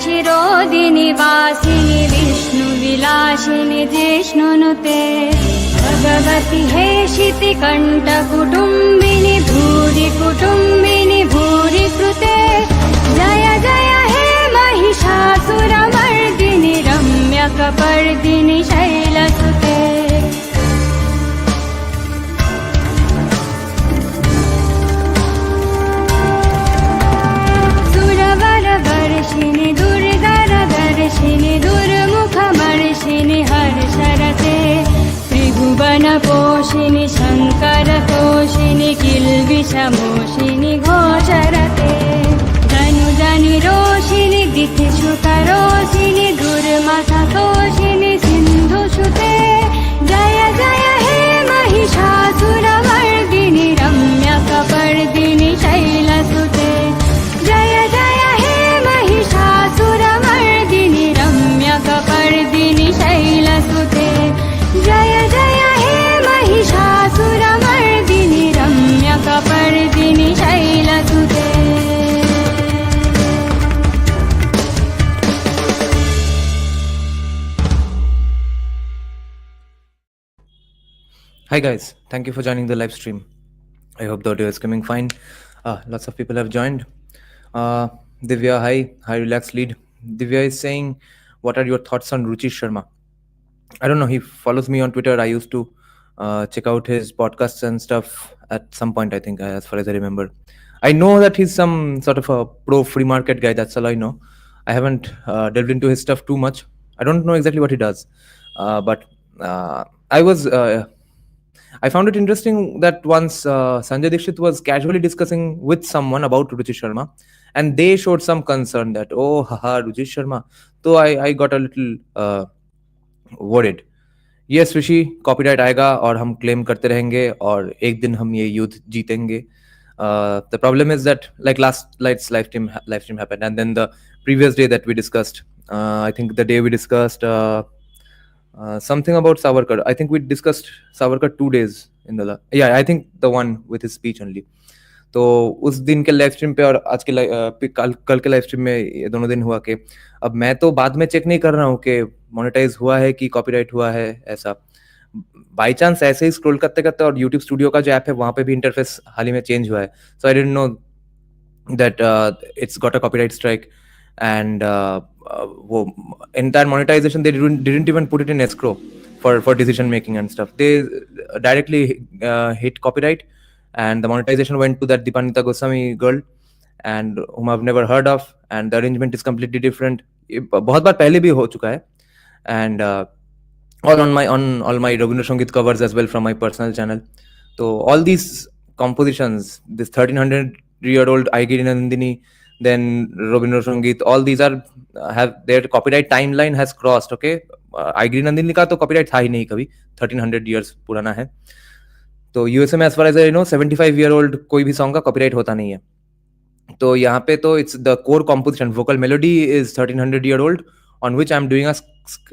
शिरोदिनि वासिनि विष्णुविलासिनि जिष्णुनुते भगवति हेशिति कण्ठकुटुम्बिनि भूरि कुटुम्बिनि भूरि कृते जय जय हे महिषासुरमर्दिनि रम्यकपर्दिनि शैलसुते सुरवरवर्षिणि दुर्धरदर्शिनि दुर्मुखमर्षिनि हर्षरते त्रिभुवनपोषिनि शङ्करतोषिनि किल्बिषमोषिनि घोषरते धनुजनि रोषिनि दितिशुकरोषिनि दुर्मथतोषिनि सिन्धुसुते जय जय हे महिषासुरमर्दिनि रम्यकपर्दिनि शैलसुते जय जय हे महिषासुरमर्दिनि रम्यकपर्दिनि शैलसुते जय जय हे Mahishasuramardini रम्यकपर्दिनि शैलसुते Hi guys, thank you for joining the live stream. I hope the audio is coming fine. Lots of people have joined. Divya, hi relax lead. Divya is saying, what are your thoughts on Ruchi Sharma? I don't know, he follows me on Twitter. I used to check out his podcasts and stuff at some point, I think, as far as I remember. I know that he's some sort of a pro free market guy, that's all I know. I haven't delved into his stuff too much. I don't know exactly what he does. But I found it interesting that once Sanjay Dixit was casually discussing with someone about Ruchi Sharma, and they showed some concern that, oh, haha, Ruchi Sharma. So I got a little worried. Yes, Rishi, copyright आएगा और हम claim करते रहेंगे और एक दिन हम ये युद्ध जीतेंगे. The problem is that, like last night's live stream happened, and then the previous day that we discussed, I think the day we discussed something about Savarkar. I think we discussed Savarkar 2 days in the I think the one with his speech only. तो उस दिन के live stream पे और आज के कल के लाइव स्ट्रीम में ये दोनों दिन हुआ कि अब मैं तो बाद में चेक नहीं कर रहा हूँ कि मोनेटाइज हुआ है कि कॉपीराइट हुआ है. ऐसा बाय चांस ऐसे ही स्क्रॉल करते करते, और यूट्यूब स्टूडियो का जो ऐप है वहाँ पे भी इंटरफेस हाल ही में चेंज हुआ है. So I didn't know that it's got a copyright strike, and वो entire monetization they didn't even put it in escrow for decision making and stuff. They directly hit copyright, and the monetization went to that Dipanita Goswami girl, and whom I've never heard of, and the arrangement is completely different. बहुत बार पहले भी हो चुका है, and all on all my Rabindra Sangeet covers as well from my personal channel. So all these compositions, this 1300-year-old Aigiri Nandini, then Rabindra Sangeet, all these have their copyright timeline has crossed. Okay, Aigiri Nandini का तो copyright था ही नहीं कभी, 1300 years पुराना है. तो USA में as far as I know 75-year-old कोई भी सॉन्ग का कॉपीराइट होता नहीं है. तो यहाँ पे तो it's the core composition, vocal melody is 1300-year-old, on which I'm doing a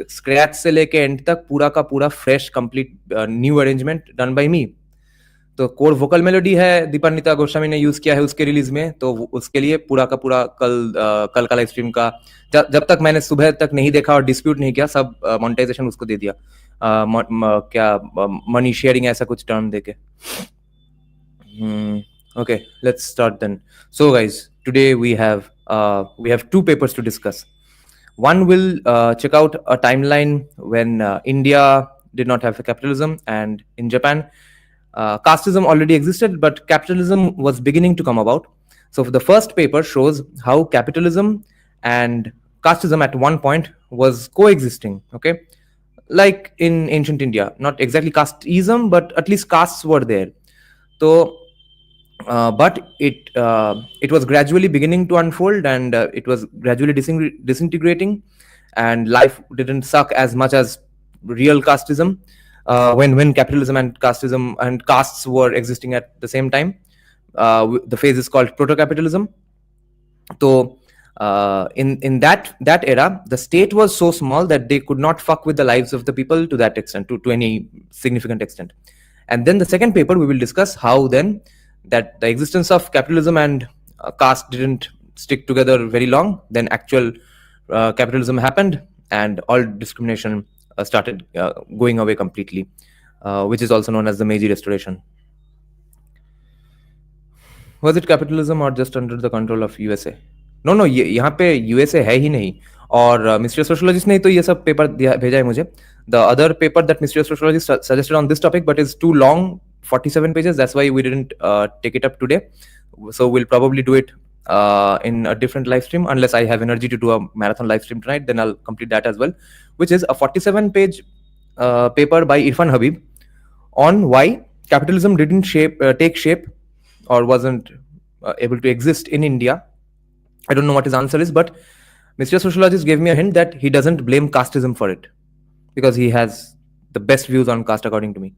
scratch से लेके end तक पूरा का पूरा fresh complete new arrangement done by me. तो कोर वोकल मेलोडी है, दीपान्विता गोस्वामी ने यूज किया है उसके रिलीज में. तो उसके लिए पूरा का पूरा कल का लाइव स्ट्रीम का जब तक मैंने सुबह तक नहीं देखा और डिस्प्यूट नहीं किया, सब मोनेटाइजेशन उसको दे दिया. क्या मनी शेयरिंग ऐसा कुछ टर्म देके. Okay, let's start then. So guys, today we have 2 papers to discuss. One will check out a timeline when India did not have capitalism, and in Japan casteism already existed, but capitalism was beginning to come about. So the first paper shows how capitalism and casteism at one point was coexisting. Okay, like in ancient India, not exactly casteism, but at least castes were there. So but it was gradually beginning to unfold, and it was gradually disintegrating, and life didn't suck as much as real casteism when capitalism and casteism and castes were existing at the same time. The phase is called proto-capitalism. So in that era, the state was so small that they could not fuck with the lives of the people to that extent, to any significant extent. And then the second paper we will discuss how then that the existence of capitalism and caste didn't stick together very long. Then actual capitalism happened, and all discrimination started going away completely, which is also known as the Meiji Restoration. Was it capitalism or just under the control of USA? No यहाँ पे USA है ही नहीं. और mister sociologist ने तो ये सब paper भेजा है मुझे. The other paper that mister sociologist suggested on this topic but is too long, 47 pages. That's why we didn't take it up today. So we'll probably do it in a different live stream, unless I have energy to do a marathon live stream tonight. Then I'll complete that as well, which is a 47-page paper by Irfan Habib on why capitalism didn't take shape or wasn't able to exist in India. I don't know what his answer is, but Mr. Sociologist gave me a hint that he doesn't blame casteism for it, because he has the best views on caste according to me.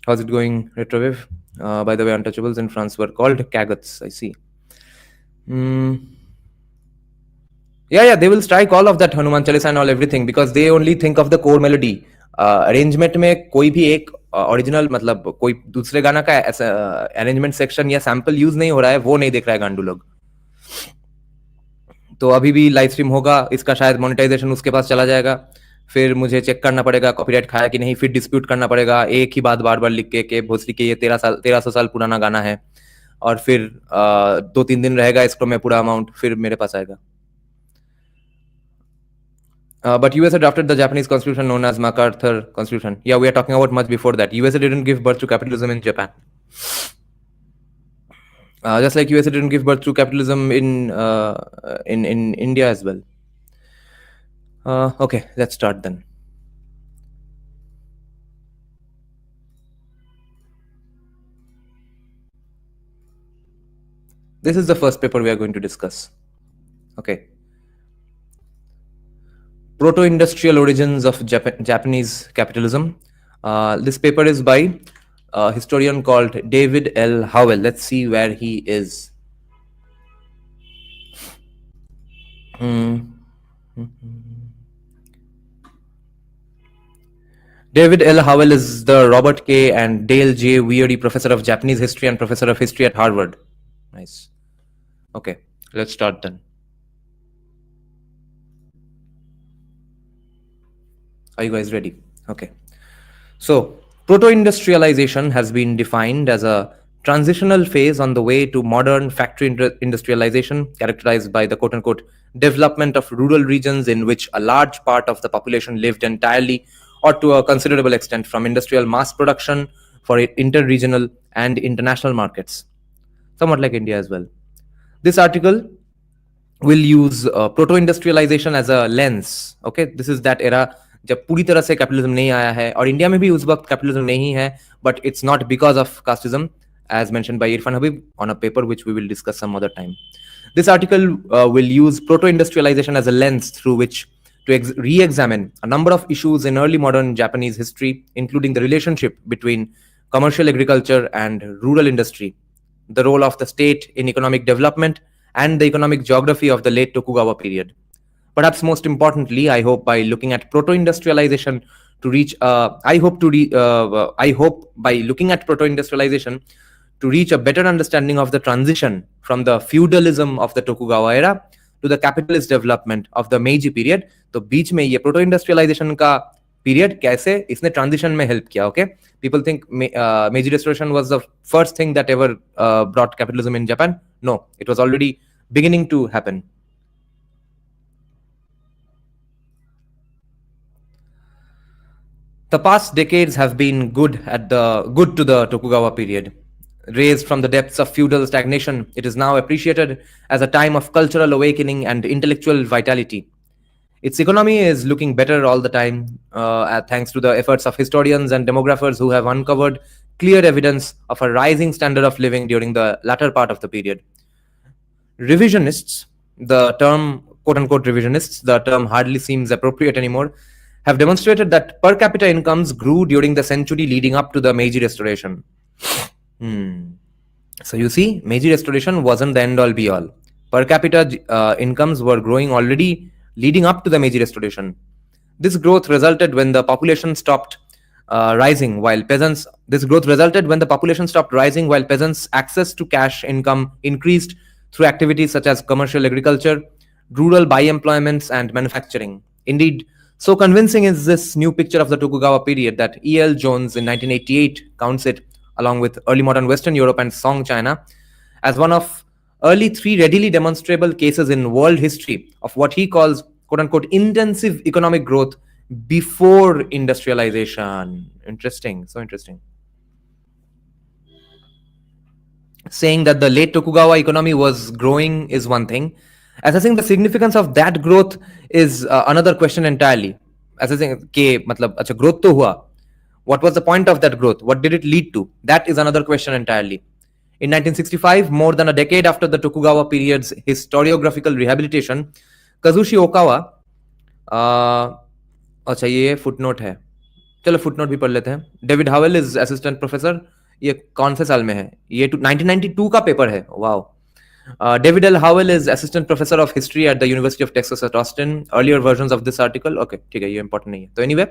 How's it going, Retrowave? By the way, untouchables in France were called cagots. I see. Yeah, they will strike all of that Hanuman Chalisa and all everything, because they only think of the core melody. Arrangement में कोई भी एक original मतलब कोई दूसरे गाना का arrangement section या सैंपल यूज नहीं हो रहा है, वो नहीं देख रहा है गांडू लोग. तो अभी भी लाइव स्ट्रीम होगा, इसका शायद मोनेटाइजेशन उसके पास चला जाएगा, फिर मुझे चेक करना पड़ेगा कॉपीराइट खाया कि नहीं, फिर डिस्प्यूट करना पड़ेगा एक ही बात बार बार लिख के भोसड़ी के ये 1300 साल पुराना गाना है, और फिर 2-3 दिन रहेगा इसको में पूरा अमाउंट फिर मेरे पास आएगा. But USA drafted the Japanese constitution known as MacArthur Constitution. Yeah, we are talking about much before that. USA didn't give birth to capitalism in Japan. Just like USA didn't give birth to capitalism in India as well. Okay, let's start then. This is the first paper we are going to discuss. Okay. Proto-industrial origins of Japanese capitalism. This paper is by a historian called David L. Howell. Let's see where he is. David L. Howell is the Robert K. and Dale J. Weary Professor of Japanese History and Professor of History at Harvard. Nice. Okay, let's start then. Are you guys ready? Okay. So, proto-industrialization has been defined as a transitional phase on the way to modern factory industrialization, characterized by the quote-unquote development of rural regions in which a large part of the population lived entirely or to a considerable extent from industrial mass production for inter-regional and international markets, somewhat like India as well. This article will use proto-industrialization as a lens. Okay, this is that era जब पूरी तरह से capitalism नहीं आया है, और India में भी उस वक्त कैपिटलिज्म नहीं है, but it's not because of casteism, as mentioned by Irfan Habib on a paper which we will discuss some other time. This article will use proto-industrialization as a lens through which to re-examine a number of issues in early modern Japanese history, including the relationship between commercial agriculture and rural industry, the role of the state in economic development, and the economic geography of the late Tokugawa period. Perhaps most importantly, I hope by looking at proto-industrialization to reach, I hope by looking at proto-industrialization to reach a better understanding of the transition from the feudalism of the Tokugawa era to the capitalist development of the Meiji period. तो बीच में ये proto-industrialization का period कैसे इसने transition में help किया? Okay, people think Meiji Restoration was the first thing that ever brought capitalism in Japan. No, it was already beginning to happen. The past decades have been good to the Tokugawa period. Raised from the depths of feudal stagnation, it is now appreciated as a time of cultural awakening and intellectual vitality. Its economy is looking better all the time, thanks to the efforts of historians and demographers who have uncovered clear evidence of a rising standard of living during the latter part of the period. Revisionists, the term quote-unquote revisionists, the term hardly seems appropriate anymore, have demonstrated that per capita incomes grew during the century leading up to the Meiji Restoration. So you see, Meiji Restoration wasn't the end-all be-all. Per capita incomes were growing already leading up to the Meiji Restoration. This growth resulted when the population stopped rising while peasants. This growth resulted when the population stopped rising while peasants' access to cash income increased through activities such as commercial agriculture, rural by-employments and manufacturing. Indeed, so convincing is this new picture of the Tokugawa period that E.L. Jones in 1988 counts it, along with early modern Western Europe and Song China, as one of early three readily demonstrable cases in world history of what he calls quote-unquote intensive economic growth before industrialization. Interesting, so interesting. Saying that the late Tokugawa economy was growing is one thing. Assessing the significance of that growth is another question entirely. Assessing के मतलब अच्छा growth तो हुआ. What was the point of that growth? What did it lead to? That is another question entirely. In 1965, more than a decade after the Tokugawa period's historiographical rehabilitation, Kazushi Okawa, अच्छा ये footnote है, चलो footnote भी पढ़ लेते हैं. David Howell is assistant professor. ये कौन से साल में है? ये 1992 का पेपर है. Wow. David L. Howell is assistant professor of history at the University of Texas at Austin. Earlier versions of this article, okay, ठीक है, ये important नहीं है. So anyway,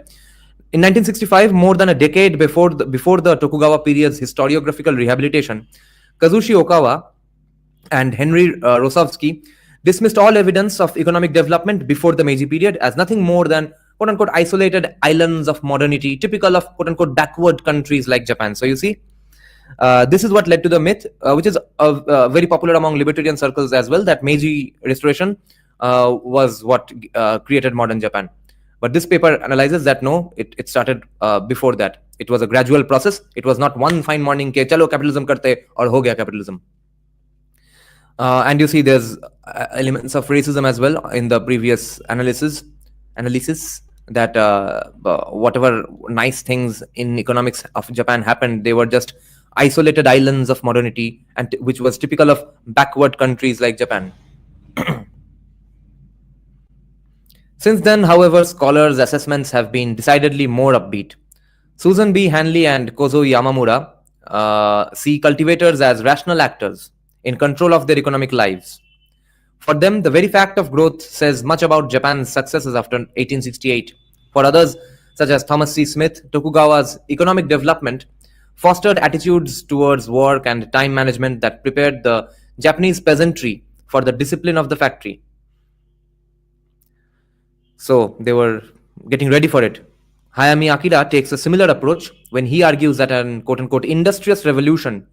in 1965, more than a decade before the Tokugawa period's historiographical rehabilitation, Kazushi Okawa and Henry Rosowski dismissed all evidence of economic development before the Meiji period as nothing more than quote-unquote isolated islands of modernity, typical of quote-unquote backward countries like Japan. So you see, this is what led to the myth, which is very popular among libertarian circles as well, that Meiji restoration was what created modern Japan. But this paper analyzes that no, it started before that. It was a gradual process. It was not one fine morning ke chalo capitalism karte aur ho gaya capitalism. And you see there's elements of racism as well in the previous analysis that whatever nice things in economics of Japan happened, they were just isolated islands of modernity, and which was typical of backward countries like Japan. Since then, however, scholars' assessments have been decidedly more upbeat. Susan B. Hanley and Kozo Yamamura see cultivators as rational actors in control of their economic lives. For them, the very fact of growth says much about Japan's successes after 1868. For others, such as Thomas C. Smith, Tokugawa's economic development fostered attitudes towards work and time management that prepared the Japanese peasantry for the discipline of the factory. So they were getting ready for it. Hayami Akira takes a similar approach when he argues that an quote-unquote industrious revolution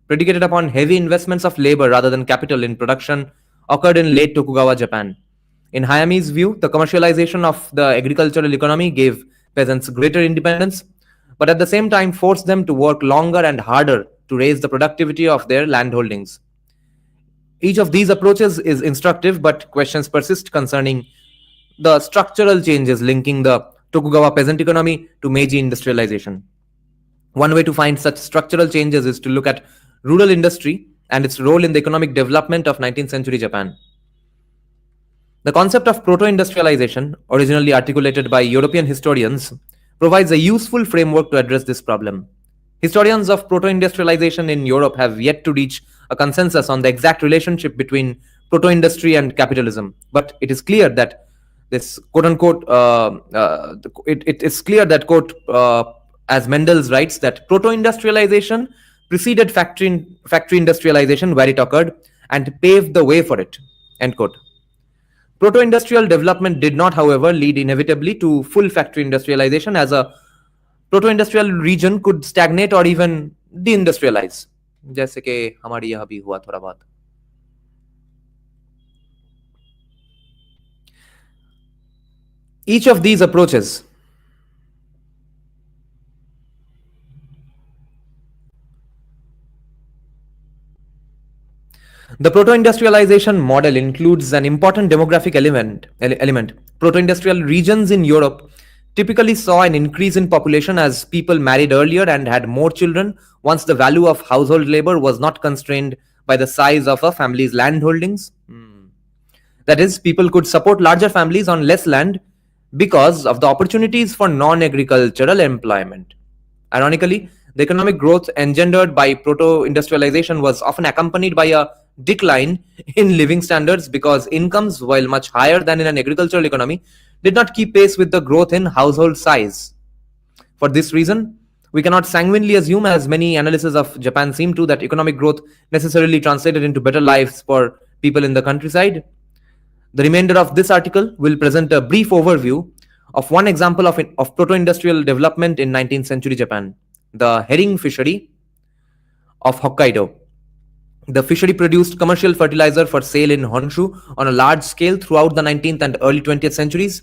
predicated upon heavy investments of labor rather than capital in production occurred in late Tokugawa Japan. In Hayami's view, the commercialization of the agricultural economy gave peasants greater independence, but at the same time forced them to work longer and harder to raise the productivity of their land holdings. Each of these approaches is instructive, but questions persist concerning the structural changes linking the Tokugawa peasant economy to Meiji industrialization. One way to find such structural changes is to look at rural industry and its role in the economic development of 19th century Japan. The concept of proto-industrialization, originally articulated by European historians, provides a useful framework to address this problem. Historians of proto-industrialization in Europe have yet to reach a consensus on the exact relationship between proto-industry and capitalism, but it is clear that this quote-unquote, it is clear that, quote, as Mendel's writes, that proto-industrialization preceded factory industrialization where it occurred and paved the way for it, end quote. Proto-industrial development did not, however, lead inevitably to full factory industrialization, as a proto-industrial region could stagnate or even deindustrialize, जैसे कि हमारे यहाँ भी हुआ थोड़ा बहुत. Each of these approaches the proto-industrialization model includes an important demographic element. Proto-industrial regions in Europe typically saw an increase in population as people married earlier and had more children once the value of household labor was not constrained by the size of a family's land holdings. That is, people could support larger families on less land because of the opportunities for non-agricultural employment. Ironically, the economic growth engendered by proto-industrialization was often accompanied by a decline in living standards because incomes, while much higher than in an agricultural economy, did not keep pace with the growth in household size. For this reason, we cannot sanguinely assume, as many analyses of Japan seem to, that economic growth necessarily translated into better lives for people in the countryside. The remainder of this article will present a brief overview of one example of proto-industrial development in 19th century Japan, the herring fishery of Hokkaido. The fishery produced commercial fertilizer for sale in Honshu on a large scale throughout the 19th and early 20th centuries.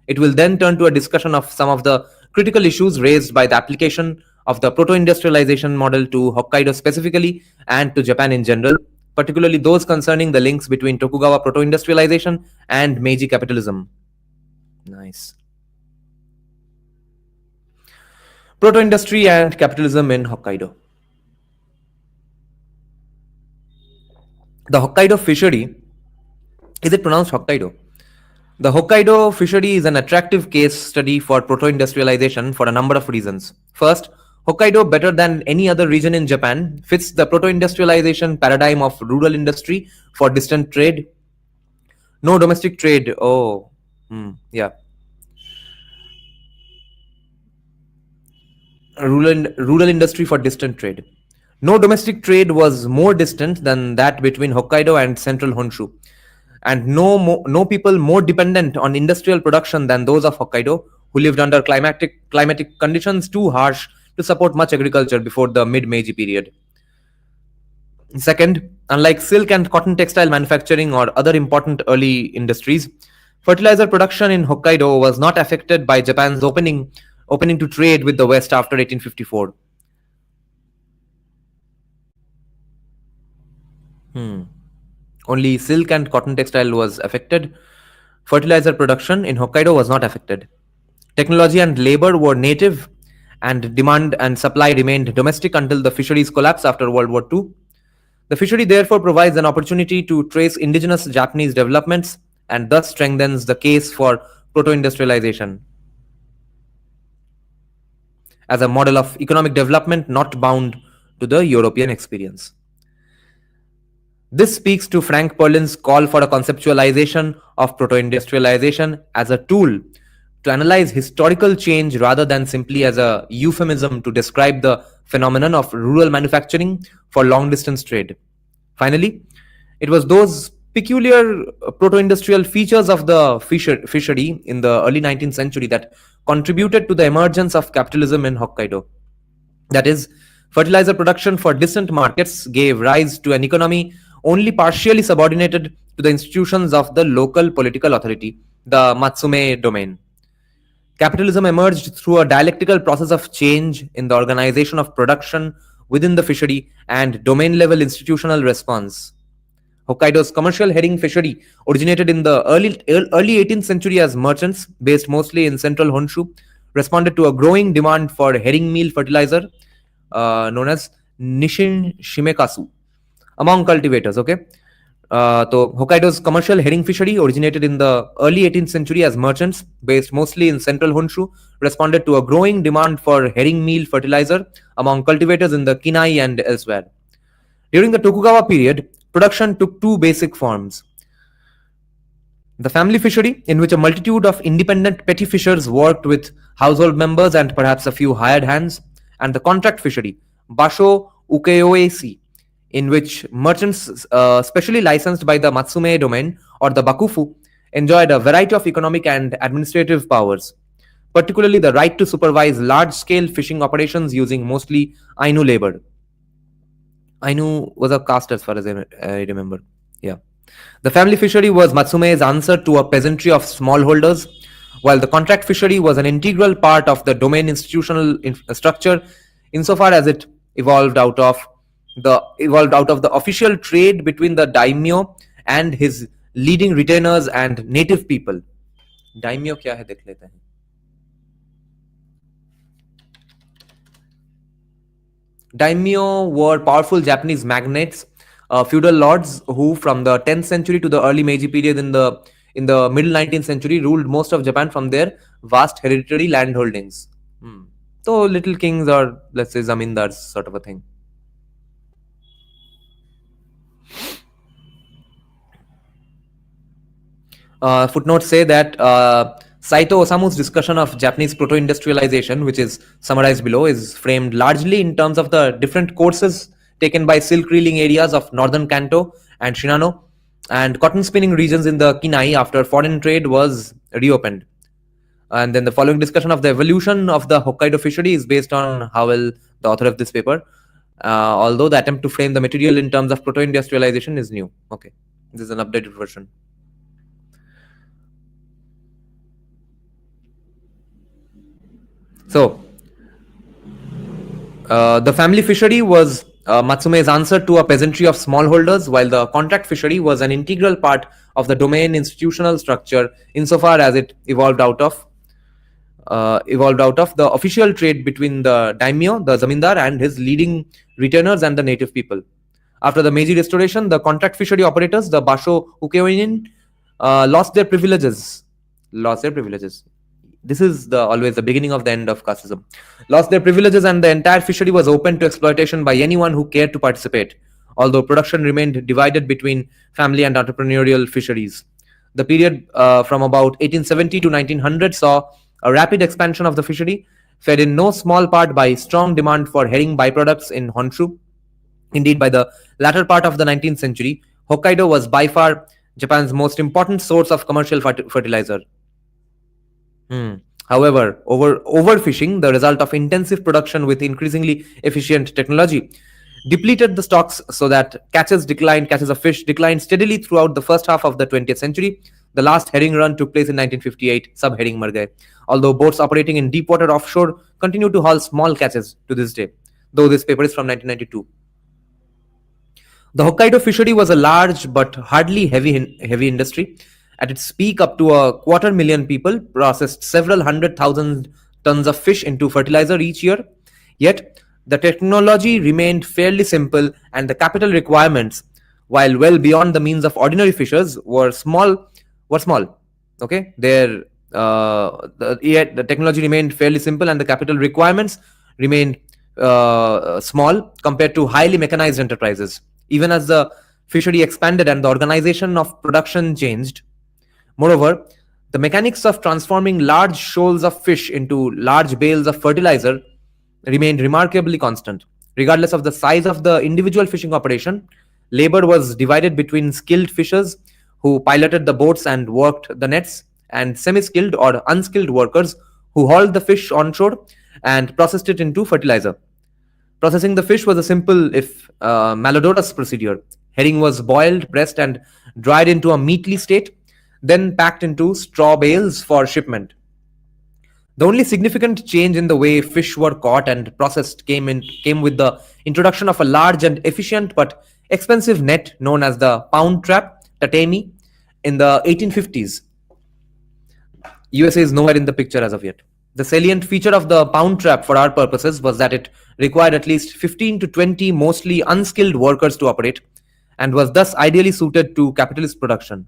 It will then turn to a discussion of some of the critical issues raised by the application of the proto-industrialization model to Hokkaido specifically and to Japan in general, particularly those concerning the links between Tokugawa proto-industrialization and Meiji capitalism. Nice. Proto-industry and capitalism in Hokkaido. The Hokkaido fishery, is it pronounced Hokkaido? The Hokkaido fishery is an attractive case study for proto-industrialization for a number of reasons. First, Hokkaido, better than any other region in Japan, fits the proto-industrialization paradigm of rural industry for distant trade. No domestic trade. Yeah. Rural industry for distant trade. No domestic trade was more distant than that between Hokkaido and central Honshu, and no people more dependent on industrial production than those of Hokkaido, who lived under climatic conditions too harsh to support much agriculture before the mid-Meiji period. Second, unlike silk and cotton textile manufacturing or other important early industries, fertilizer production in Hokkaido was not affected by Japan's opening to trade with the West after 1854. Only silk and cotton textile was affected. Fertilizer production in Hokkaido was not affected. Technology and labor were native, and demand and supply remained domestic until the fisheries collapse after World War II. The fishery therefore provides an opportunity to trace indigenous Japanese developments and thus strengthens the case for proto-industrialization as a model of economic development not bound to the European experience. This speaks to Frank Perlin's call for a conceptualization of proto-industrialization as a tool to analyze historical change rather than simply as a euphemism to describe the phenomenon of rural manufacturing for long-distance trade. Finally, it was those peculiar proto-industrial features of the fishery in the early 19th century that contributed to the emergence of capitalism in Hokkaido. That is, fertilizer production for distant markets gave rise to an economy only partially subordinated to the institutions of the local political authority, the Matsume domain. Capitalism emerged through a dialectical process of change in the organization of production within the fishery and domain-level institutional response. Hokkaido's commercial herring fishery originated in the early 18th century as merchants, based mostly in central Honshu, responded to a growing demand for herring meal fertilizer known as Nishin Shimekasu among cultivators. So Hokkaido's commercial herring fishery originated in the early 18th century as merchants, based mostly in central Honshu, responded to a growing demand for herring meal fertilizer among cultivators in the Kinai and elsewhere. During the Tokugawa period, production took two basic forms. The family fishery, in which a multitude of independent petty fishers worked with household members and perhaps a few hired hands, and the contract fishery, Basho Ukeyoesi, in which merchants specially licensed by the Matsume domain or the Bakufu enjoyed a variety of economic and administrative powers, particularly the right to supervise large-scale fishing operations using mostly Ainu labor. Ainu was a caste as far as I remember. Yeah. The family fishery was Matsume's answer to a peasantry of smallholders, while the contract fishery was an integral part of the domain institutional structure insofar as it evolved out of the official trade between the daimyo and his leading retainers and native people. Daimyo क्या है देख लेते हैं. Daimyo were powerful Japanese magnates, feudal lords who, from the 10th century to the early Meiji period in the middle 19th century, ruled most of Japan from their vast hereditary landholdings. So little kings, or let's say zamindars, sort of a thing. Footnotes say that Saito Osamu's discussion of Japanese proto-industrialization, which is summarized below, is framed largely in terms of the different courses taken by silk reeling areas of northern Kanto and Shinano and cotton spinning regions in the Kinai after foreign trade was reopened. And then the following discussion of the evolution of the Hokkaido fishery is based on Howell, the author of this paper. Although the attempt to frame the material in terms of proto-industrialization is new. Okay, this is an updated version. So, the family fishery was Matsume's answer to a peasantry of smallholders, while the contract fishery was an integral part of the domain institutional structure insofar as it evolved out of the official trade between the daimyo, the zamindar, and his leading retainers and the native people. After the Meiji Restoration, the contract fishery operators, the Basho Ukeoinin, lost their privileges. This is always the beginning of the end of casteism. Lost their privileges, and the entire fishery was open to exploitation by anyone who cared to participate, although production remained divided between family and entrepreneurial fisheries. The period from about 1870 to 1900 saw a rapid expansion of the fishery, fed in no small part by strong demand for herring byproducts in Honshu. Indeed, by the latter part of the 19th century, Hokkaido was by far Japan's most important source of commercial fertilizer. However, overfishing, the result of intensive production with increasingly efficient technology, depleted the stocks so that catches of fish declined steadily throughout the first half of the 20th century. The last herring run took place in 1958, sub herring mar gaye. Although boats operating in deep water offshore continue to haul small catches to this day, though this paper is from 1992. The Hokkaido fishery was a large but hardly heavy industry. At its peak, up to 250,000 people processed several 100,000 tons of fish into fertilizer each year. Yet, the technology remained fairly simple, and the capital requirements, while well beyond the means of ordinary fishers, were small. Okay, the technology remained fairly simple, and the capital requirements remained small compared to highly mechanized enterprises. Even as the fishery expanded and the organization of production changed. Moreover, the mechanics of transforming large shoals of fish into large bales of fertilizer remained remarkably constant. Regardless of the size of the individual fishing operation, labor was divided between skilled fishers who piloted the boats and worked the nets, and semi-skilled or unskilled workers who hauled the fish onshore and processed it into fertilizer. Processing the fish was a simple, if malodorous procedure. Herring was boiled, pressed, and dried into a meaty state, then packed into straw bales for shipment. The only significant change in the way fish were caught and processed came with the introduction of a large and efficient but expensive net known as the pound trap, tatami, in the 1850s. USA is nowhere in the picture as of yet. The salient feature of the pound trap for our purposes was that it required at least 15 to 20 mostly unskilled workers to operate, and was thus ideally suited to capitalist production.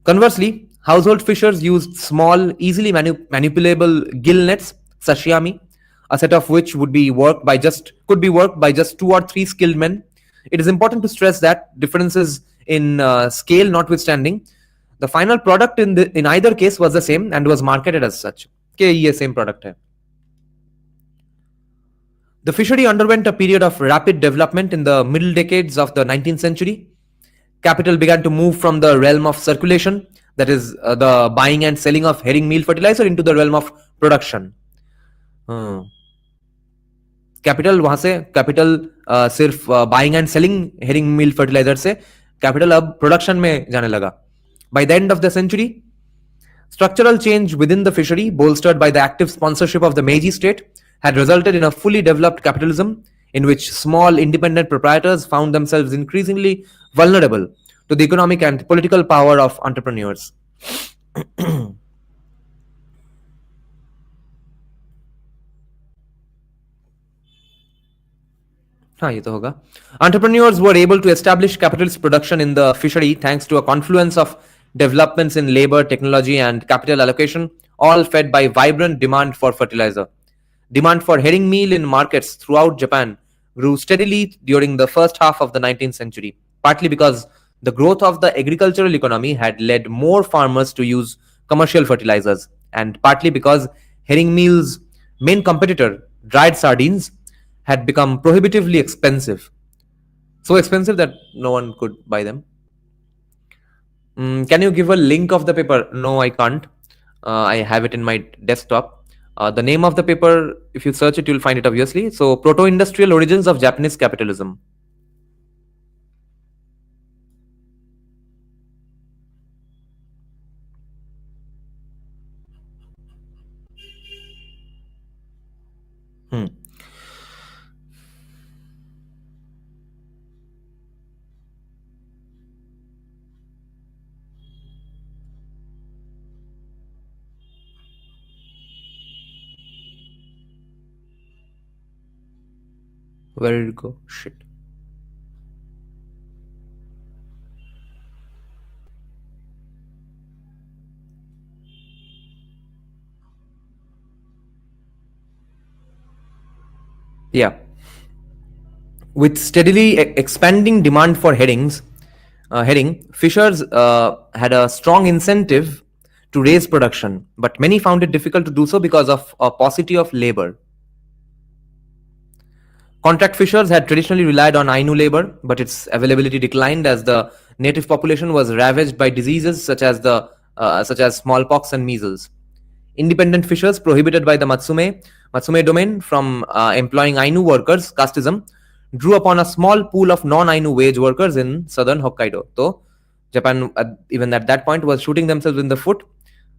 Conversely, household fishers used small, easily manipulable gill nets, sashimi, a set of which could be worked by just 2 or 3 skilled men. It is important to stress that differences in scale notwithstanding, the final product in either case was the same and was marketed as such. Okay, same product hai. The fishery underwent a period of rapid development in the middle decades of the 19th century. Capital began to move from the realm of circulation, that is the buying and selling of herring meal fertilizer, into the realm of production. Capital वहां से सिर्फ buying and selling herring meal fertilizer से capital अब production में जाने लगा. By the end of the century, structural change within the fishery, bolstered by the active sponsorship of the Meiji state, had resulted in a fully developed capitalism in which small independent proprietors found themselves increasingly vulnerable to the economic and political power of entrepreneurs. Entrepreneurs were able to establish capitalist production in the fishery thanks to a confluence of developments in labor, technology, and capital allocation, all fed by vibrant demand for fertilizer. Demand for herring meal in markets throughout Japan grew steadily during the first half of the 19th century, partly because the growth of the agricultural economy had led more farmers to use commercial fertilizers, and partly because herring meal's main competitor, dried sardines, had become prohibitively expensive. So expensive that no one could buy them. Can you give a link of the paper? No, I can't. I have it in my desktop. The name of the paper, if you search it, you'll find it obviously. So, Proto-Industrial Origins of Japanese Capitalism. Hmm. Where did it go? Shit. Yeah. With steadily expanding demand for herring, fishers had a strong incentive to raise production, but many found it difficult to do so because of a paucity of labor. Contract fishers had traditionally relied on Ainu labor, but its availability declined as the native population was ravaged by diseases such as smallpox and measles. Independent fishers prohibited by the Matsume domain from employing Ainu workers, casteism, drew upon a small pool of non-Ainu wage workers in southern Hokkaido. So, Japan, even at that point, was shooting themselves in the foot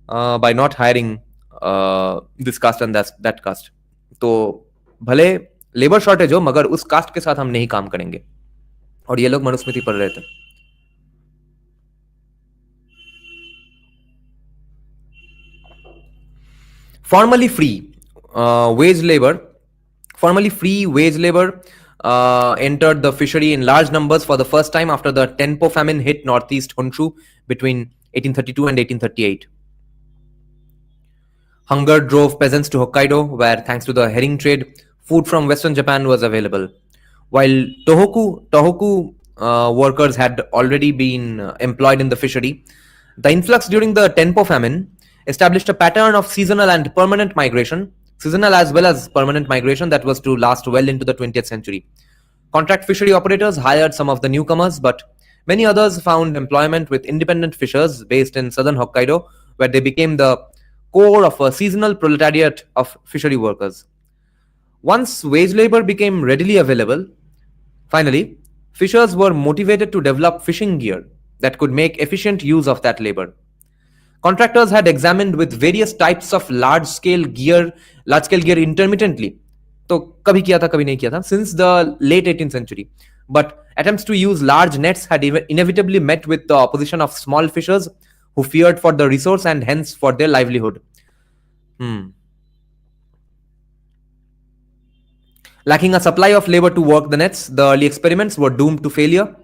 by not hiring this caste and that caste. तो भले labour shortage हो मगर उस cast के साथ हम नहीं काम करेंगे और ये लोग मनुस्मृति पढ़ रहे थे. Formally free wage labor, formally free wage labor entered the fishery in large numbers for the first time after the Tenpo famine hit northeast Honshu between 1832 and 1838. Hunger drove peasants to Hokkaido, where, thanks to the herring trade, food from western Japan was available. While Tohoku workers had already been employed in the fishery, the influx during the Tenpo famine established a pattern of seasonal and permanent migration, seasonal as well as permanent migration that was to last well into the 20th century. Contract fishery operators hired some of the newcomers, but many others found employment with independent fishers based in southern Hokkaido, where they became the core of a seasonal proletariat of fishery workers. Once wage labor became readily available, finally, fishers were motivated to develop fishing gear that could make efficient use of that labor. Contractors had examined with various types of large-scale gear intermittently. तो कभी किया था कभी नहीं किया था since the late 18th century. But attempts to use large nets had inevitably met with the opposition of small fishers who feared for the resource and hence for their livelihood. Lacking a supply of labor to work the nets, the early experiments were doomed to failure.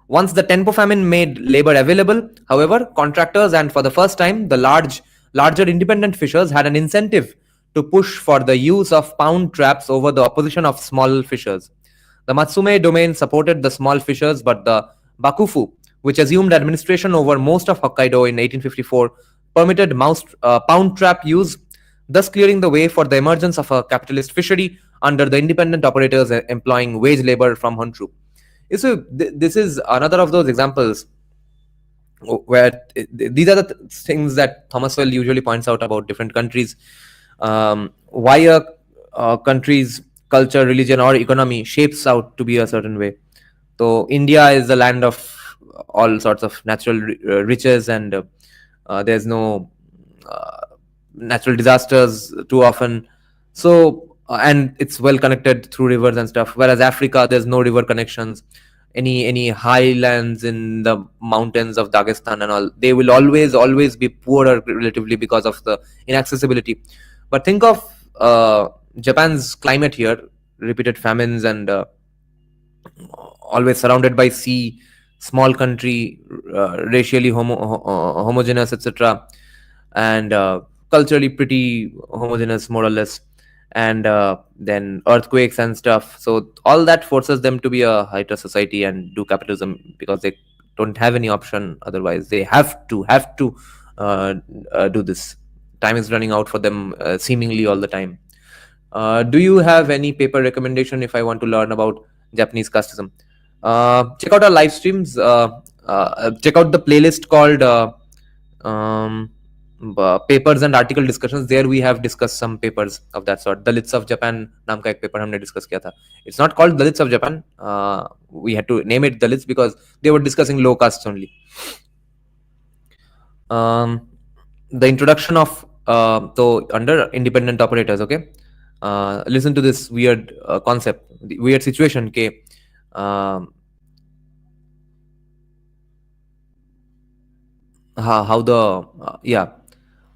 Once the Tenpo famine made labor available, however, contractors and for the first time, the larger independent fishers had an incentive to push for the use of pound traps over the opposition of small fishers. The Matsume domain supported the small fishers, but the Bakufu, which assumed administration over most of Hokkaido in 1854, permitted pound trap use, thus clearing the way for the emergence of a capitalist fishery under the independent operators employing wage labor from Honshu. So this is another of those examples where these are the things that Thomas Well usually points out about different countries. Why a country's culture, religion, or economy shapes out to be a certain way. So India is the land of all sorts of natural riches, and there's no natural disasters too often. So and it's well connected through rivers and stuff. Whereas Africa, there's no river connections. Any highlands in the mountains of Dagestan and all, they will always be poorer relatively because of the inaccessibility. But think of Japan's climate here: repeated famines and always surrounded by sea, small country, racially homogeneous, etc., and culturally pretty homogeneous, more or less. And then earthquakes and stuff. So all that forces them to be a high-trust society and do capitalism because they don't have any option. Otherwise, they have to do this. Time is running out for them seemingly all the time. Do you have any paper recommendation if I want to learn about Japanese casteism? Check out our live streams. check out the playlist called um, papers and article discussions. There we have discussed some papers of that sort. Dalits of Japan नाम का एक paper हमने discuss किया था. It's not called Dalits of Japan. We had to name it Dalits because they were discussing low castes only. The introduction of so under independent operators, okay. Listen to this weird concept, the weird situation. Okay, how the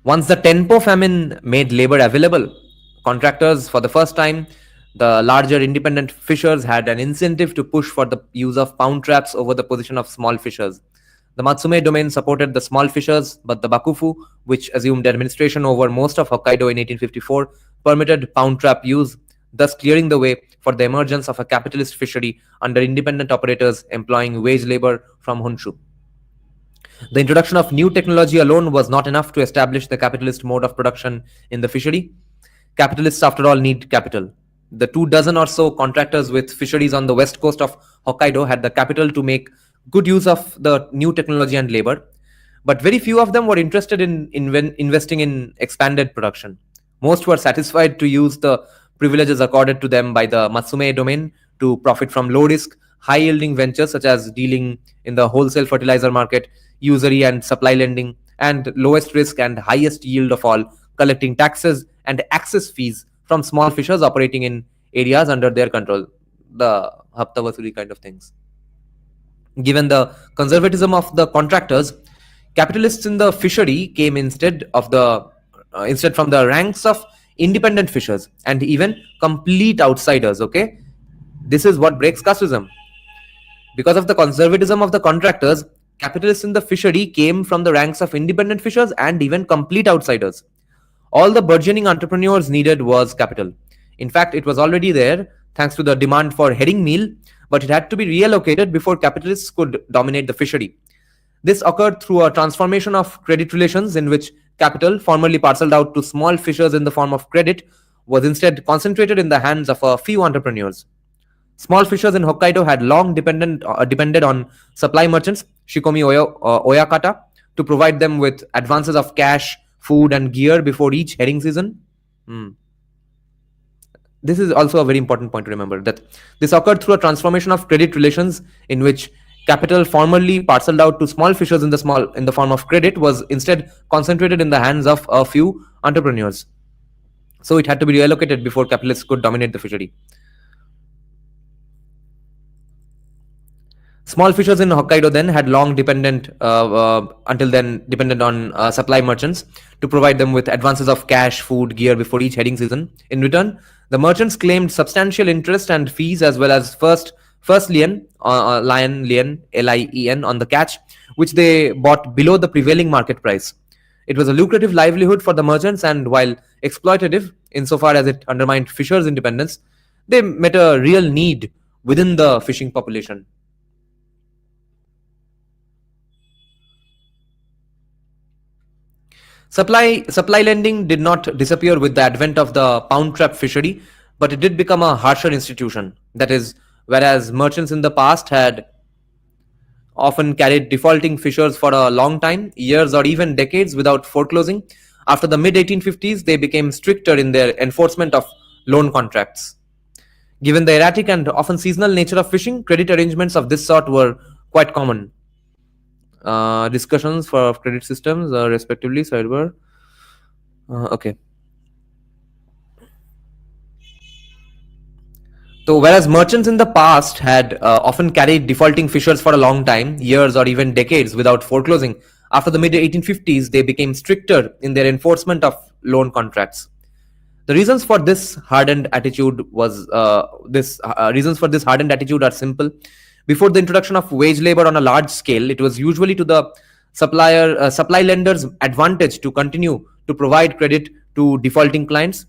once the Tenpo famine made labor available, contractors for the first time, the larger independent fishers had an incentive to push for the use of pound traps over the position of small fishers. The Matsume domain supported the small fishers, but the Bakufu, which assumed administration over most of Hokkaido in 1854, permitted pound trap use, thus clearing the way for the emergence of a capitalist fishery under independent operators employing wage labor from Honshu. The introduction of new technology alone was not enough to establish the capitalist mode of production in the fishery. Capitalists, after all, need capital. The 24 or so contractors with fisheries on the west coast of Hokkaido had the capital to make good use of the new technology and labor, but very few of them were interested in investing in expanded production. Most were satisfied to use the privileges accorded to them by the Matsume domain to profit from low-risk, high-yielding ventures such as dealing in the wholesale fertilizer market, usury and supply lending, and lowest risk and highest yield of all, collecting taxes and access fees from small fishers operating in areas under their control. The hafta vasuli kind of things. Given the conservatism of the contractors, capitalists in the fishery came instead from the ranks of independent fishers and even complete outsiders. Okay, this is what breaks casteism. Because of the conservatism of the contractors, capitalists in the fishery came from the ranks of independent fishers and even complete outsiders. All the burgeoning entrepreneurs needed was capital. In fact, it was already there thanks to the demand for herring meal, but it had to be reallocated before capitalists could dominate the fishery. This occurred through a transformation of credit relations in which capital, formerly parceled out to small fishers in the form of credit, was instead concentrated in the hands of a few entrepreneurs. Small fishers in Hokkaido had long depended on supply merchants, Shikomi Oyakata, to provide them with advances of cash, food, and gear before each herring season. This is also a very important point to remember, that this occurred through a transformation of credit relations in which capital formerly parceled out to small fishers in the form of credit was instead concentrated in the hands of a few entrepreneurs. So it had to be reallocated before capitalists could dominate the fishery. Small fishers in Hokkaido then had long depended on supply merchants to provide them with advances of cash, food, gear before each herring season. In return, the merchants claimed substantial interest and fees as well as first lien, LIEN on the catch, which they bought below the prevailing market price. It was a lucrative livelihood for the merchants, and while exploitative insofar as it undermined fishers' independence, they met a real need within the fishing population. Supply lending did not disappear with the advent of the pound trap fishery, but it did become a harsher institution. That is, whereas merchants in the past had often carried defaulting fishers for a long time, years or even decades without foreclosing, after the mid-1850s they became stricter in their enforcement of loan contracts. Given the erratic and often seasonal nature of fishing, credit arrangements of this sort were quite common. Discussions for credit systems respectively sidebar. Okay. So whereas merchants in the past had often carried defaulting fishers for a long time, years or even decades without foreclosing, after the mid-1850s they became stricter in their enforcement of loan contracts. The reasons for this hardened attitude are simple. Before the introduction of wage labor on a large scale, it was usually to the supply lender's advantage to continue to provide credit to defaulting clients.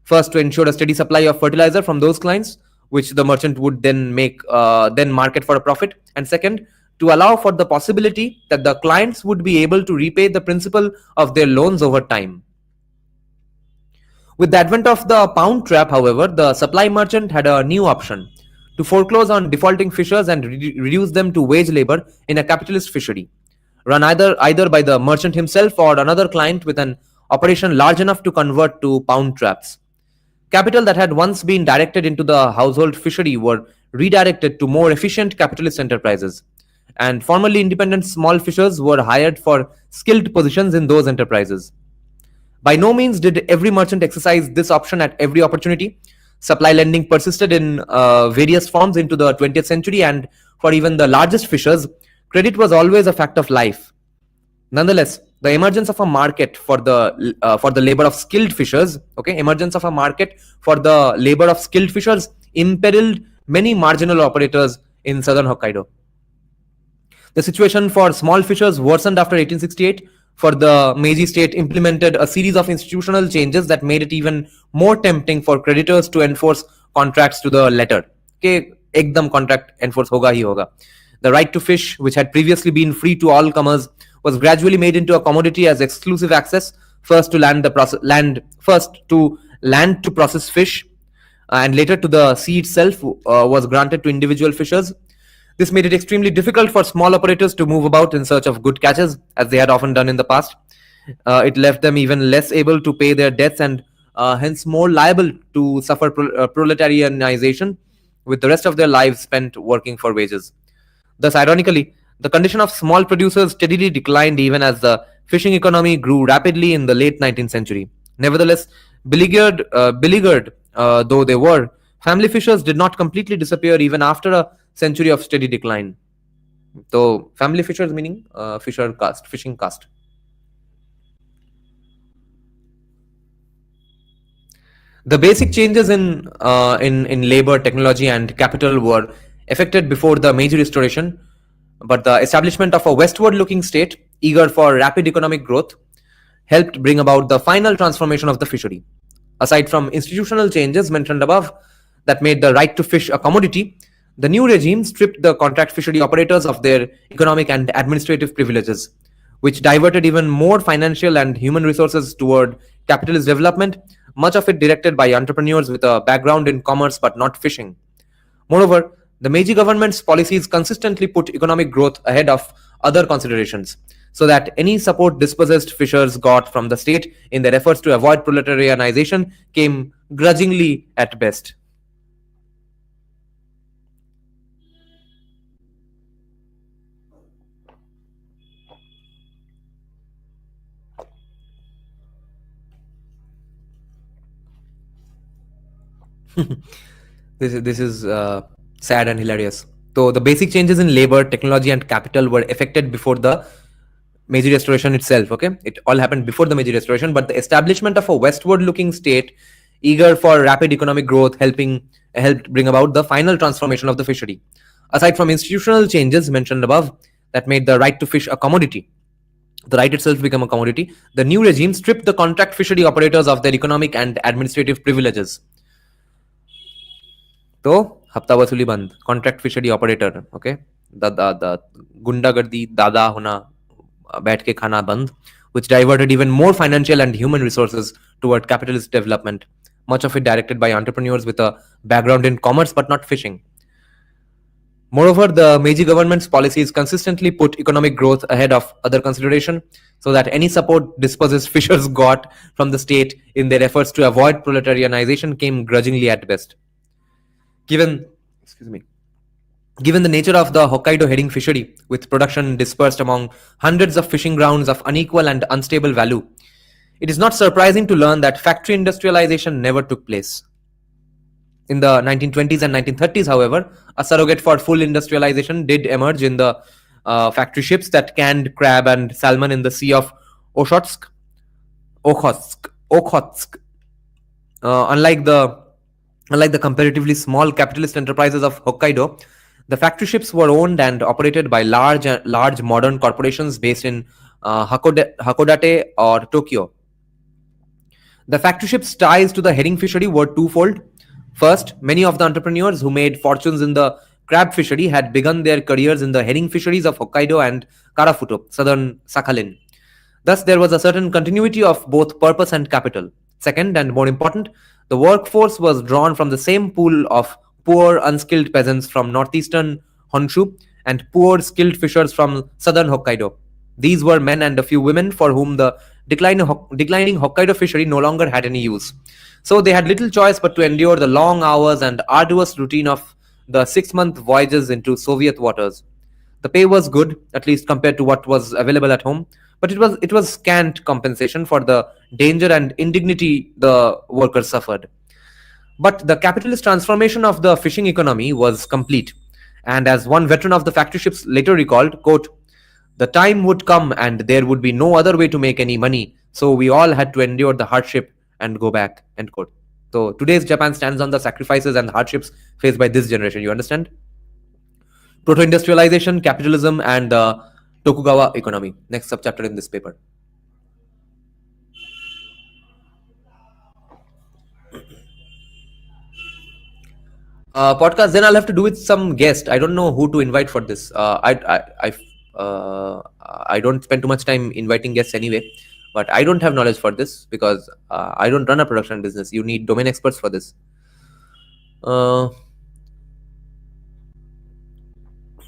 First, to ensure a steady supply of fertilizer from those clients, which the merchant would then market for a profit. And second, to allow for the possibility that the clients would be able to repay the principal of their loans over time. With the advent of the pound trap, however, the supply merchant had a new option: to foreclose on defaulting fishers and reduce them to wage labor in a capitalist fishery, run either by the merchant himself or another client with an operation large enough to convert to pound traps. Capital that had once been directed into the household fishery were redirected to more efficient capitalist enterprises, and formerly independent small fishers were hired for skilled positions in those enterprises. By no means did every merchant exercise this option at every opportunity. Supply lending persisted in various forms into the 20th century, and for even the largest fishers, credit was always a fact of life. Nonetheless, the emergence of a market for the labor of skilled fishers, emergence of a market for the labor of skilled fishers imperiled many marginal operators in southern Hokkaido. The situation for small fishers worsened after 1868, for the Meiji state implemented a series of institutional changes that made it even more tempting for creditors to enforce contracts to the letter. Ekdam contract enforce hoga hi hoga. The right to fish, which had previously been free to all comers, was gradually made into a commodity as exclusive access, first to land to process fish, and later to the sea itself was granted to individual fishers. This made it extremely difficult for small operators to move about in search of good catches, as they had often done in the past. It left them even less able to pay their debts, and hence more liable to suffer proletarianization, with the rest of their lives spent working for wages. Thus, ironically, the condition of small producers steadily declined even as the fishing economy grew rapidly in the late 19th century. Nevertheless, beleaguered though they were, family fishers did not completely disappear even after a century of steady decline. So, family fishers meaning fishing caste. The basic changes in labor, technology, and capital were effected before the Meiji Restoration, but the establishment of a westward-looking state, eager for rapid economic growth, helped bring about the final transformation of the fishery. Aside from institutional changes mentioned above that made the right to fish a commodity, the new regime stripped the contract fishery operators of their economic and administrative privileges, which diverted even more financial and human resources toward capitalist development, much of it directed by entrepreneurs with a background in commerce but not fishing. Moreover, the Meiji government's policies consistently put economic growth ahead of other considerations, so that any support dispossessed fishers got from the state in their efforts to avoid proletarianization came grudgingly at best. This is sad and hilarious. So the basic changes in labor, technology, and capital were effected before the Meiji Restoration itself. It all happened before the Meiji Restoration, but the establishment of a westward-looking state, eager for rapid economic growth, helped bring about the final transformation of the fishery. Aside from institutional changes mentioned above that made the right to fish a commodity, the right itself became a commodity, the new regime stripped the contract fishery operators of their economic and administrative privileges. तो हफ्ता वसूली बंद, contract fishery operator, गुंडागर्दी दादा होना, बैठ के खाना बंद, which diverted even more financial and human resources toward capitalist development, much of it directed by entrepreneurs with a background in commerce but not fishing. Moreover, the Meiji government's policies consistently put economic growth ahead of other consideration, so that any support dispossessed fishers got from the state in their efforts to avoid proletarianization came grudgingly at best. Given the nature of the Hokkaido herring fishery, with production dispersed among hundreds of fishing grounds of unequal and unstable value, it is not surprising to learn that factory industrialization never took place. In the 1920s and 1930s, however, a surrogate for full industrialization did emerge in the factory ships that canned crab and salmon in the Sea of Okhotsk. Unlike the comparatively small capitalist enterprises of Hokkaido, the factory ships were owned and operated by large modern corporations based in Hakodate or Tokyo. The factory ships' ties to the herring fishery were twofold. First, many of the entrepreneurs who made fortunes in the crab fishery had begun their careers in the herring fisheries of Hokkaido and Karafuto, southern Sakhalin. Thus, there was a certain continuity of both purpose and capital. Second, and more important, the workforce was drawn from the same pool of poor unskilled peasants from northeastern Honshu, and poor skilled fishers from southern Hokkaido. These were men and a few women for whom the declining Hokkaido fishery no longer had any use. So they had little choice but to endure the long hours and arduous routine of the 6-month voyages into Soviet waters. The pay was good, at least compared to what was available at home, but it was scant compensation for the danger and indignity the workers suffered. But the capitalist transformation of the fishing economy was complete. And as one veteran of the factory ships later recalled, quote, the time would come and there would be no other way to make any money. So we all had to endure the hardship and go back, end quote. So today's Japan stands on the sacrifices and hardships faced by this generation. You understand? Proto-industrialization, capitalism, and the Tokugawa economy. Next subchapter in this paper. Podcast. Then I'll have to do with some guest. I don't know who to invite for this. I don't spend too much time inviting guests anyway. But I don't have knowledge for this because I don't run a production business. You need domain experts for this.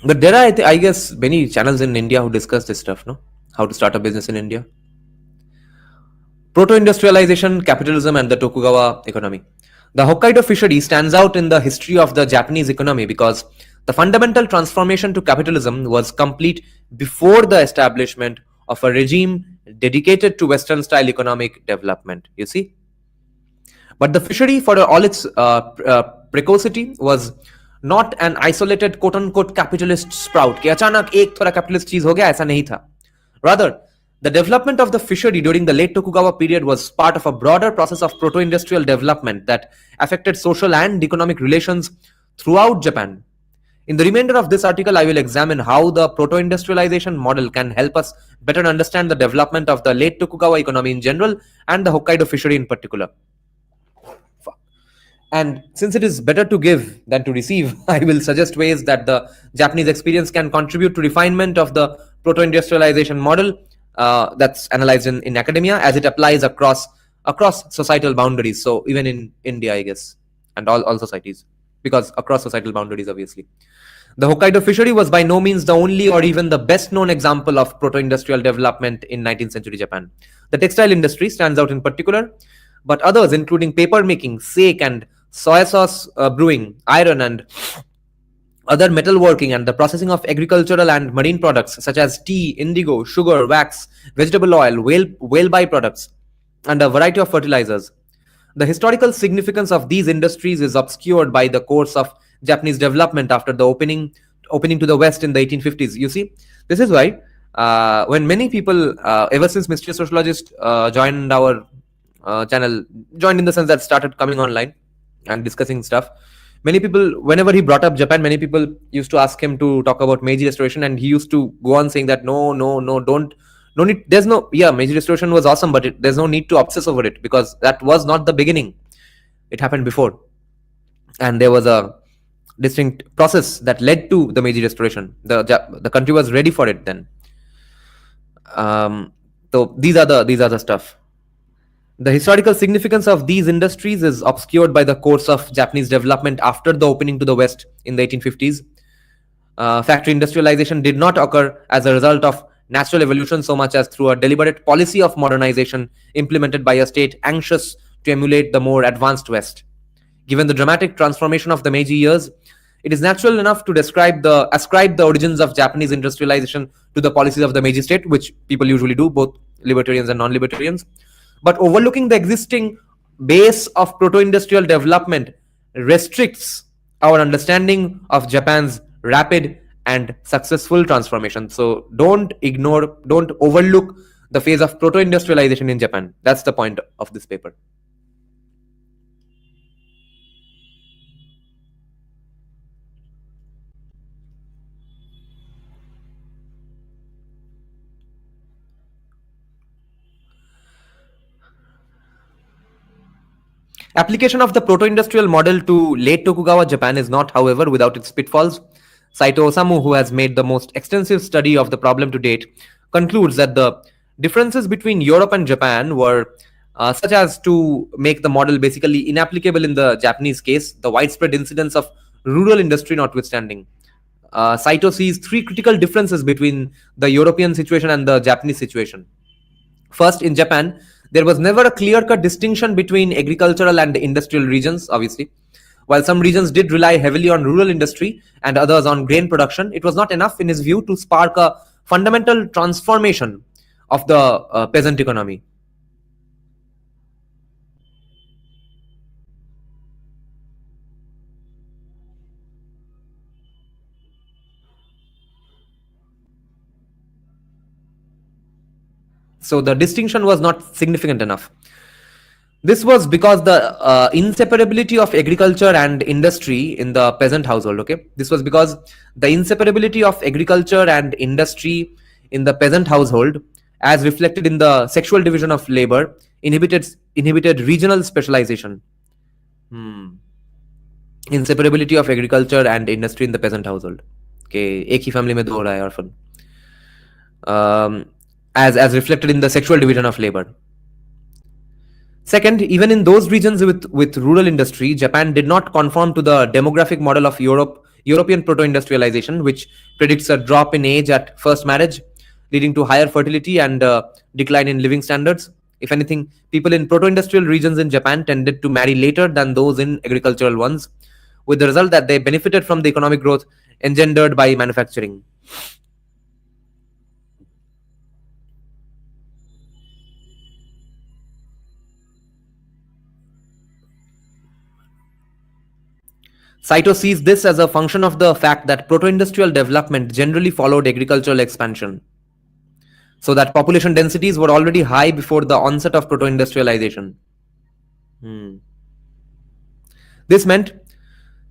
But there are, I guess, many channels in India who discuss this stuff, no? How to start a business in India. Proto-industrialization, capitalism, and the Tokugawa economy. The Hokkaido fishery stands out in the history of the Japanese economy because the fundamental transformation to capitalism was complete before the establishment of a regime dedicated to Western-style economic development, you see. But the fishery, for all its precocity, was not an isolated quote-unquote capitalist sprout. कि अचानक एक थोड़ा capitalist चीज हो गया, ऐसा नहीं था. Rather, the development of the fishery during the late Tokugawa period was part of a broader process of proto-industrial development that affected social and economic relations throughout Japan. In the remainder of this article, I will examine how the proto-industrialization model can help us better understand the development of the late Tokugawa economy in general and the Hokkaido fishery in particular. And since it is better to give than to receive, I will suggest ways that the Japanese experience can contribute to refinement of the proto-industrialization model that's analyzed in academia as it applies across societal boundaries. So even in India, I guess, and all societies, because across societal boundaries, obviously. The Hokkaido fishery was by no means the only or even the best known example of proto-industrial development in 19th century Japan. The textile industry stands out in particular, but others including paper making, sake and soy sauce brewing, iron and other metalworking, and the processing of agricultural and marine products such as tea, indigo, sugar, wax, vegetable oil, whale byproducts, and a variety of fertilizers. The historical significance of these industries is obscured by the course of Japanese development after the opening to the West in the 1850s. You see, this is why when many people, ever since Mystery Sociologist joined our channel, joined in the sense that started coming online and discussing stuff, many people, whenever he brought up Japan, many people used to ask him to talk about Meiji Restoration, and he used to go on saying that no need, there's no, Meiji Restoration was awesome, but there's no need to obsess over it because that was not the beginning. It happened before, and there was a distinct process that led to the Meiji Restoration. The country was ready for it then. So these are the stuff. The historical significance of these industries is obscured by the course of Japanese development after the opening to the West in the 1850s. Factory industrialization did not occur as a result of natural evolution so much as through a deliberate policy of modernization implemented by a state anxious to emulate the more advanced West. Given the dramatic transformation of the Meiji years, it is natural enough to ascribe the origins of Japanese industrialization to the policies of the Meiji state, which people usually do, both libertarians and non-libertarians. But overlooking the existing base of proto-industrial development restricts our understanding of Japan's rapid and successful transformation. So don't overlook the phase of proto-industrialization in Japan. That's the point of this paper. Application of the proto-industrial model to late Tokugawa Japan is not, however, without its pitfalls. Saito Osamu, who has made the most extensive study of the problem to date, concludes that the differences between Europe and Japan were such as to make the model basically inapplicable in the Japanese case. The widespread incidence of rural industry notwithstanding. Saito sees three critical differences between the European situation and the Japanese situation. First, in Japan, there was never a clear-cut distinction between agricultural and industrial regions, obviously. While some regions did rely heavily on rural industry and others on grain production, it was not enough, in his view, to spark a fundamental transformation of the peasant economy. So the distinction was not significant enough. This was because the inseparability of agriculture and industry in the peasant household. Okay, this was because the inseparability of agriculture and industry in the peasant household, as reflected in the sexual division of labor, inhibited regional specialization. Inseparability of agriculture and industry in the peasant household. Okay, एक ही family में दो हो रहा है orphan. As reflected in the sexual division of labor. Second, even in those regions with rural industry, Japan did not conform to the demographic model of European proto-industrialization, which predicts a drop in age at first marriage, leading to higher fertility and decline in living standards. If anything, people in proto-industrial regions in Japan tended to marry later than those in agricultural ones, with the result that they benefited from the economic growth engendered by manufacturing. Saito sees this as a function of the fact that proto-industrial development generally followed agricultural expansion, so that population densities were already high before the onset of proto-industrialization. This meant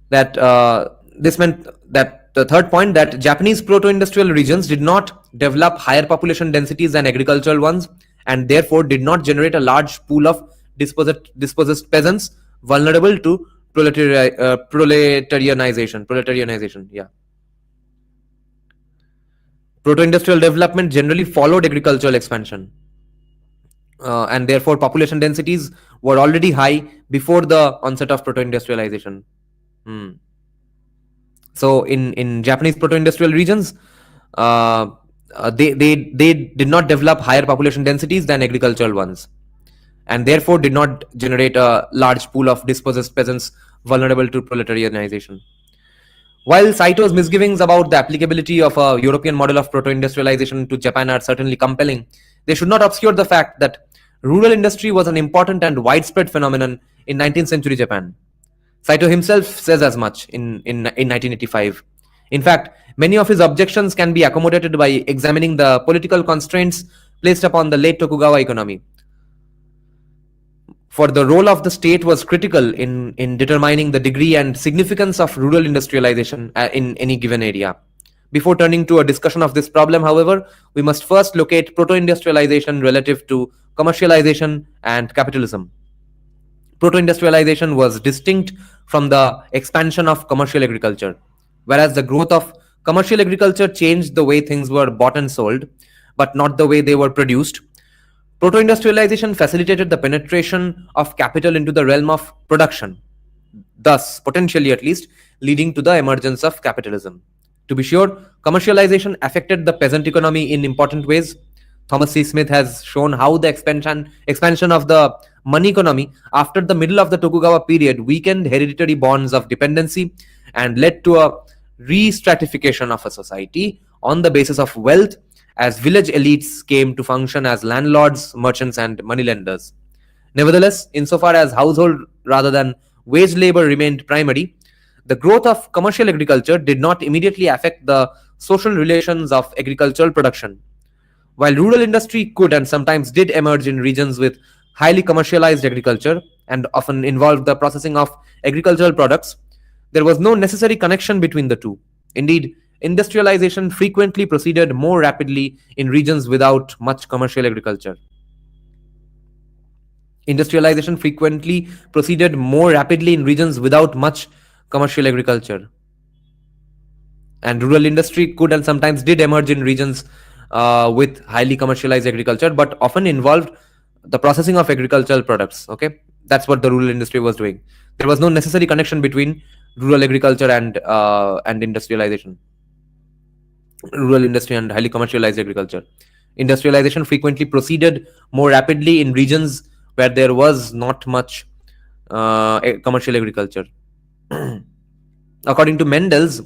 that the third point, that Japanese proto-industrial regions did not develop higher population densities than agricultural ones, and therefore did not generate a large pool of dispossessed peasants vulnerable to proletarianization. Yeah. Proto-industrial development generally followed agricultural expansion, and therefore population densities were already high before the onset of proto-industrialization. So in Japanese proto-industrial regions, they did not develop higher population densities than agricultural ones, and therefore did not generate a large pool of dispossessed peasants vulnerable to proletarianization. While Saito's misgivings about the applicability of a European model of proto-industrialization to Japan are certainly compelling, they should not obscure the fact that rural industry was an important and widespread phenomenon in 19th century Japan. Saito himself says as much in 1985. In fact, many of his objections can be accommodated by examining the political constraints placed upon the late Tokugawa economy. For the role of the state was critical in determining the degree and significance of rural industrialization in any given area. Before turning to a discussion of this problem, however, we must first locate proto-industrialization relative to commercialization and capitalism. Proto-industrialization was distinct from the expansion of commercial agriculture, whereas the growth of commercial agriculture changed the way things were bought and sold, but not the way they were produced. Proto-industrialization facilitated the penetration of capital into the realm of production, thus, potentially at least, leading to the emergence of capitalism. To be sure, commercialization affected the peasant economy in important ways. Thomas C. Smith has shown how the expansion of the money economy after the middle of the Tokugawa period weakened hereditary bonds of dependency and led to a re-stratification of a society on the basis of wealth, as village elites came to function as landlords, merchants, and moneylenders. Nevertheless, insofar as household rather than wage labor remained primary, the growth of commercial agriculture did not immediately affect the social relations of agricultural production. While rural industry could and sometimes did emerge in regions with highly commercialized agriculture and often involved the processing of agricultural products, there was no necessary connection between the two. Indeed, industrialization frequently proceeded more rapidly in regions without much commercial agriculture. Industrialization frequently proceeded more rapidly in regions without much commercial agriculture. And rural industry could and sometimes did emerge in regions with highly commercialized agriculture, but often involved the processing of agricultural products. Okay, that's what the rural industry was doing. There was no necessary connection between rural agriculture and industrialization, rural industry and highly commercialized agriculture. Industrialization frequently proceeded more rapidly in regions where there was not much commercial agriculture. According to Mendel's,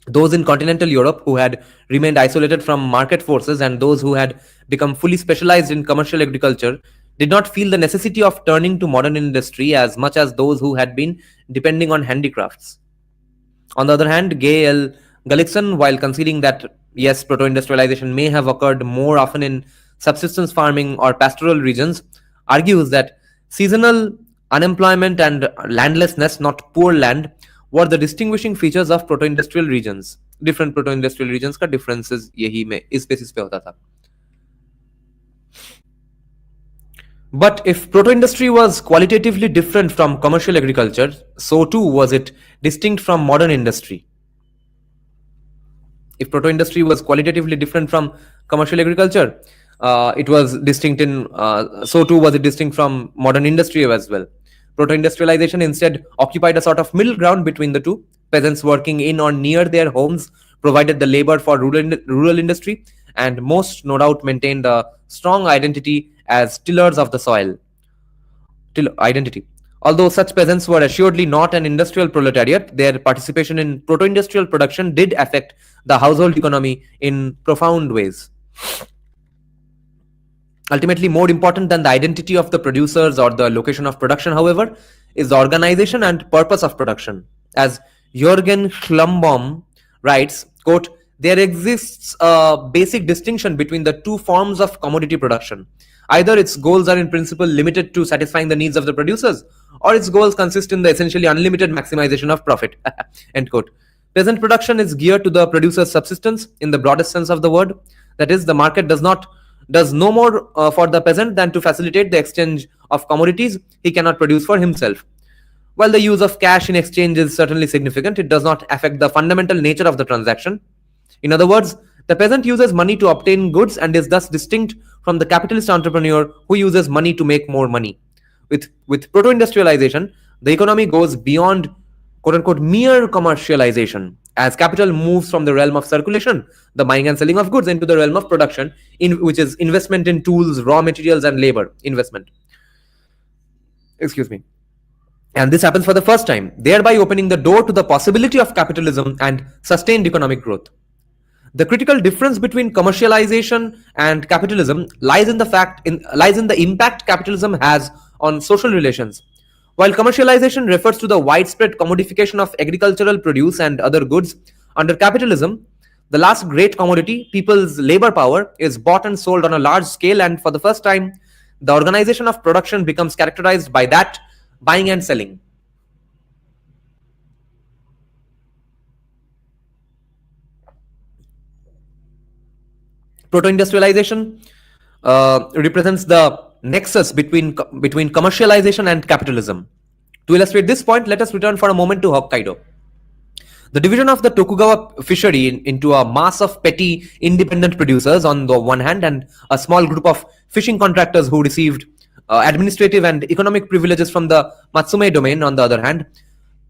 those in continental Europe who had remained isolated from market forces and those who had become fully specialized in commercial agriculture did not feel the necessity of turning to modern industry as much as those who had been depending on handicrafts. On the other hand, Gay L. Gullikson, while conceding that yes, proto-industrialization may have occurred more often in subsistence farming or pastoral regions, argues that seasonal unemployment and landlessness, not poor land, were the distinguishing features of proto-industrial regions. Different proto-industrial regions का differences यही में इस basis पे होता था. But if proto-industry was qualitatively different from commercial agriculture, so too was it distinct from modern industry. If proto-industry was qualitatively different from commercial agriculture, it was distinct in, so too was it distinct from modern industry as well. Proto-industrialization instead occupied a sort of middle ground between the two. Peasants working in or near their homes provided the labor for rural industry, and most no doubt maintained a strong identity as tillers of the soil. Identity. Although such peasants were assuredly not an industrial proletariat, their participation in proto-industrial production did affect the household economy in profound ways. Ultimately, more important than the identity of the producers or the location of production, however, is the organization and purpose of production. As Jürgen Schlumbaum writes, quote, there exists a basic distinction between the two forms of commodity production. Either its goals are in principle limited to satisfying the needs of the producers, or its goals consist in the essentially unlimited maximization of profit. End quote. Peasant production is geared to the producer's subsistence in the broadest sense of the word. That is, the market does no more for the peasant than to facilitate the exchange of commodities he cannot produce for himself. While the use of cash in exchange is certainly significant, it does not affect the fundamental nature of the transaction. In other words, the peasant uses money to obtain goods and is thus distinct from the capitalist entrepreneur who uses money to make more money. With proto-industrialization, the economy goes beyond quote-unquote mere commercialization as capital moves from the realm of circulation, the buying and selling of goods, into the realm of production, which is investment in tools, raw materials, and labor investment. Excuse me. And this happens for the first time, thereby opening the door to the possibility of capitalism and sustained economic growth. The critical difference between commercialization and capitalism lies in the impact capitalism has on social relations. While commercialization refers to the widespread commodification of agricultural produce and other goods, under capitalism, the last great commodity, people's labor power, is bought and sold on a large scale, and for the first time, the organization of production becomes characterized by that buying and selling. Proto-industrialization represents the nexus between commercialization and capitalism. To illustrate this point, let us return for a moment to Hokkaido. The division of the Tokugawa fishery into a mass of petty independent producers on the one hand and a small group of fishing contractors who received administrative and economic privileges from the Matsume domain on the other hand,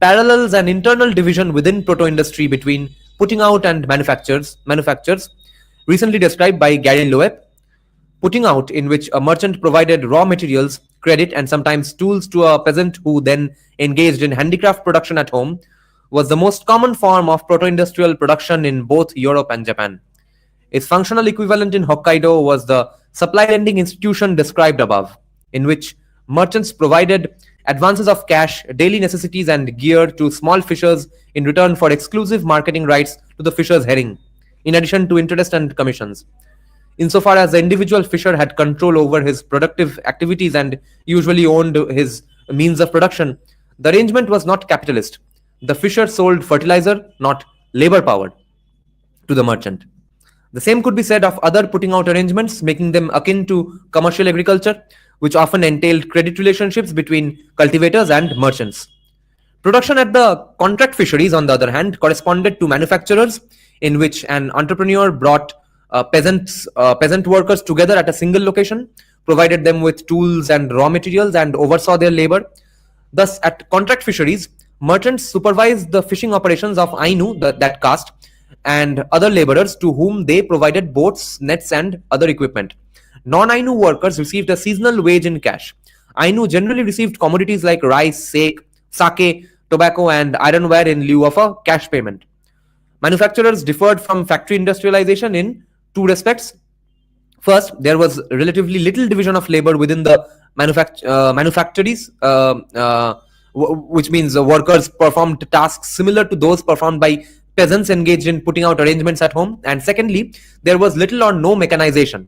parallels an internal division within proto-industry between putting out and manufactures, recently described by Gary Loeb. Putting out, in which a merchant provided raw materials, credit, and sometimes tools to a peasant who then engaged in handicraft production at home, was the most common form of proto-industrial production in both Europe and Japan. Its functional equivalent in Hokkaido was the supply lending institution described above, in which merchants provided advances of cash, daily necessities, and gear to small fishers in return for exclusive marketing rights to the fisher's herring, in addition to interest and commissions. Insofar as the individual fisher had control over his productive activities and usually owned his means of production, the arrangement was not capitalist. The fisher sold fertilizer, not labor power, to the merchant. The same could be said of other putting out arrangements, making them akin to commercial agriculture, which often entailed credit relationships between cultivators and merchants. Production at the contract fisheries, on the other hand, corresponded to manufacturers, in which an entrepreneur brought peasant workers together at a single location, provided them with tools and raw materials, and oversaw their labor. Thus, at contract fisheries, merchants supervised the fishing operations of Ainu, that caste, and other laborers to whom they provided boats, nets, and other equipment. Non-Ainu workers received a seasonal wage in cash. Ainu generally received commodities like rice, sake, tobacco, and ironware in lieu of a cash payment. Manufacturers differed from factory industrialization in two respects. First, there was relatively little division of labor within the manufactories, which means workers performed tasks similar to those performed by peasants engaged in putting out arrangements at home. And secondly, there was little or no mechanization.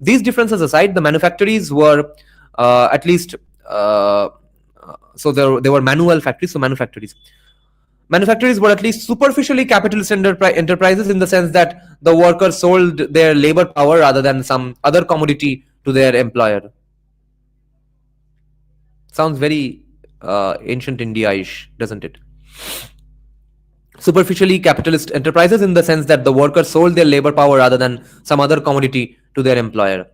These differences aside, the manufactories were at least so there were manual factories. So manufactories were at least superficially capitalist enterprises in the sense that the workers sold their labor power rather than some other commodity to their employer. Sounds very ancient India-ish, doesn't it? Superficially capitalist enterprises in the sense that the workers sold their labor power rather than some other commodity to their employer.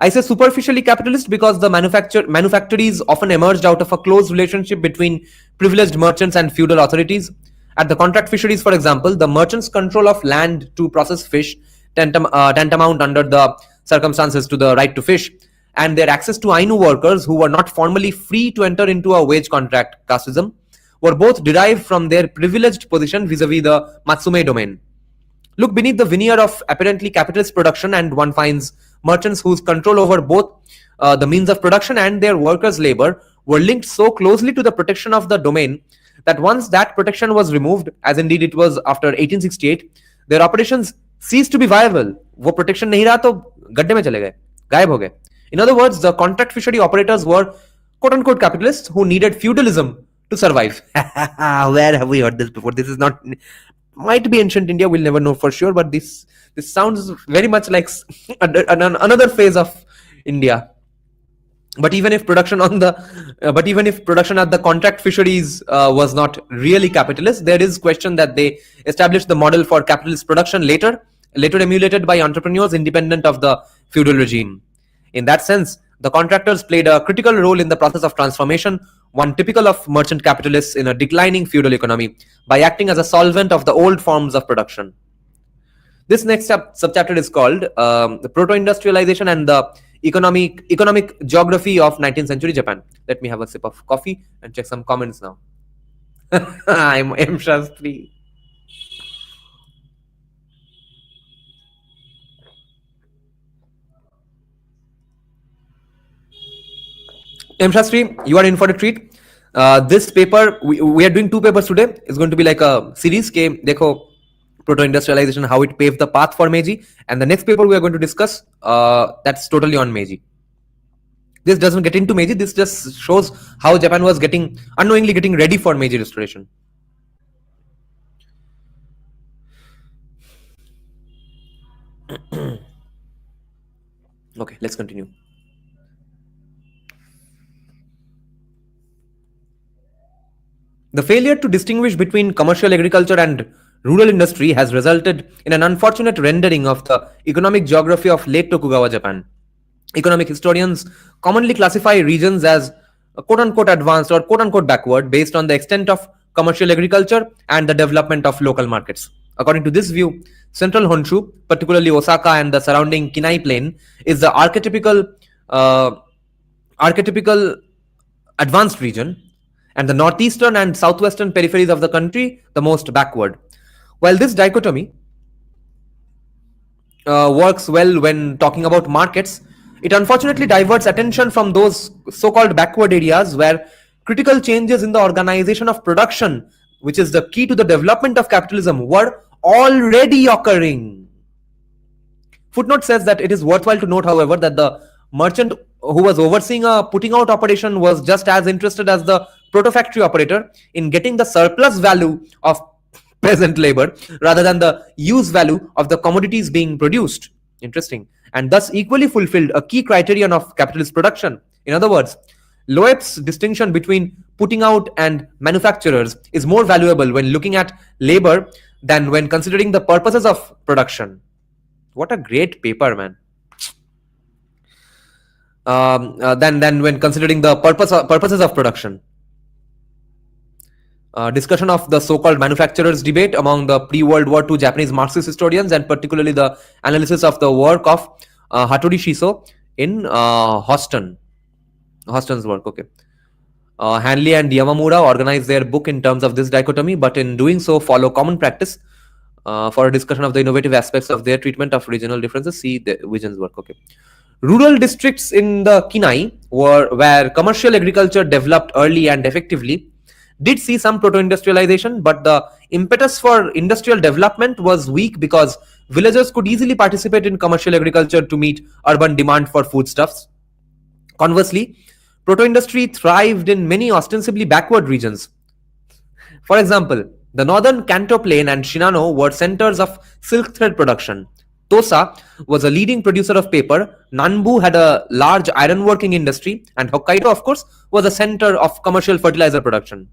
I say superficially capitalist because the manufactories often emerged out of a close relationship between privileged merchants and feudal authorities. At the contract fisheries, for example, the merchants' control of land to process fish, tantamount under the circumstances to the right to fish, and their access to Ainu workers who were not formally free to enter into a wage contract, casteism, were both derived from their privileged position vis-a-vis the Matsume domain. Look beneath the veneer of apparently capitalist production and one finds merchants whose control over both the means of production and their workers' labor were linked so closely to the protection of the domain that once that protection was removed, as indeed it was after 1868, their operations ceased to be viable. वो protection नहीं रहा तो गड्ढे में चले गए, गायब हो गए. In other words, the contract fishery operators were quote-unquote capitalists who needed feudalism to survive. Where have we heard this before? This is not... might be ancient India, we'll never know for sure, but this sounds very much like another phase of India. But even if production at the contract fisheries was not really capitalist, there is question that they established the model for capitalist production later emulated by entrepreneurs independent of the feudal regime. In that sense, the contractors played a critical role in the process of transformation, one typical of merchant capitalists in a declining feudal economy, by acting as a solvent of the old forms of production. This next subchapter is called the proto-industrialization and the economic geography of 19th century Japan. Let me have a sip of coffee and check some comments now. I'm M. Shastri. M. Shastri, you are in for a treat. This paper, we are doing two papers today. It's going to be like a series. Dekho, proto-industrialization, how it paved the path for Meiji. And the next paper we are going to discuss, that's totally on Meiji. This doesn't get into Meiji. This just shows how Japan was unknowingly getting ready for Meiji restoration. Okay, let's continue. The failure to distinguish between commercial agriculture and rural industry has resulted in an unfortunate rendering of the economic geography of late Tokugawa Japan. Economic historians commonly classify regions as quote-unquote advanced or quote-unquote backward based on the extent of commercial agriculture and the development of local markets. According to this view, central Honshu, particularly Osaka and the surrounding Kinai plain, is the archetypical advanced region, and the northeastern and southwestern peripheries of the country the most backward. While this dichotomy works well when talking about markets, it unfortunately diverts attention from those so-called backward areas where critical changes in the organization of production, which is the key to the development of capitalism, were already occurring. Footnote says that it is worthwhile to note, however, that the merchant who was overseeing a putting out operation was just as interested as the proto-factory operator in getting the surplus value of peasant labor rather than the use value of the commodities being produced. Interesting. And thus equally fulfilled a key criterion of capitalist production. In other words, Loeb's distinction between putting out and manufacturers is more valuable when looking at labor than when considering the purposes of production. What a great paper, man. Than when considering the purposes of production. discussion of the so-called manufacturers debate among the pre-World War II Japanese Marxist historians, and particularly the analysis of the work of Hattori Shiso in Hoston's work. Okay. Hanley and Yamamura organize their book in terms of this dichotomy, but in doing so follow common practice for a discussion of the innovative aspects of their treatment of regional differences. See the Vision's work. Okay. Rural districts in the Kinai where commercial agriculture developed early and effectively did see some proto-industrialization, but the impetus for industrial development was weak because villagers could easily participate in commercial agriculture to meet urban demand for foodstuffs. Conversely, proto-industry thrived in many ostensibly backward regions. For example, the northern Kanto Plain and Shinano were centers of silk thread production. Tosa was a leading producer of paper, Nanbu had a large ironworking industry, and Hokkaido, of course, was a center of commercial fertilizer production.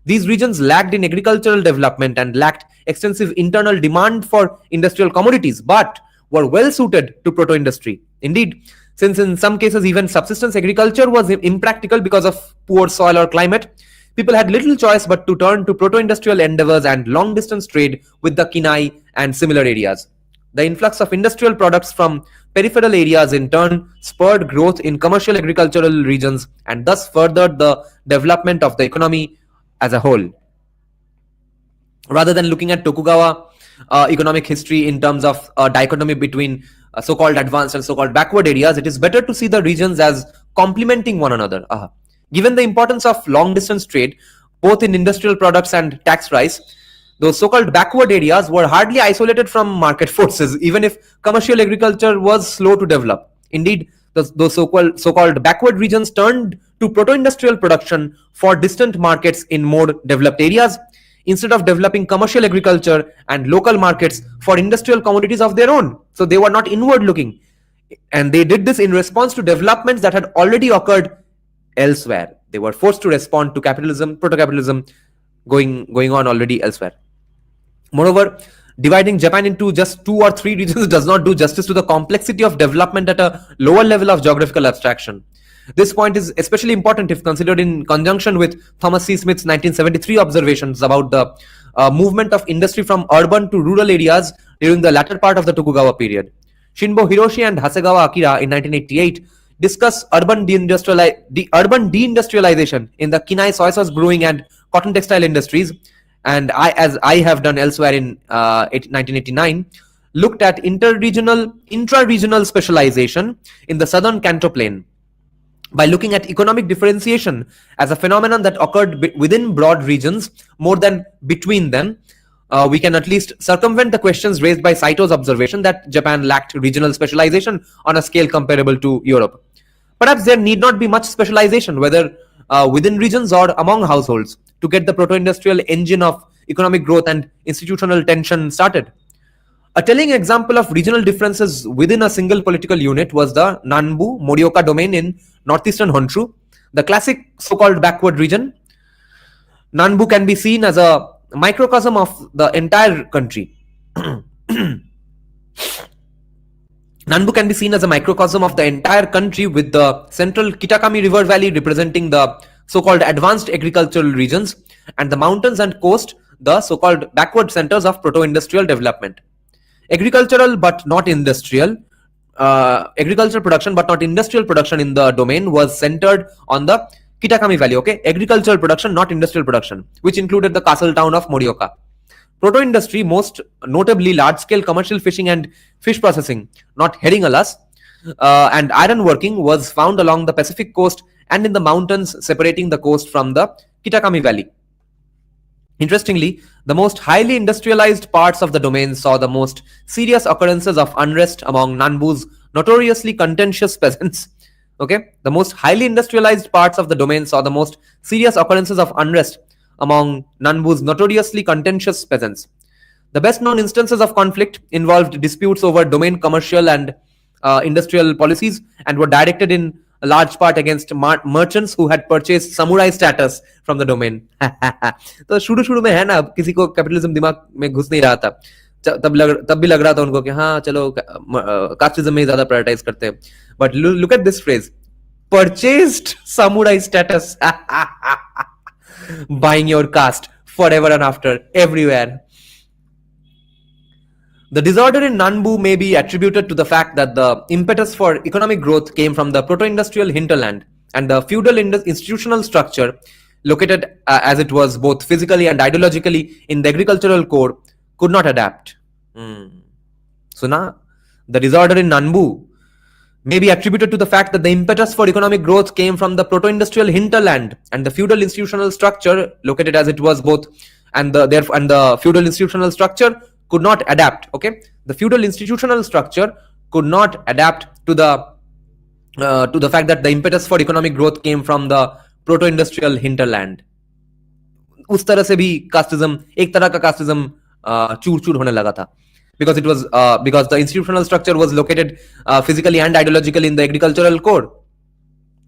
These regions lagged in agricultural development and lacked extensive internal demand for industrial commodities, but were well suited to proto-industry. Indeed, since in some cases even subsistence agriculture was impractical because of poor soil or climate, people had little choice but to turn to proto-industrial endeavors and long-distance trade with the Kinai and similar areas. The influx of industrial products from peripheral areas in turn spurred growth in commercial agricultural regions and thus furthered the development of the economy as a whole. Rather than looking at Tokugawa economic history in terms of a dichotomy between so-called advanced and so-called backward areas, it is better to see the regions as complementing one another. Given the importance of long-distance trade, both in industrial products and tax rise, those so-called backward areas were hardly isolated from market forces, even if commercial agriculture was slow to develop. Indeed, those so-called backward regions turned to proto-industrial production for distant markets in more developed areas, instead of developing commercial agriculture and local markets for industrial commodities of their own. So they were not inward looking. And they did this in response to developments that had already occurred elsewhere. They were forced to respond to capitalism, proto-capitalism going on already elsewhere. Moreover, dividing Japan into just 2 or 3 regions does not do justice to the complexity of development at a lower level of geographical abstraction. This point is especially important if considered in conjunction with Thomas C. Smith's 1973 observations about the movement of industry from urban to rural areas during the latter part of the Tokugawa period. Shinbo Hiroshi and Hasegawa Akira in 1988 discuss urban deindustrialization in the Kinai soy sauce brewing and cotton textile industries, and as I have done elsewhere in 1989, looked at intra-regional specialization in the southern Kanto Plain. By looking at economic differentiation as a phenomenon that occurred within broad regions more than between them, we can at least circumvent the questions raised by Saito's observation that Japan lacked regional specialization on a scale comparable to Europe. Perhaps there need not be much specialization, whether within regions or among households, to get the proto-industrial engine of economic growth and institutional tension started. A telling example of regional differences within a single political unit was the Nanbu Morioka domain in northeastern Honshu, the classic so-called backward region. Nanbu can be seen as a microcosm of the entire country. Nanbu can be seen as a microcosm of the entire country, with the central Kitakami River Valley representing the so-called advanced agricultural regions, and the mountains and coast the so-called backward centers of proto-industrial development. Agricultural but not industrial, agricultural production but not industrial production in the domain was centered on the Kitakami Valley. Okay, agricultural production, not industrial production, which included the castle town of Morioka. Proto-industry, most notably large-scale commercial fishing and fish processing, not herring alas, and iron working was found along the Pacific coast and in the mountains separating the coast from the Kitakami Valley. Interestingly, the most highly industrialized parts of the domain saw the most serious occurrences of unrest among Nanbu's notoriously contentious peasants. Okay, the most highly industrialized parts of the domain saw the most serious occurrences of unrest among Nanbu's notoriously contentious peasants. The best known instances of conflict involved disputes over domain commercial and industrial policies and were directed in a large part against merchants who had purchased samurai status from the domain. तो शुरू में है ना, किसी को capitalism दिमाग में घुस नहीं रहा था, तब भी लग रहा था उनको कि हाँ चलो कास्टिज्म में ज्यादा प्रायोरिटाइज करते हैं. But look at this phrase, purchased samurai status. Buying your caste forever and after, everywhere. The disorder in Nanbu may be attributed to the fact that the impetus for economic growth came from the proto-industrial hinterland, and the feudal institutional structure, located as it was both physically and ideologically in the agricultural core, could not adapt. So now, the disorder in Nanbu may be attributed to the fact that the impetus for economic growth came from the proto-industrial hinterland, and the feudal institutional structure, located as it was both, and the feudal institutional structure could not adapt. Okay, the feudal institutional structure could not adapt to the fact that the impetus for economic growth came from the proto-industrial hinterland. उस तरह से भी casteism, एक तरह का casteism चूर-चूर होने लगा था, because it was because the institutional structure was located physically and ideologically in the agricultural core.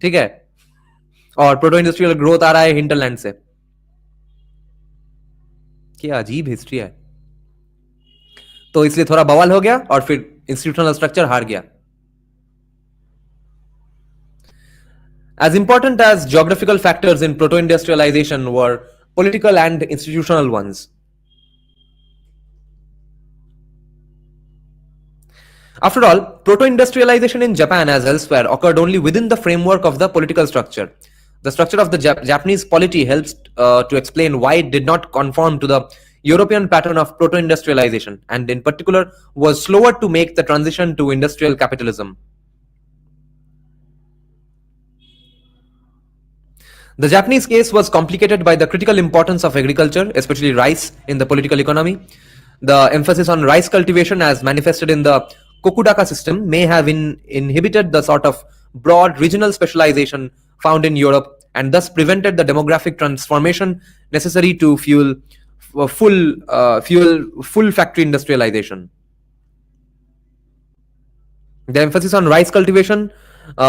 ठीक है, और proto-industrial growth आ रहा है hinterland से. क्या अजीब हिस्ट्री है. तो इसलिए थोड़ा बवाल हो गया और फिर इंस्टीट्यूशनल स्ट्रक्चर हार गया. As important as geographical factors in proto-industrialization were political and institutional ones. After all, proto-industrialization in Japan as elsewhere occurred only within the framework of the political structure. The structure of the Japanese polity helps to explain why it did not conform to the European pattern of proto-industrialization, and in particular was slower to make the transition to industrial capitalism. The Japanese case was complicated by the critical importance of agriculture, especially rice, in the political economy. The emphasis on rice cultivation as manifested in the Kokudaka system may have inhibited the sort of broad regional specialization found in Europe, and thus prevented the demographic transformation necessary to fuel full factory industrialization. The emphasis on rice cultivation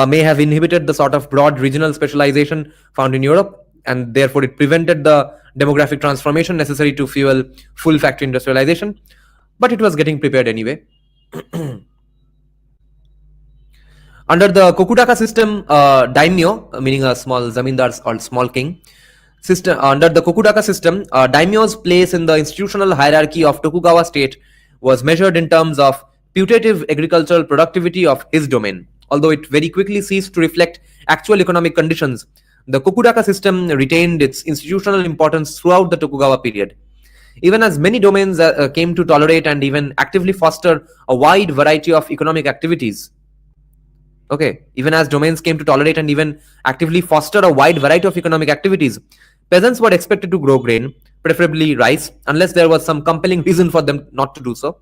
may have inhibited the sort of broad regional specialization found in Europe, and therefore it prevented the demographic transformation necessary to fuel full factory industrialization, but it was getting prepared anyway. Under the Kokudaka system, daimyo, meaning a small zamindar or small king, system, under the Kokudaka system, daimyo's place in the institutional hierarchy of Tokugawa state was measured in terms of putative agricultural productivity of his domain. Although it very quickly ceased to reflect actual economic conditions, the Kokudaka system retained its institutional importance throughout the Tokugawa period. Even as many domains came to tolerate and even actively foster a wide variety of economic activities. Okay, even as domains came to tolerate and even actively foster a wide variety of economic activities, peasants were expected to grow grain, preferably rice, unless there was some compelling reason for them not to do so.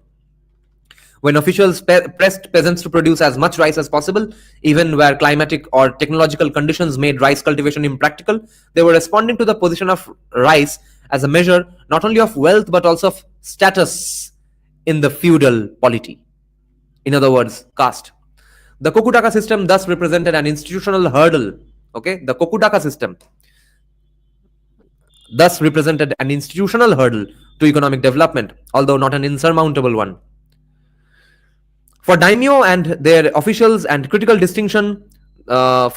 When officials pressed peasants to produce as much rice as possible, even where climatic or technological conditions made rice cultivation impractical, they were responding to the position of rice as a measure not only of wealth but also of status in the feudal polity. In other words, caste. The Kokudaka system thus represented an institutional hurdle. Okay, the Kokudaka system thus represented an institutional hurdle to economic development, although not an insurmountable one. For daimyo and their officials, the critical distinction was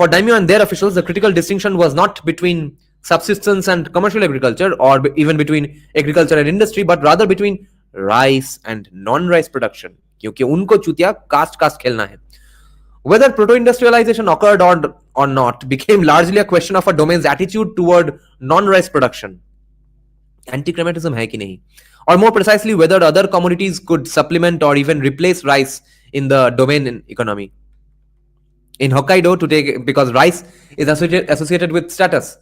not between subsistence and commercial agriculture, or even between agriculture and industry, but rather between rice and non-rice production. क्योंकि उनको चूतिया cast खेलना है. Whether proto-industrialization occurred or not became largely a question of a domain's attitude toward non-rice production. Anti-crematism hai ki nahi? Or more precisely, whether other commodities could supplement or even replace rice in the domain economy. In Hokkaido, because rice is associated with status.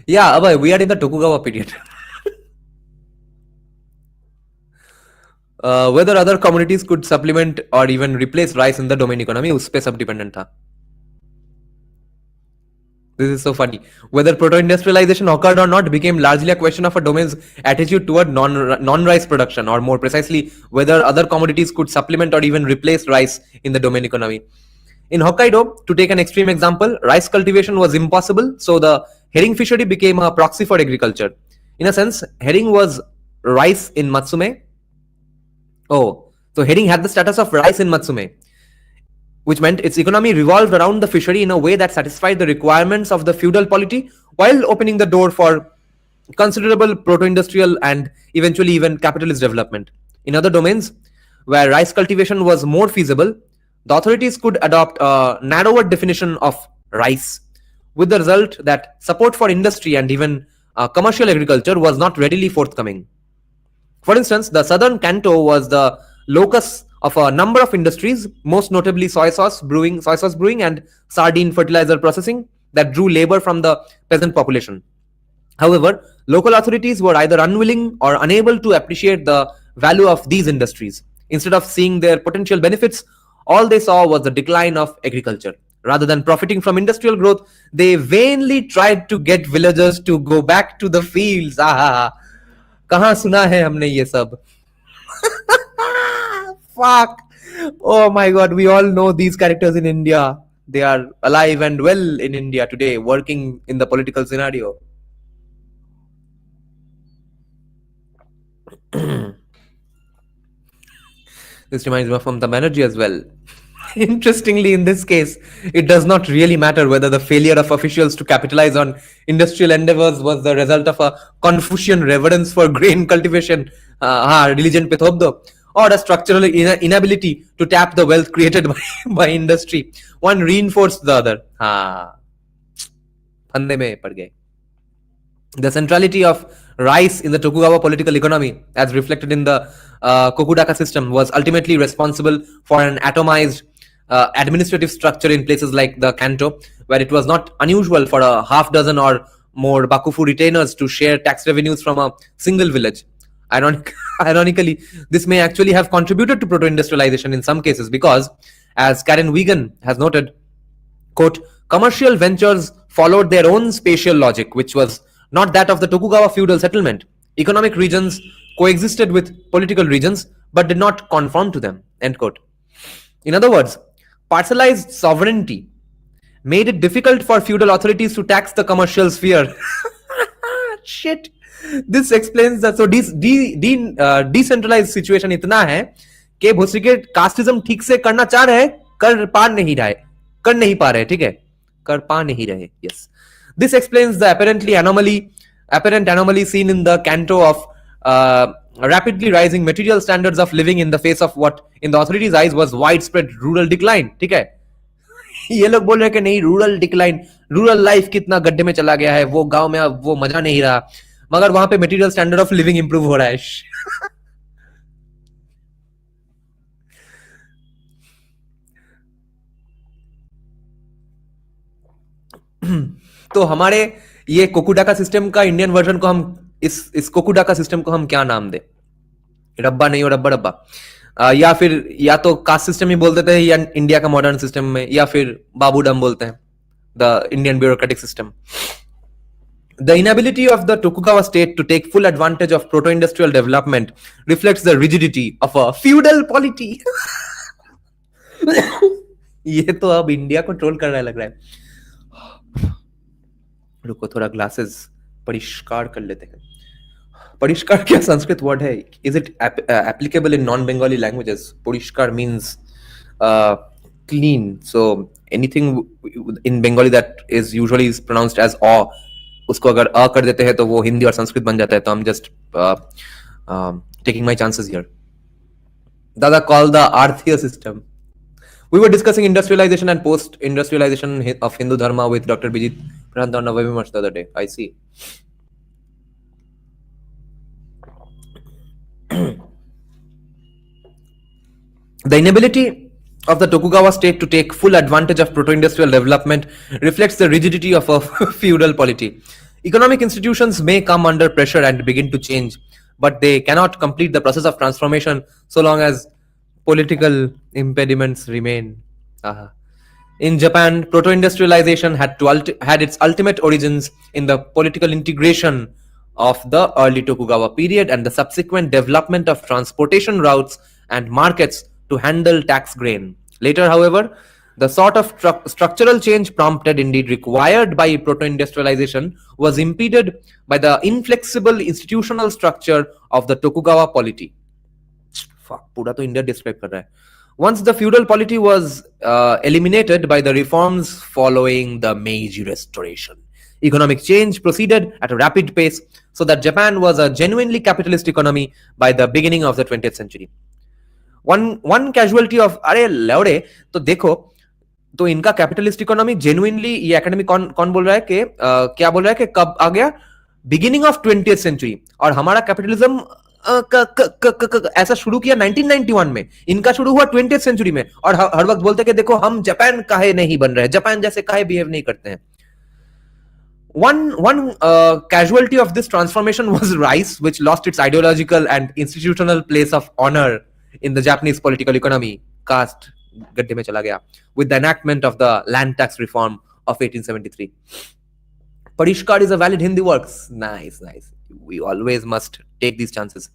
Yeah, Abhay, we are in the Tokugawa period. Whether other commodities could supplement or even replace rice in the domain economy, उस पे सब dependent था. This is so funny. Whether proto-industrialization occurred or not became largely a question of a domain's attitude toward non-rice production, or more precisely, whether other commodities could supplement or even replace rice in the domain economy. In Hokkaido, to take an extreme example, rice cultivation was impossible, so the herring fishery became a proxy for agriculture. In a sense, herring was rice in Matsume. Oh, so herring had the status of rice in Matsume. which meant its economy revolved around the fishery in a way that satisfied the requirements of the feudal polity while opening the door for considerable proto-industrial and eventually even capitalist development. In other domains, where rice cultivation was more feasible, the authorities could adopt a narrower definition of rice, with the result that support for industry and even commercial agriculture was not readily forthcoming. For instance, the southern Kanto was the locus of a number of industries, most notably soy sauce brewing, and sardine fertilizer processing that drew labor from the peasant population. However, local authorities were either unwilling or unable to appreciate the value of these industries. Instead of seeing their potential benefits, all they saw was the decline of agriculture. Rather than profiting from industrial growth, they vainly tried to get villagers to go back to the fields. कहाँ सुना है हमने ये सब? Fuck. Oh my god, we all know these characters in India. They are alive and well in India today, working in the political scenario. This reminds me of Mamata Banerjee as well. Interestingly, in this case, it does not really matter whether the failure of officials to capitalize on industrial endeavors was the result of a Confucian reverence for grain cultivation, religion pe thop do, or a structural inability to tap the wealth created by industry. One reinforced the other. Phande mein pad gaye. The centrality of rice in the Tokugawa political economy, as reflected in the Kokudaka system, was ultimately responsible for an atomized administrative structure in places like the Kanto, where it was not unusual for a half dozen or more bakufu retainers to share tax revenues from a single village. Ironically, this may actually have contributed to proto-industrialization in some cases because, as Karen Wigan has noted, quote, commercial ventures followed their own spatial logic, which was not that of the Tokugawa feudal settlement. Economic regions coexisted with political regions but did not conform to them, end quote. In other words, parcelized sovereignty made it difficult for feudal authorities to tax the commercial sphere. Shit. This explains that. So decentralized situation इतना है कि भोसरिकेट casteism ठीक से करना चाह रहे, कर पा नहीं रहे, ठीक है, कर पा नहीं रहे. Yes. This explains the apparent anomaly seen in the Kanto of rapidly rising material standards of living in the face of what in the authorities' eyes was widespread rural decline. ठीक है, ये लोग बोल रहे कि नहीं, रूरल डिक्लाइन, रूरल लाइफ कितना गड्ढे में चला गया है, वो गांव में अब वो मजा नहीं रहा, मगर वहां पे material standard of living improve हो रहा है. तो हमारे ये कोकुडाका सिस्टम का इंडियन वर्जन को हम इस कोकुडाका सिस्टम को हम क्या नाम दे? रब्बा नहीं हो, रब्बा या फिर या तो कास्ट सिस्टम ही बोल देते हैं या इंडिया का मॉडर्न सिस्टम में, या फिर बाबूडम बोलते हैं, the Indian bureaucratic system. The inability of the Tokugawa state to take full advantage of proto-industrial development reflects the rigidity of a feudal polity. ये तो अब इंडिया को ट्रोल कर रहा है लग रहा है. रुको थोड़ा ग्लासेस परिष्कार कर लेते हैं. परिष्कार क्या संस्कृत वर्ड है? Is it applicable in non-Bengali languages? परिष्कार means clean. So anything in Bengali that is usually pronounced as awe, उसको अगर अ कर देते हैं तो वो हिंदी और संस्कृत बन जाता है. तो I'm just taking my chances here. Dada called the Arthya system. We were discussing industrialization and post-industrialization of Hindu Dharma with Dr. Bijit Prantana very much the other day. I see. The inability of the Tokugawa state to take full advantage of proto-industrial development reflects the rigidity of a feudal polity. Economic institutions may come under pressure and begin to change, but they cannot complete the process of transformation so long as political impediments remain. In Japan, proto-industrialization had its ultimate origins in the political integration of the early Tokugawa period and the subsequent development of transportation routes and markets to handle tax grain. Later, however, the sort of structural change prompted, indeed required by proto-industrialization, was impeded by the inflexible institutional structure of the Tokugawa polity. Fuck, पूरा तो India describe कर रहा है. once the feudal polity was eliminated by the reforms following the Meiji Restoration. Economic change proceeded at a rapid pace so that Japan was a genuinely capitalist economy by the beginning of the 20th century. One casualty of अरे लौड़े तो देखो तो इनका capitalist economy genuinely ये academic कौन बोल रहा है कि क्या बोल रहा है कि कब आ गया बिगिनिंग ऑफ 20th सेंचुरी और हमारा कैपिटलिज्म ऐसा शुरू किया 1991 में इनका शुरू हुआ 20th सेंचुरी में और हर वक्त बोलते कि देखो हम जापान काहे नहीं बन रहे जापान जैसे काहे बिहेव नहीं करते हैं One casualty of this transformation was rice, which lost its ideological and institutional place of honor in the Japanese political economy. Caste gadde mein chala gaya with the enactment of the land tax reform of 1873. Parishkar is a valid Hindi works. Nice. We always must take these chances.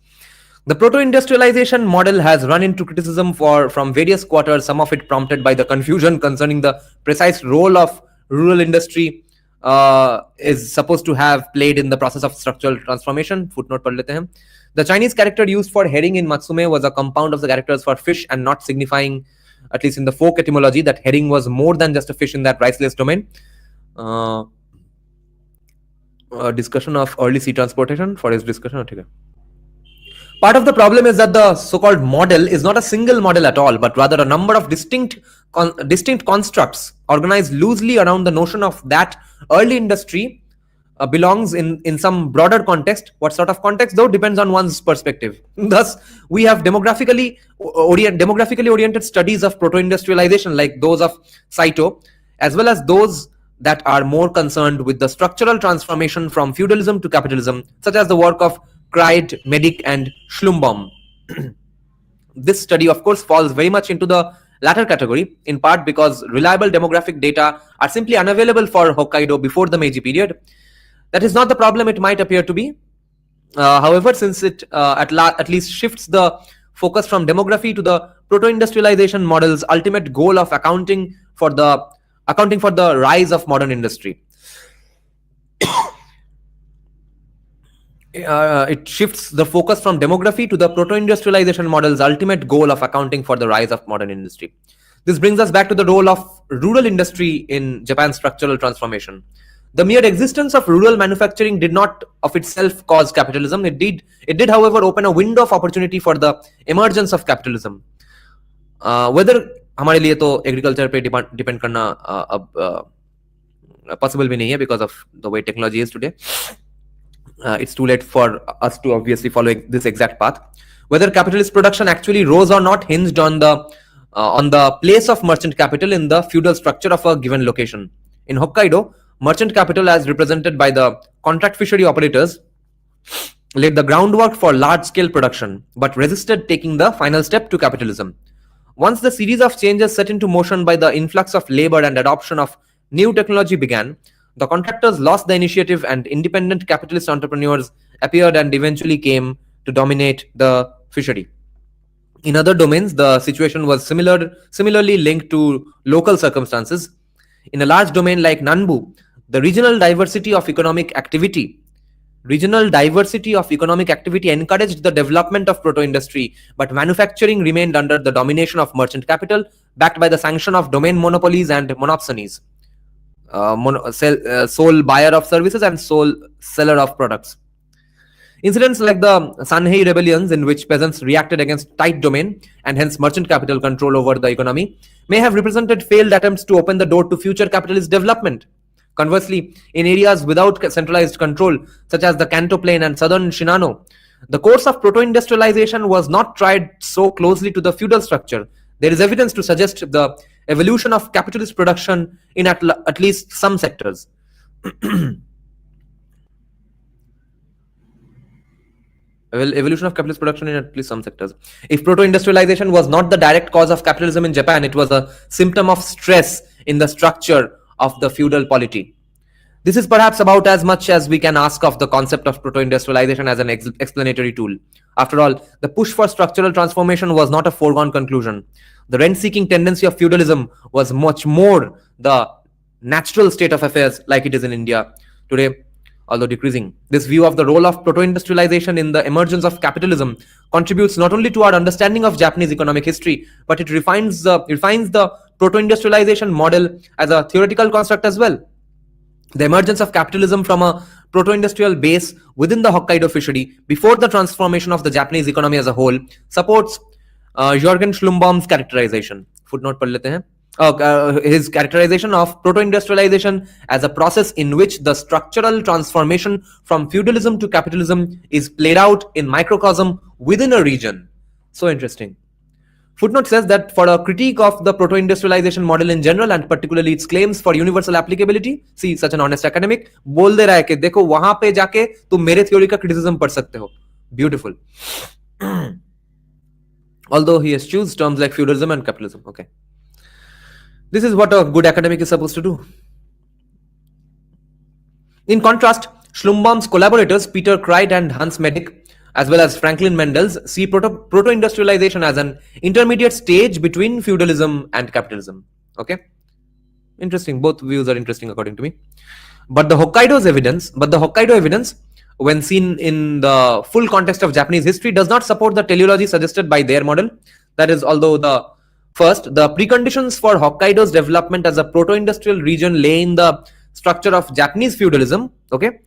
The proto-industrialization model has run into criticism from various quarters, some of it prompted by the confusion concerning the precise role of rural industry is supposed to have played in the process of structural transformation. Footnote पढ़ लेते हैं. The Chinese character used for herring in Matsume was a compound of the characters for fish and not signifying, at least in the folk etymology, that herring was more than just a fish in that riceless domain. Discussion of early sea transportation for his discussion. Okay. Part of the problem is that the so-called model is not a single model at all, but rather a number of distinct constructs organized loosely around the notion of that early industry belongs in some broader context. What sort of context, though, depends on one's perspective. Thus, we have demographically oriented studies of proto-industrialization like those of Saito, as well as those that are more concerned with the structural transformation from feudalism to capitalism, such as the work of Kreid, Medic, and Schlumbaum. This study, of course, falls very much into the latter category, in part because reliable demographic data are simply unavailable for Hokkaido before the Meiji period. That is not the problem it might appear to be. However, since it at least shifts the focus from demography to the proto-industrialization model's ultimate goal of accounting for the rise of modern industry. It shifts the focus from demography to the proto-industrialization model's ultimate goal of accounting for the rise of modern industry. This brings us back to the role of rural industry in Japan's structural transformation. The mere existence of rural manufacturing did not of itself cause capitalism. It did, however, open a window of opportunity for the emergence of capitalism. Whether हमारे लिए तो agriculture पे depend करना अब possible भी नहीं है because of the way technology is today. It's too late for us to obviously follow this exact path. Whether capitalist production actually rose or not hinged on the place of merchant capital in the feudal structure of a given location. In Hokkaido, merchant capital, as represented by the contract fishery operators, laid the groundwork for large-scale production, but resisted taking the final step to capitalism. Once the series of changes set into motion by the influx of labor and adoption of new technology began, the contractors lost the initiative and independent capitalist entrepreneurs appeared and eventually came to dominate the fishery. In other domains, the situation was similarly linked to local circumstances. In a large domain like Nanbu, the regional diversity of economic activity encouraged the development of proto-industry, but manufacturing remained under the domination of merchant capital, backed by the sanction of domain monopolies and monopsonies. Sole buyer of services and sole seller of products. Incidents like the Sanhei rebellions, in which peasants reacted against tight domain and hence merchant capital control over the economy, may have represented failed attempts to open the door to future capitalist development. Conversely, in areas without centralized control, such as the Kanto Plain and southern Shinano, the course of proto-industrialization was not tied so closely to the feudal structure. There is evidence to suggest the evolution of capitalist production in at least some sectors. Evolution of capitalist production in at least some sectors. If proto-industrialization was not the direct cause of capitalism in Japan, it was a symptom of stress in the structure of the feudal polity. This is perhaps about as much as we can ask of the concept of proto-industrialization as an explanatory tool. After all, the push for structural transformation was not a foregone conclusion. The rent-seeking tendency of feudalism was much more the natural state of affairs like it is in India today. although decreasing. This view of the role of proto-industrialization in the emergence of capitalism contributes not only to our understanding of Japanese economic history, but it refines the proto-industrialization model as a theoretical construct as well. The emergence of capitalism from a proto-industrial base within the Hokkaido fishery before the transformation of the Japanese economy as a whole supports Jürgen Schlumbaum's characterization. Footnote पढ़ लेते हैं. His characterization of proto-industrialization as a process in which the structural transformation from feudalism to capitalism is played out in microcosm within a region. So interesting. Footnote says that for a critique of the proto-industrialization model in general and particularly its claims for universal applicability, see, such an honest academic बोल दे रहा है कि देखो वहां पे जाके तुम मेरे थ्योरी का criticism पढ़ सकते हो. Beautiful. Although he eschews terms like feudalism and capitalism. Okay. This is what a good academic is supposed to do. In contrast, Schlumbaum's collaborators Peter Kreid and Hans Medic, as well as Franklin Mendels, see proto-industrialization as an intermediate stage between feudalism and capitalism. Okay, interesting. Both views are interesting according to me. But the Hokkaido evidence, when seen in the full context of Japanese history, does not support the teleology suggested by their model. That is, although the preconditions for Hokkaido's development as a proto-industrial region lay in the structure of Japanese feudalism. Okay.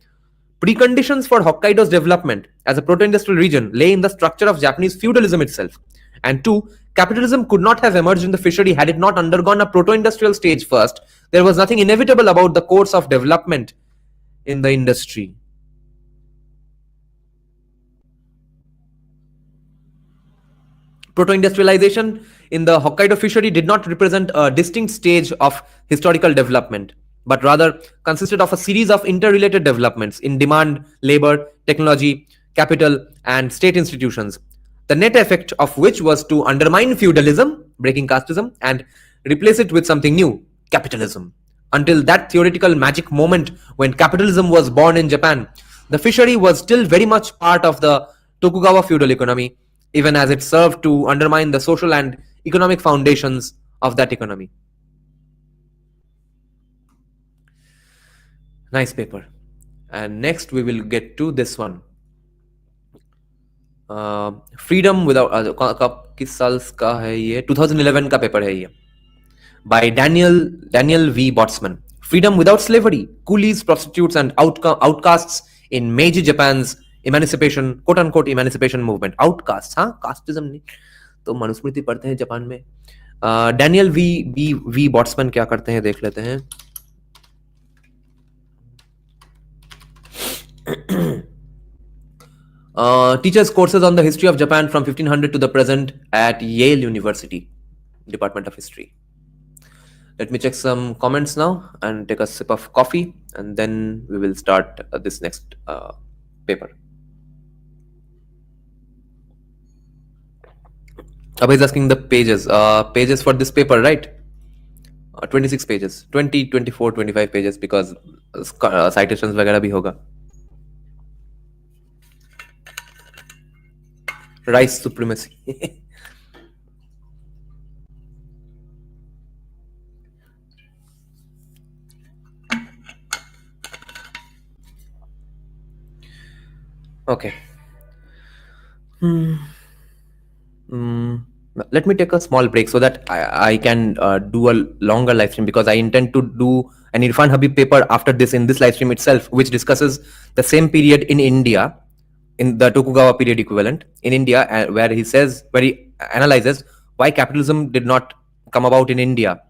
Preconditions for Hokkaido's development as a proto-industrial region lay in the structure of Japanese feudalism itself. And two, capitalism could not have emerged in the fishery had it not undergone a proto-industrial stage first. There was nothing inevitable about the course of development in the industry. Proto-industrialization in the Hokkaido fishery did not represent a distinct stage of historical development, but rather consisted of a series of interrelated developments in demand, labor, technology, capital, and state institutions, the net effect of which was to undermine feudalism, breaking casteism, and replace it with something new, capitalism. Until that theoretical magic moment when capitalism was born in Japan, the fishery was still very much part of the Tokugawa feudal economy, even as it served to undermine the social and economic foundations of that economy. Nice paper. And next we will get to this one. Freedom without किस साल का है ये? 2011 का paper है ये. By Daniel V. BOTSMAN. Freedom without slavery, coolies, prostitutes, and outcasts in Meiji Japan's emancipation, quote unquote emancipation movement. Outcasts, हाँ, casteism नहीं. तो मनुस्मृति पढ़ते हैं जापान में. Daniel V. BOTSMAN क्या करते हैं देख लेते हैं. Teaches courses on the history of Japan from 1500 to the present at Yale University, Department of History. Let me check some comments now and take a sip of coffee, and then we will start this next paper. Abhay is asking the pages. Pages for this paper, right? 26 pages, 20, 24, 25 pages because citations वगैरह भी होगा. Rice supremacy. Okay. Let me take a small break so that I can do a longer live stream, because I intend to do an Irfan Habib paper after this in this live stream itself, which discusses the same period in India, in the Tokugawa period equivalent in India, where he analyzes why capitalism did not come about in India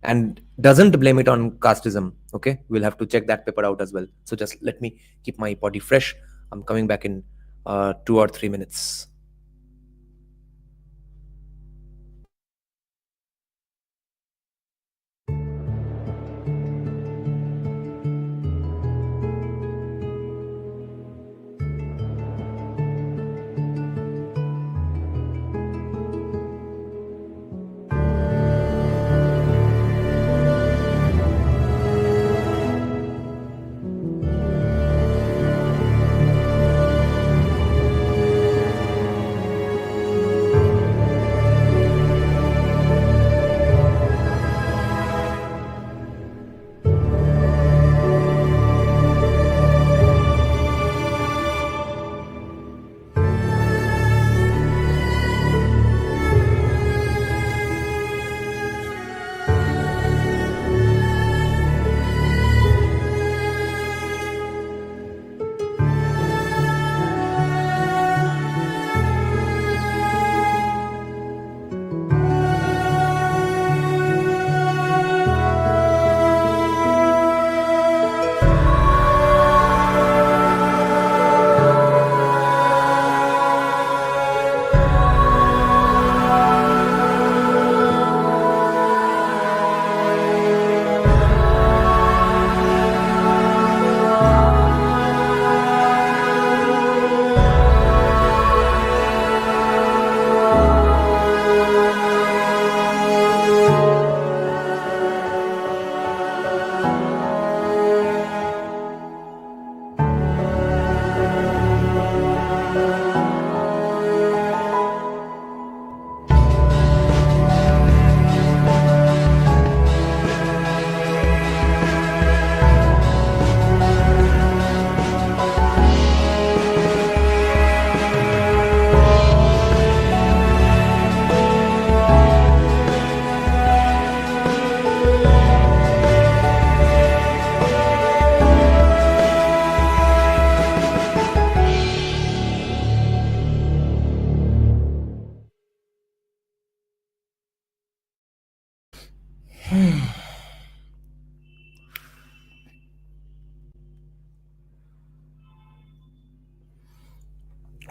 and doesn't blame it on casteism. Okay, we'll have to check that paper out as well. So just let me keep my body fresh. I'm coming back in 2 or 3 minutes.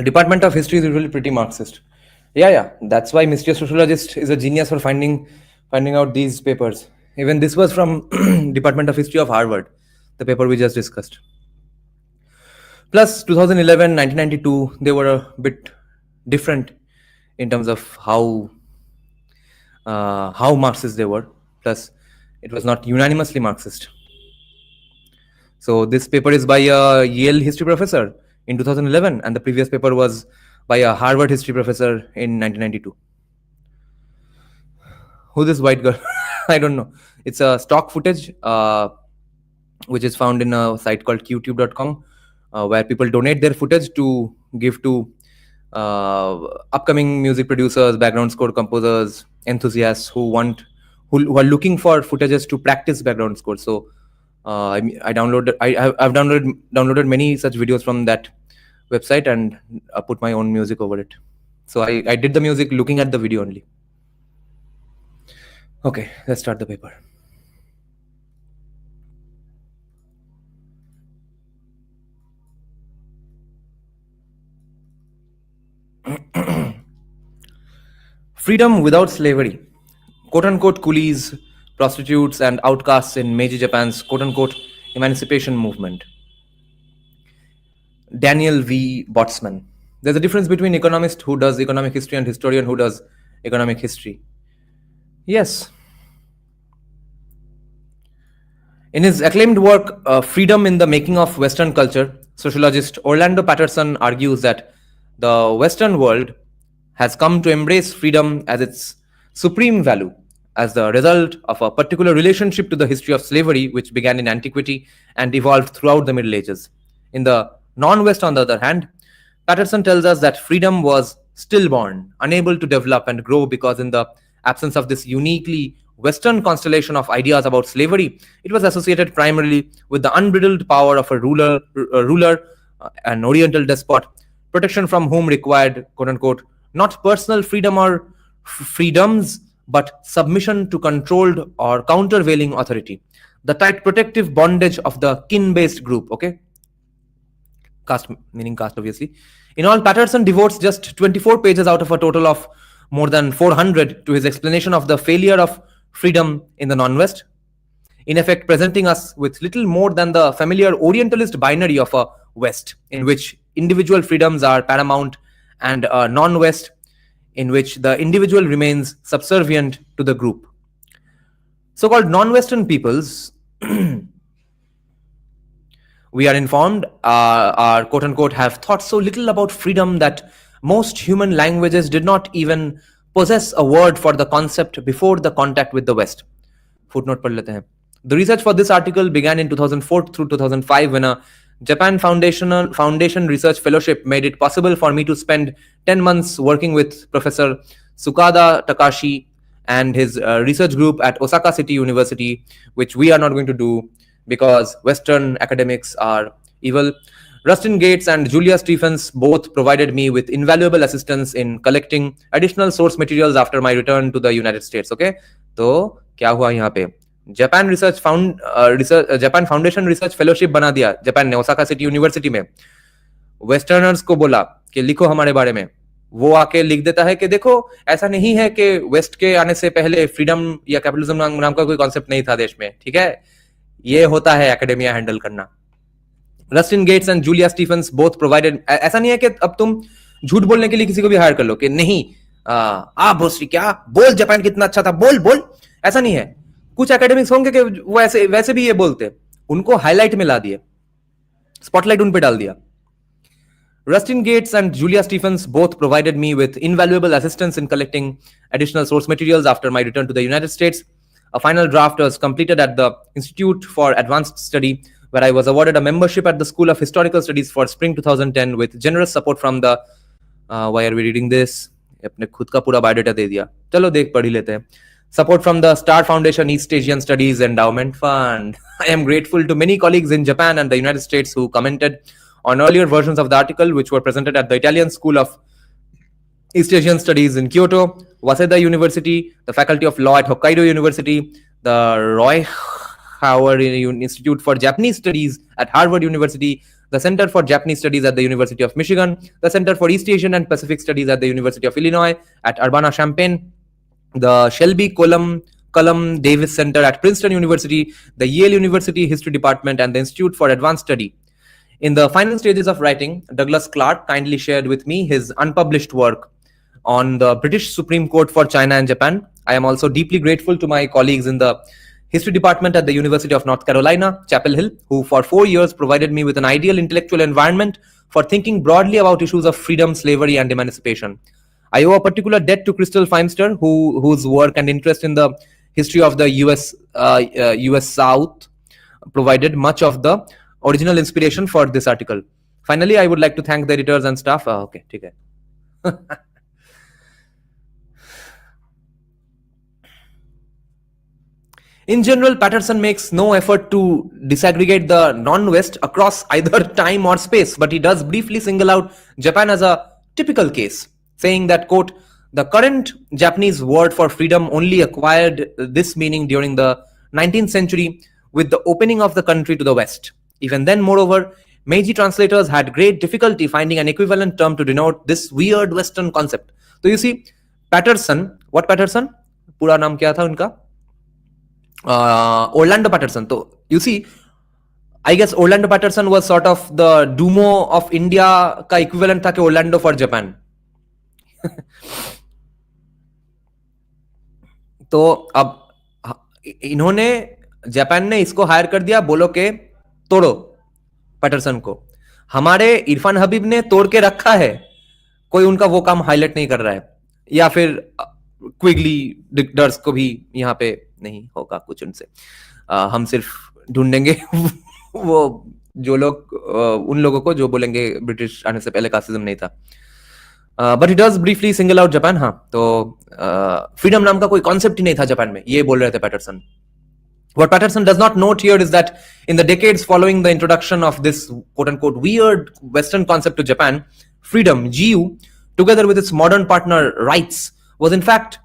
Department of History is usually pretty Marxist. Yeah. That's why Mr. Sociologist is a genius for finding out these papers. Even this was from Department of History of Harvard, the paper we just discussed. Plus, 2011, 1992, they were a bit different in terms of how Marxist they were. Plus, it was not unanimously Marxist. So this paper is by a Yale history professor in 2011, and the previous paper was by a Harvard history professor in 1992. Who this white girl? I don't know. It's a stock footage which is found in a site called qtube.com, where people donate their footage to give to upcoming music producers, background score composers, enthusiasts who are looking for footages to practice background score. So I've downloaded many such videos from that website and put my own music over it. So I did the music looking at the video only. Okay, let's start the paper. Freedom without slavery. Quote-unquote coolies, prostitutes, and outcasts in Meiji Japan's quote-unquote Emancipation movement. Daniel V. BOTSMAN. There's a difference between economist who does economic history and historian who does economic history. Yes. In his acclaimed work, Freedom in the Making of Western Culture, sociologist Orlando Patterson argues that the Western world has come to embrace freedom as its supreme value, as the result of a particular relationship to the history of slavery, which began in antiquity and evolved throughout the Middle Ages. In the non-West, on the other hand, Patterson tells us that freedom was stillborn, unable to develop and grow because in the absence of this uniquely Western constellation of ideas about slavery, it was associated primarily with the unbridled power of a ruler, an Oriental despot, protection from whom required, quote-unquote, not personal freedom or freedoms, but submission to controlled or countervailing authority. The tight protective bondage of the kin-based group, okay? Caste, meaning caste, obviously. In all, Patterson devotes just 24 pages out of a total of more than 400 to his explanation of the failure of freedom in the non-West, in effect presenting us with little more than the familiar Orientalist binary of a West, in which individual freedoms are paramount, and a non-West, in which the individual remains subservient to the group. So-called non-Western peoples, we are informed, are quote-unquote have thought so little about freedom that most human languages did not even possess a word for the concept before the contact with the West. Footnote पढ़ लेते हैं. The research for this article began in 2004 through 2005 when a Japan Foundation Research Fellowship made it possible for me to spend 10 months working with Professor Tsukada Takashi and his research group at Osaka City University, which we are not going to do because Western academics are evil. Rustin Gates and Julia Stephens both provided me with invaluable assistance in collecting additional source materials after my return to the United States. Okay, तो क्या हुआ यहाँ पे? Japan foundation research fellowship बना दिया Japan ने Osaka city university में. Westerners को बोला कि लिखो हमारे बारे में. वो आके लिख देता है कि देखो ऐसा नहीं है कि वेस्ट के आने से पहले फ्रीडम या कैपिटलिज्म नाम का कोई कॉन्सेप्ट नहीं था देश में. ठीक है, ये होता है एकेडेमिया हैंडल करना. Rustin Gates and Julia Stephens both provided. ऐसा नहीं है कि अब तुम झूठ बोलने के लिए किसी को भी हायर कर लो कि नहीं भोसरी क्या बोल, जापान कितना अच्छा था, बोल बोल. ऐसा नहीं है. कुछ एकेडमिक्स होंगे कि वो वैसे भी ये बोलते, उनको हाईलाइट में ला दिए, स्पॉटलाइट उन पे डाल दिया. Rustin Gates and Julia Stephens both provided me with invaluable assistance in collecting additional source materials after my return to the United States. A final draft was completed at the Institute for Advanced Study, where I was awarded a membership at the School of Historical Studies for spring 2010 with generous support from the why are we reading this? अपने खुद का पूरा biodata दे दिया, चलो देख पढ़ ही लेते हैं. Support from the Star Foundation East Asian Studies Endowment Fund. I am grateful to many colleagues in Japan and the United States who commented on earlier versions of the article, which were presented at the Italian School of East Asian Studies in Kyoto, Waseda University, the Faculty of Law at Hokkaido University, the Roy Howard Institute for Japanese Studies at Harvard University, the Center for Japanese Studies at the University of Michigan, the Center for East Asian and Pacific Studies at the University of Illinois at Urbana-Champaign, the Shelby Cullum Davis Center at Princeton University, the Yale University History Department, and the Institute for Advanced Study. In the final stages of writing, Douglas Clark kindly shared with me his unpublished work on the British Supreme Court for China and Japan. I am also deeply grateful to my colleagues in the History Department at the University of North Carolina, Chapel Hill, who for 4 years provided me with an ideal intellectual environment for thinking broadly about issues of freedom, slavery, and emancipation. I owe a particular debt to Crystal Feimster, whose work and interest in the history of the US South provided much of the original inspiration for this article. Finally, I would like to thank the editors and staff. Okay, okay. In general, Patterson makes no effort to disaggregate the non-West across either time or space, but he does briefly single out Japan as a typical case, saying that, quote, the current Japanese word for freedom only acquired this meaning during the 19th century with the opening of the country to the West. Even then, moreover, Meiji translators had great difficulty finding an equivalent term to denote this weird Western concept. So you see, Patterson, what Patterson? पूरा नाम क्या था उनका? Orlando Patterson. So you see, I guess Orlando Patterson was sort of the Dumo of India का equivalent था कि Orlando for Japan. तो अब इन्होंने जापान ने इसको हायर कर दिया, बोलो के तोड़ो पैटरसन को. हमारे इरफान हबीब ने तोड़ के रखा है, कोई उनका वो काम हाईलाइट नहीं कर रहा है, या फिर क्विगली डिक्टर्स को भी यहाँ पे नहीं होगा कुछ उनसे. हम सिर्फ ढूंढेंगे वो जो लोग उन लोगों को जो बोलेंगे ब्रिटिश आने से पहले कास्टिज्म नहीं था. But it does briefly single out Japan. हाँ, तो फ्रीडम नाम का कोई कॉन्सेप्ट ही नहीं था जापान में, ये बोल रहे थे Patterson. What Patterson does not note here is that in the decades following the introduction of this quote-unquote weird Western concept to Japan, freedom, GU, together with its modern partner rights, was in fact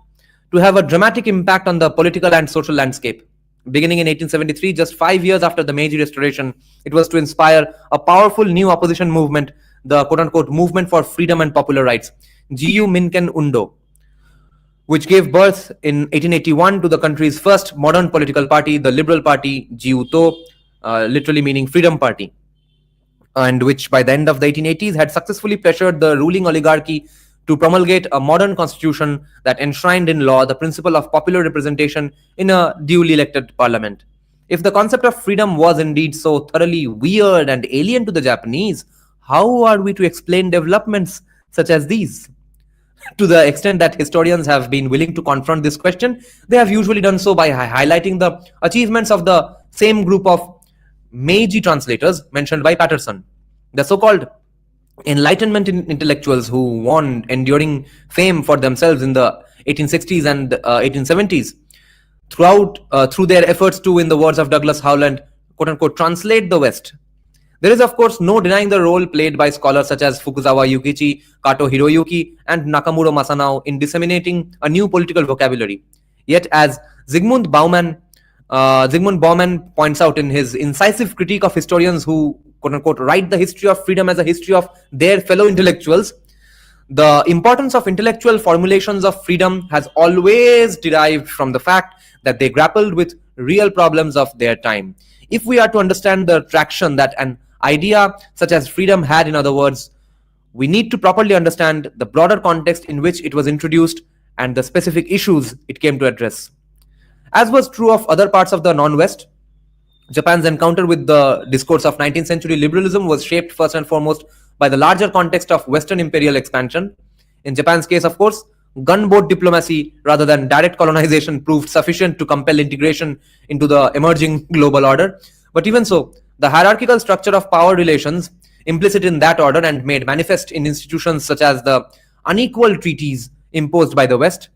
to have a dramatic impact on the political and social landscape. Beginning in 1873, just 5 years after the Meiji Restoration, it was to inspire a powerful new opposition movement, the quote-unquote movement for freedom and popular rights, GU Minken Undo, which gave birth in 1881 to the country's first modern political party, the Liberal Party, Jiuto, literally meaning Freedom Party, and which by the end of the 1880s had successfully pressured the ruling oligarchy to promulgate a modern constitution that enshrined in law the principle of popular representation in a duly elected parliament. If the concept of freedom was indeed so thoroughly weird and alien to the Japanese, how are we to explain developments such as these? To the extent that historians have been willing to confront this question, they have usually done so by highlighting the achievements of the same group of Meiji translators mentioned by Patterson, the so-called Enlightenment intellectuals who won enduring fame for themselves in the 1860s and 1870s through their efforts to, in the words of Douglas Howland, quote-unquote, translate the West. There is, of course, no denying the role played by scholars such as Fukuzawa Yukichi, Kato Hiroyuki, and Nakamuro Masanao in disseminating a new political vocabulary. Yet, as Zygmunt Bauman points out in his incisive critique of historians who, quote-unquote, write the history of freedom as a history of their fellow intellectuals, the importance of intellectual formulations of freedom has always derived from the fact that they grappled with real problems of their time. If we are to understand the traction that an idea such as freedom had, in other words, we need to properly understand the broader context in which it was introduced and the specific issues it came to address. As was true of other parts of the non-West, Japan's encounter with the discourse of 19th century liberalism was shaped first and foremost by the larger context of Western imperial expansion. In Japan's case, of course, gunboat diplomacy rather than direct colonization proved sufficient to compel integration into the emerging global order. But even so, the hierarchical structure of power relations implicit in that order and made manifest in institutions such as the unequal treaties imposed by the West,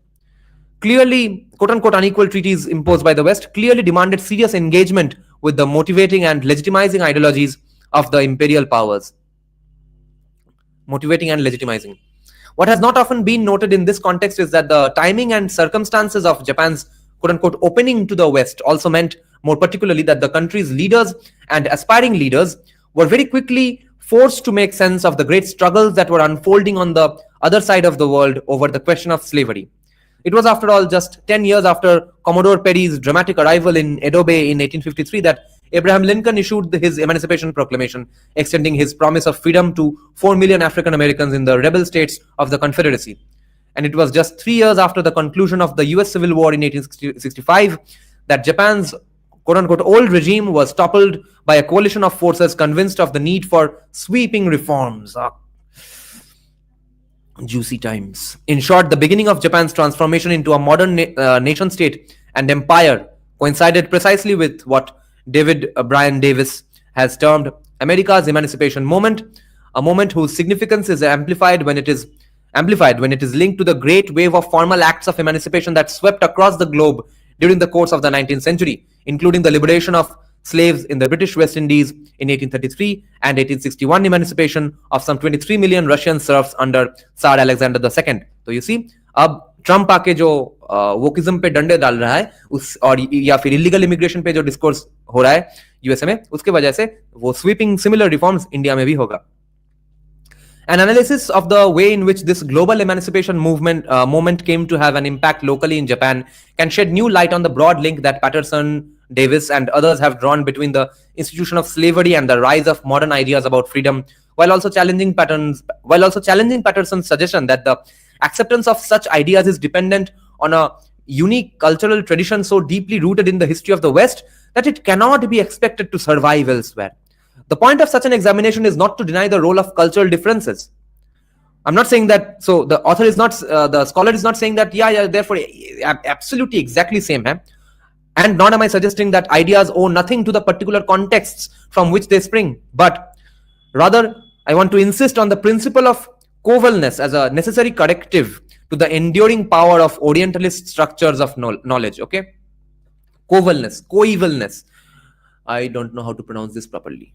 clearly, quote-unquote, unequal treaties imposed by the West, clearly demanded serious engagement with the motivating and legitimizing ideologies of the imperial powers. Motivating and legitimizing. What has not often been noted in this context is that the timing and circumstances of Japan's, quote-unquote, opening to the West also meant, more particularly, that the country's leaders and aspiring leaders were very quickly forced to make sense of the great struggles that were unfolding on the other side of the world over the question of slavery. It was, after all, just 10 years after Commodore Perry's dramatic arrival in Edo Bay in 1853 that Abraham Lincoln issued his Emancipation Proclamation, extending his promise of freedom to 4 million African Americans in the rebel states of the Confederacy. And it was just 3 years after the conclusion of the US Civil War in 1865 that Japan's quote-unquote old regime was toppled by a coalition of forces convinced of the need for sweeping reforms. Juicy times. In short, the beginning of Japan's transformation into a modern nation state and empire coincided precisely with what David Bryan Davis has termed America's emancipation moment, a moment whose significance is amplified when it is linked to the great wave of formal acts of emancipation that swept across the globe during the course of the 19th century, including the liberation of slaves in the British West Indies in 1833 and 1861 emancipation of some 23 million Russian serfs under Tsar Alexander II. तो you see, अब Trump आके जो wokeism पे डंडे डाल रहा है उस और या फिर इलीगल इमिग्रेशन पे जो डिस्कोर्स हो रहा है यूएसए में, उसके वजह से वो स्वीपिंग सिमिलर रिफॉर्म्स इंडिया में भी होगा. An analysis of the way in which this global emancipation moment came to have an impact locally in Japan can shed new light on the broad link that Patterson, Davis, and others have drawn between the institution of slavery and the rise of modern ideas about freedom, while also challenging Patterson's suggestion that the acceptance of such ideas is dependent on a unique cultural tradition so deeply rooted in the history of the West that it cannot be expected to survive elsewhere. The point of such an examination is not to deny the role of cultural differences. I'm not saying that, so the author is not, the scholar is not saying that, therefore, absolutely exactly same. And nor am I suggesting that ideas owe nothing to the particular contexts from which they spring. But rather, I want to insist on the principle of coevalness as a necessary corrective to the enduring power of Orientalist structures of knowledge. Okay? Coevalness. I don't know how to pronounce this properly.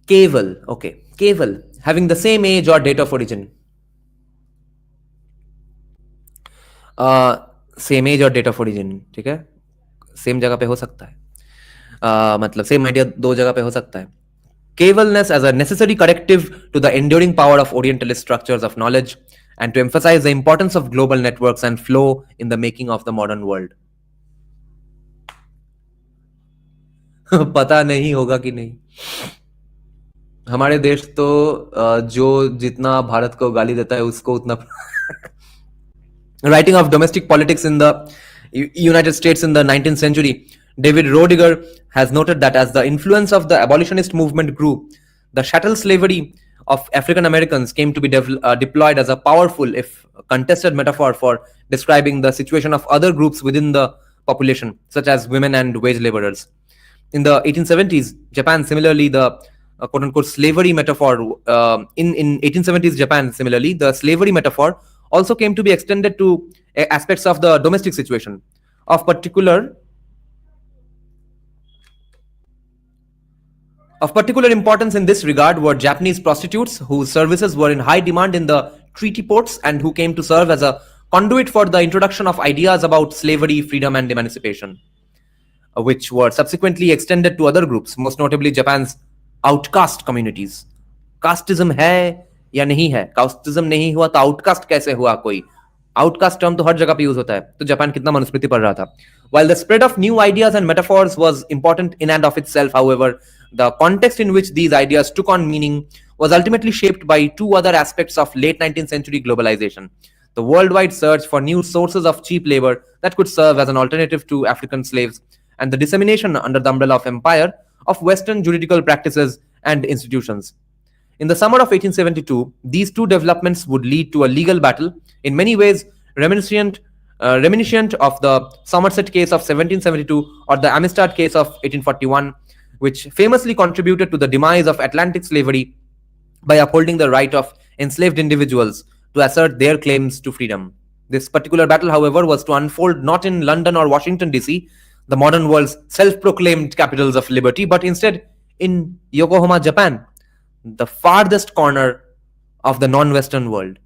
Caval, having the same age or date of origin. Same age और date of origin, ठीक है, same जगह पे हो सकता है, मतलब same idea दो जगह पे हो सकता है. Cavalness as a necessary corrective to the enduring power of Orientalist structures of knowledge and to emphasize the importance of global networks and flow in the making of the modern world. पता नहीं होगा कि नहीं. हमारे देश तो जो जितना भारत को गाली देता है उसको उतना. Writing of domestic politics in the United States in the 19th century, David Roediger has noted that as the influence of the abolitionist movement grew, the chattel slavery of African Americans came to be deployed as a powerful, if contested, metaphor for describing the situation of other groups within the population, such as women and wage laborers. In the 1870s, Japan, similarly, the quote-unquote slavery metaphor, in 1870s Japan, similarly, the slavery metaphor also came to be extended to aspects of the domestic situation. Of particular importance in this regard were Japanese prostitutes whose services were in high demand in the treaty ports and who came to serve as a conduit for the introduction of ideas about slavery, freedom, and emancipation, which were subsequently extended to other groups, most notably Japan's outcast communities. Casteism है या नहीं है? Casteism नहीं हुआ तो outcast कैसे हुआ? कोई आउटकास्ट टर्म तो हर जगह पे यूज होता है, तो जापान कितना मनुस्मृति पढ़ रहा था. While the spread of new ideas and metaphors was important in and of itself, however, the context in which these ideas took on meaning was ultimately shaped by two other aspects of late 19th century globalization: the worldwide search for new sources of cheap labor that could serve as an alternative to African slaves, and the dissemination under the umbrella of empire of Western juridical practices and institutions. In the summer of 1872, these two developments would lead to a legal battle, in many ways reminiscent of the Somerset case of 1772 or the Amistad case of 1841, which famously contributed to the demise of Atlantic slavery by upholding the right of enslaved individuals to assert their claims to freedom. This particular battle, however, was to unfold not in London or Washington, D.C., the modern world's self-proclaimed capitals of liberty, but instead in Yokohama, Japan, the farthest corner of the non-Western world.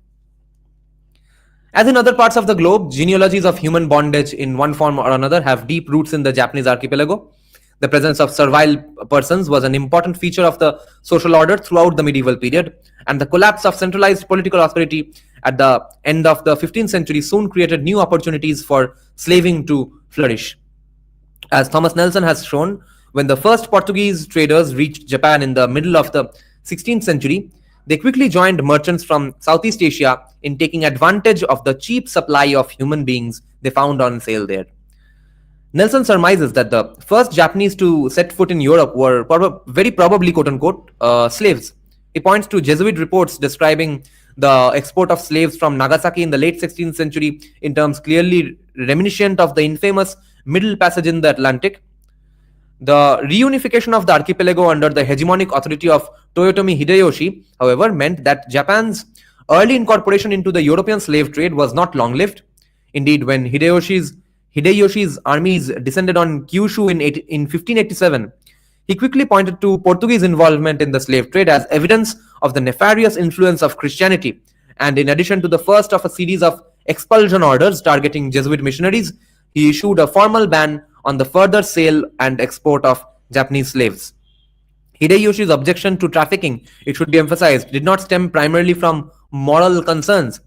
As in other parts of the globe, genealogies of human bondage in one form or another have deep roots in the Japanese archipelago. The presence of servile persons was an important feature of the social order throughout the medieval period, and the collapse of centralized political authority at the end of the 15th century soon created new opportunities for slaving to flourish. As Thomas Nelson has shown, when the first Portuguese traders reached Japan in the middle of the 16th century, they quickly joined merchants from Southeast Asia in taking advantage of the cheap supply of human beings they found on sale there. Nelson surmises that the first Japanese to set foot in Europe were very probably, quote unquote, slaves. He points to Jesuit reports describing the export of slaves from Nagasaki in the late 16th century in terms clearly reminiscent of the infamous Middle Passage in the Atlantic. The reunification of the archipelago under the hegemonic authority of Toyotomi Hideyoshi, however, meant that Japan's early incorporation into the European slave trade was not long-lived. Indeed, when Hideyoshi's armies descended on Kyushu in 1587, he quickly pointed to Portuguese involvement in the slave trade as evidence of the nefarious influence of Christianity, and in addition to the first of a series of expulsion orders targeting Jesuit missionaries, he issued a formal ban on the further sale and export of Japanese slaves. Hideyoshi's objection to trafficking, it should be emphasized, did not stem primarily from moral concerns.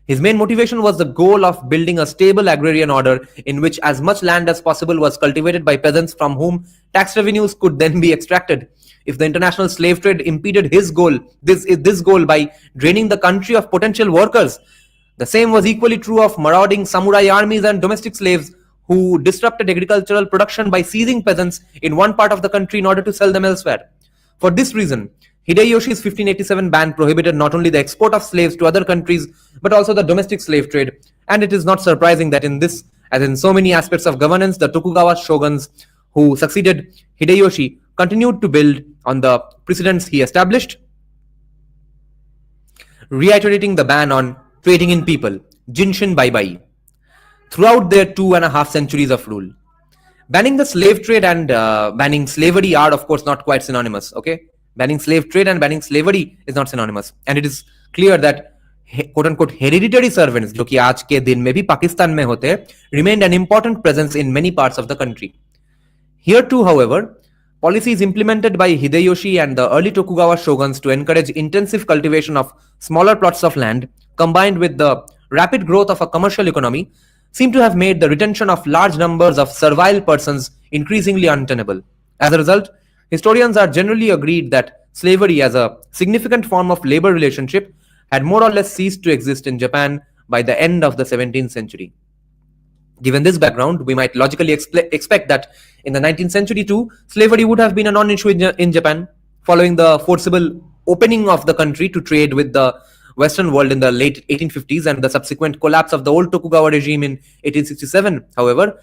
His main motivation was the goal of building a stable agrarian order in which as much land as possible was cultivated by peasants from whom tax revenues could then be extracted. If the international slave trade impeded his goal, this goal by draining the country of potential workers, the same was equally true of marauding samurai armies and domestic slaves who disrupted agricultural production by seizing peasants in one part of the country in order to sell them elsewhere. For this reason, Hideyoshi's 1587 ban prohibited not only the export of slaves to other countries, but also the domestic slave trade. And it is not surprising that in this, as in so many aspects of governance, the Tokugawa shoguns who succeeded Hideyoshi continued to build on the precedents he established, reiterating the ban on trading in people, Jinshin Baibai, throughout their 2.5 centuries of rule. Banning the slave trade and banning slavery are, of course, not quite synonymous, okay? Banning slave trade and banning slavery is not synonymous. And it is clear that quote-unquote hereditary servants, जो कि आज के दिन में भी पाकिस्तान में होते हैं, remained an important presence in many parts of the country. Here too, however, policies implemented by Hideyoshi and the early Tokugawa shoguns to encourage intensive cultivation of smaller plots of land, combined with the rapid growth of a commercial economy, seem to have made the retention of large numbers of servile persons increasingly untenable. As a result, historians are generally agreed that slavery as a significant form of labor relationship had more or less ceased to exist in Japan by the end of the 17th century. Given this background, we might logically expect that in the 19th century too, slavery would have been a non-issue in Japan, following the forcible opening of the country to trade with the Western world in the late 1850s and the subsequent collapse of the old Tokugawa regime in 1867. However,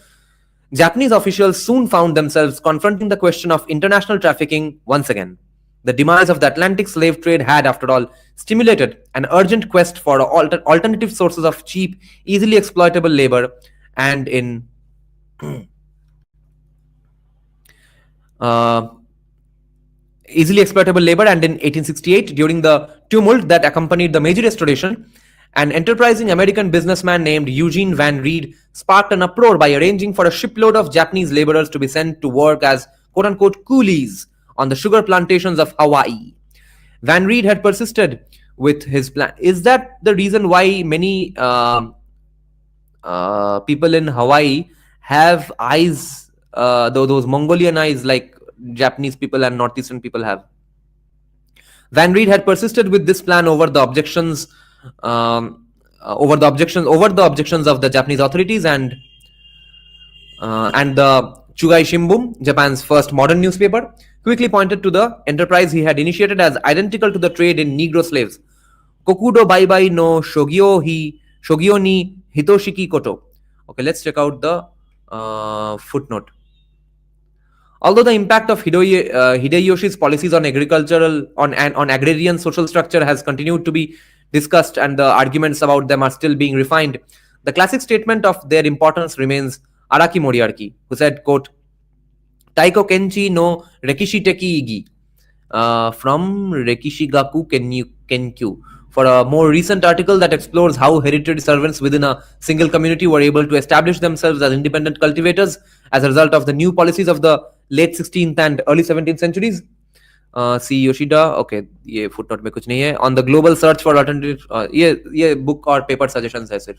Japanese officials soon found themselves confronting the question of international trafficking once again. The demise of the Atlantic slave trade had, after all, stimulated an urgent quest for alternative sources of cheap, easily exploitable labor, and in easily exploitable labor, and in 1868, during the tumult that accompanied the Meiji Restoration, an enterprising American businessman named Eugene Van Reed sparked an uproar by arranging for a shipload of Japanese laborers to be sent to work as quote-unquote coolies on the sugar plantations of Hawaii. Van Reed had persisted with his plan. Is that the reason why many people in Hawaii have eyes, those Mongolian eyes like Japanese people and Northeastern people have? Van Reed had persisted with this plan over the objections of the Japanese authorities, and the Chugai Shimbun, Japan's first modern newspaper, quickly pointed to the enterprise he had initiated as identical to the trade in Negro slaves. Kokudo Baibai no Shogyo ni Hitoshiki Koto. Okay, let's check out the footnote. Although the impact of Hideyoshi's policies on agrarian social structure has continued to be discussed and the arguments about them are still being refined, the classic statement of their importance remains Araki Moriarty, who said, quote, Taiko Kenchi no Rekishi Teki Igi, from Rekishigaku Kenkyu, for a more recent article that explores how hereditary servants within a single community were able to establish themselves as independent cultivators as a result of the new policies of the late 16th and early 17th centuries. See Yoshida, okay, ये footnote में कुछ नहीं है. On the global search for alternative, ये book और paper suggestions है सिर्फ.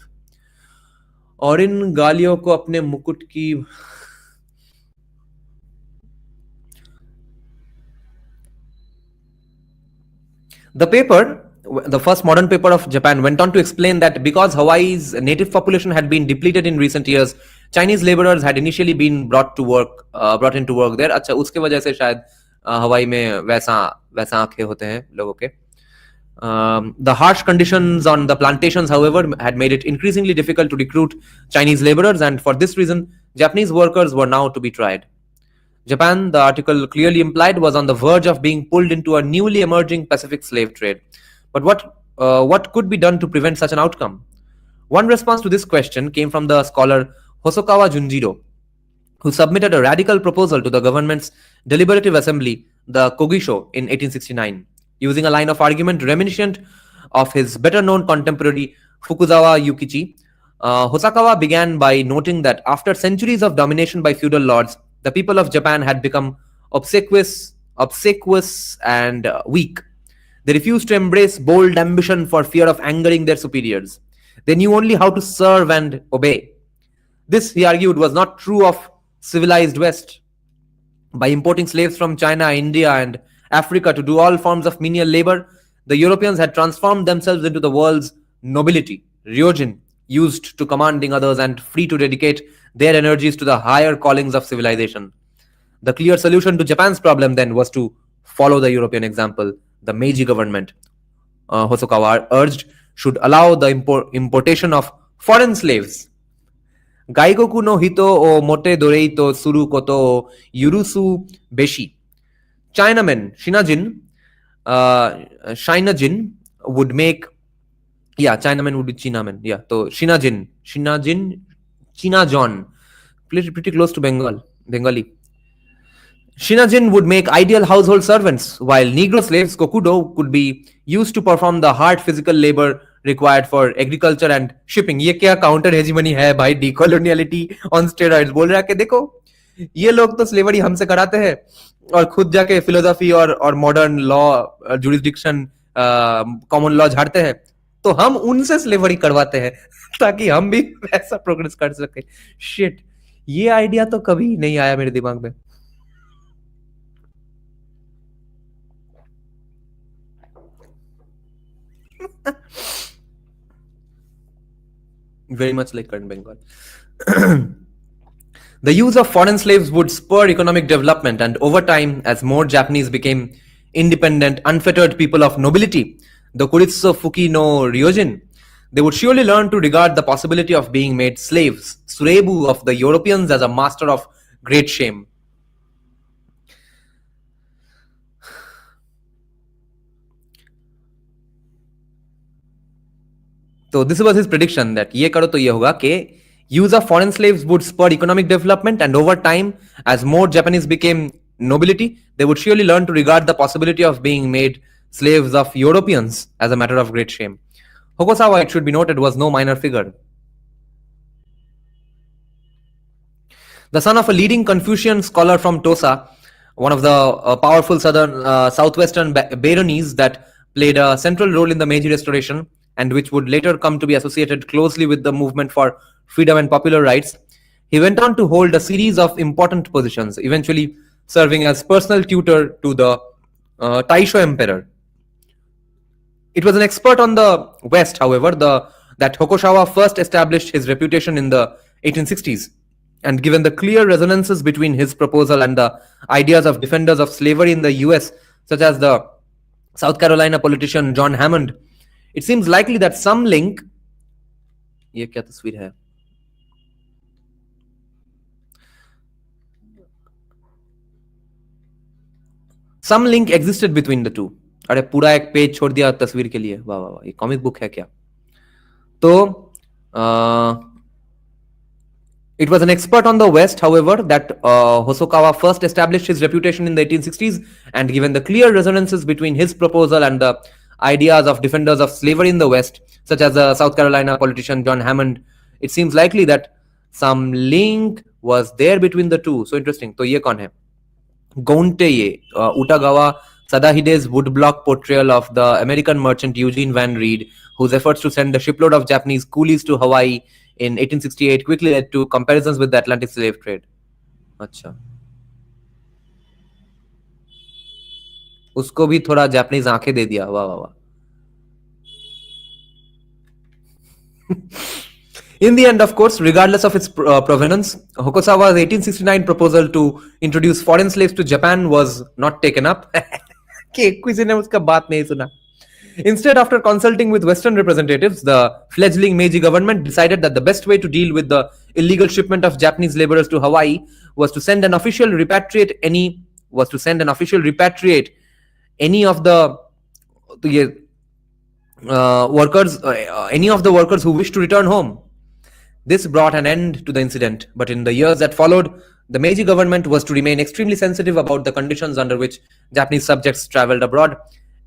और इन गालियों को अपने मुकुट की The paper, the first modern paper of Japan, went on to explain that because Hawaii's native population had been depleted in recent years, Chinese laborers had initially been brought into work there. अच्छा, उसके वजह से शायद हवाई में वैसा आंखें होते हैं लोगों के. The harsh conditions on the plantations, however, had made it increasingly difficult to recruit Chinese laborers, and for this reason, Japanese workers were now to be tried. Japan, the article clearly implied, was on the verge of being pulled into a newly emerging Pacific slave trade. But what could be done to prevent such an outcome? One response to this question came from the scholar Hosokawa Junjiro, who submitted a radical proposal to the government's deliberative assembly, the Kogisho, in 1869, using a line of argument reminiscent of his better-known contemporary Fukuzawa Yukichi. Hosokawa began by noting that after centuries of domination by feudal lords, the people of Japan had become obsequious and weak. They refused to embrace bold ambition for fear of angering their superiors. They knew only how to serve and obey. This, he argued, was not true of civilized West. By importing slaves from China, India, and Africa to do all forms of menial labor, the Europeans had transformed themselves into the world's nobility, ryojin, used to commanding others and free to dedicate their energies to the higher callings of civilization. The clear solution to Japan's problem then was to follow the European example. The Meiji government, Hosokawa urged, should allow the importation of foreign slaves. Gaigoku no hito o mote doreito suru koto o yurusu beshi. Chinamen, Shinajin would make, Chinamen would be Chinamen, so Chinajon, pretty close to Bengali. Shinajin would make ideal household servants, while Negro slaves, Kokudo, could be used to perform the hard physical labor required for agriculture and shipping. ये क्या counter hegemony है भाई, decoloniality on steroids. बोल रहा है कि देखो ये लोग तो slavery हमसे कराते हैं और खुद जाके philosophy और modern law jurisdiction common law झाड़ते हैं, तो हम उनसे slavery करवाते हैं ताकि हम भी वैसा progress कर सके. Shit, ये idea तो कभी नहीं आया मेरे दिमाग में. Very much like current Bengal. The use of foreign slaves would spur economic development, and over time, as more Japanese became independent, unfettered people of nobility, the Kuritsu Fuki no Ryojin, they would surely learn to regard the possibility of being made slaves, surebu of the Europeans, as a master of great shame. So this was his prediction that ये करो तो ये होगा कि use of foreign slaves would spur economic development, and over time, as more Japanese became nobility, they would surely learn to regard the possibility of being made slaves of Europeans as a matter of great shame. Hokusawa, it should be noted, was no minor figure. The son of a leading Confucian scholar from Tosa, one of the powerful southwestern baronies that played a central role in the Meiji Restoration, and which would later come to be associated closely with the movement for freedom and popular rights, he went on to hold a series of important positions, eventually serving as personal tutor to the Taisho emperor. It was an expert on the West, however, that Hokusawa first established his reputation in the 1860s, and given the clear resonances between his proposal and the ideas of defenders of slavery in the US, such as the South Carolina politician John Hammond, it seems likely that some link ये क्या तस्वीर है some link existed between the two. अरे पूरा एक page छोड़ दिया तस्वीर के लिए, वाह वाह वाह, ये कॉमिक बुक है क्या? तो it was an expert on the West, however, that Hosokawa first established his reputation in the 1860s, and given the clear resonances between his proposal and the ideas of defenders of slavery in the West, such as the South Carolina politician John Hammond, it seems likely that some link was there between the two. So interesting. तो ये कौन है? Gonte ye, Utagawa Sadahide's woodblock portrayal of the American merchant Eugene Van Reed, whose efforts to send a shipload of Japanese coolies to Hawaii in 1868 quickly led to comparisons with the Atlantic slave trade. अच्छा, उसको भी थोड़ा Japanese आंखें दे दिया. वाह वाह वाह. In the end, of course, regardless of its provenance, Hokusawa's 1869 proposal to introduce foreign slaves to Japan was not taken up. किसी ने उसका बात नहीं सुना. Instead, after consulting with Western representatives, the fledgling Meiji government decided that the best way to deal with the illegal shipment of Japanese laborers to Hawaii was to send an official repatriate any of the workers who wished to return home. This brought an end to the incident, but in the years that followed, the Meiji government was to remain extremely sensitive about the conditions under which Japanese subjects traveled abroad,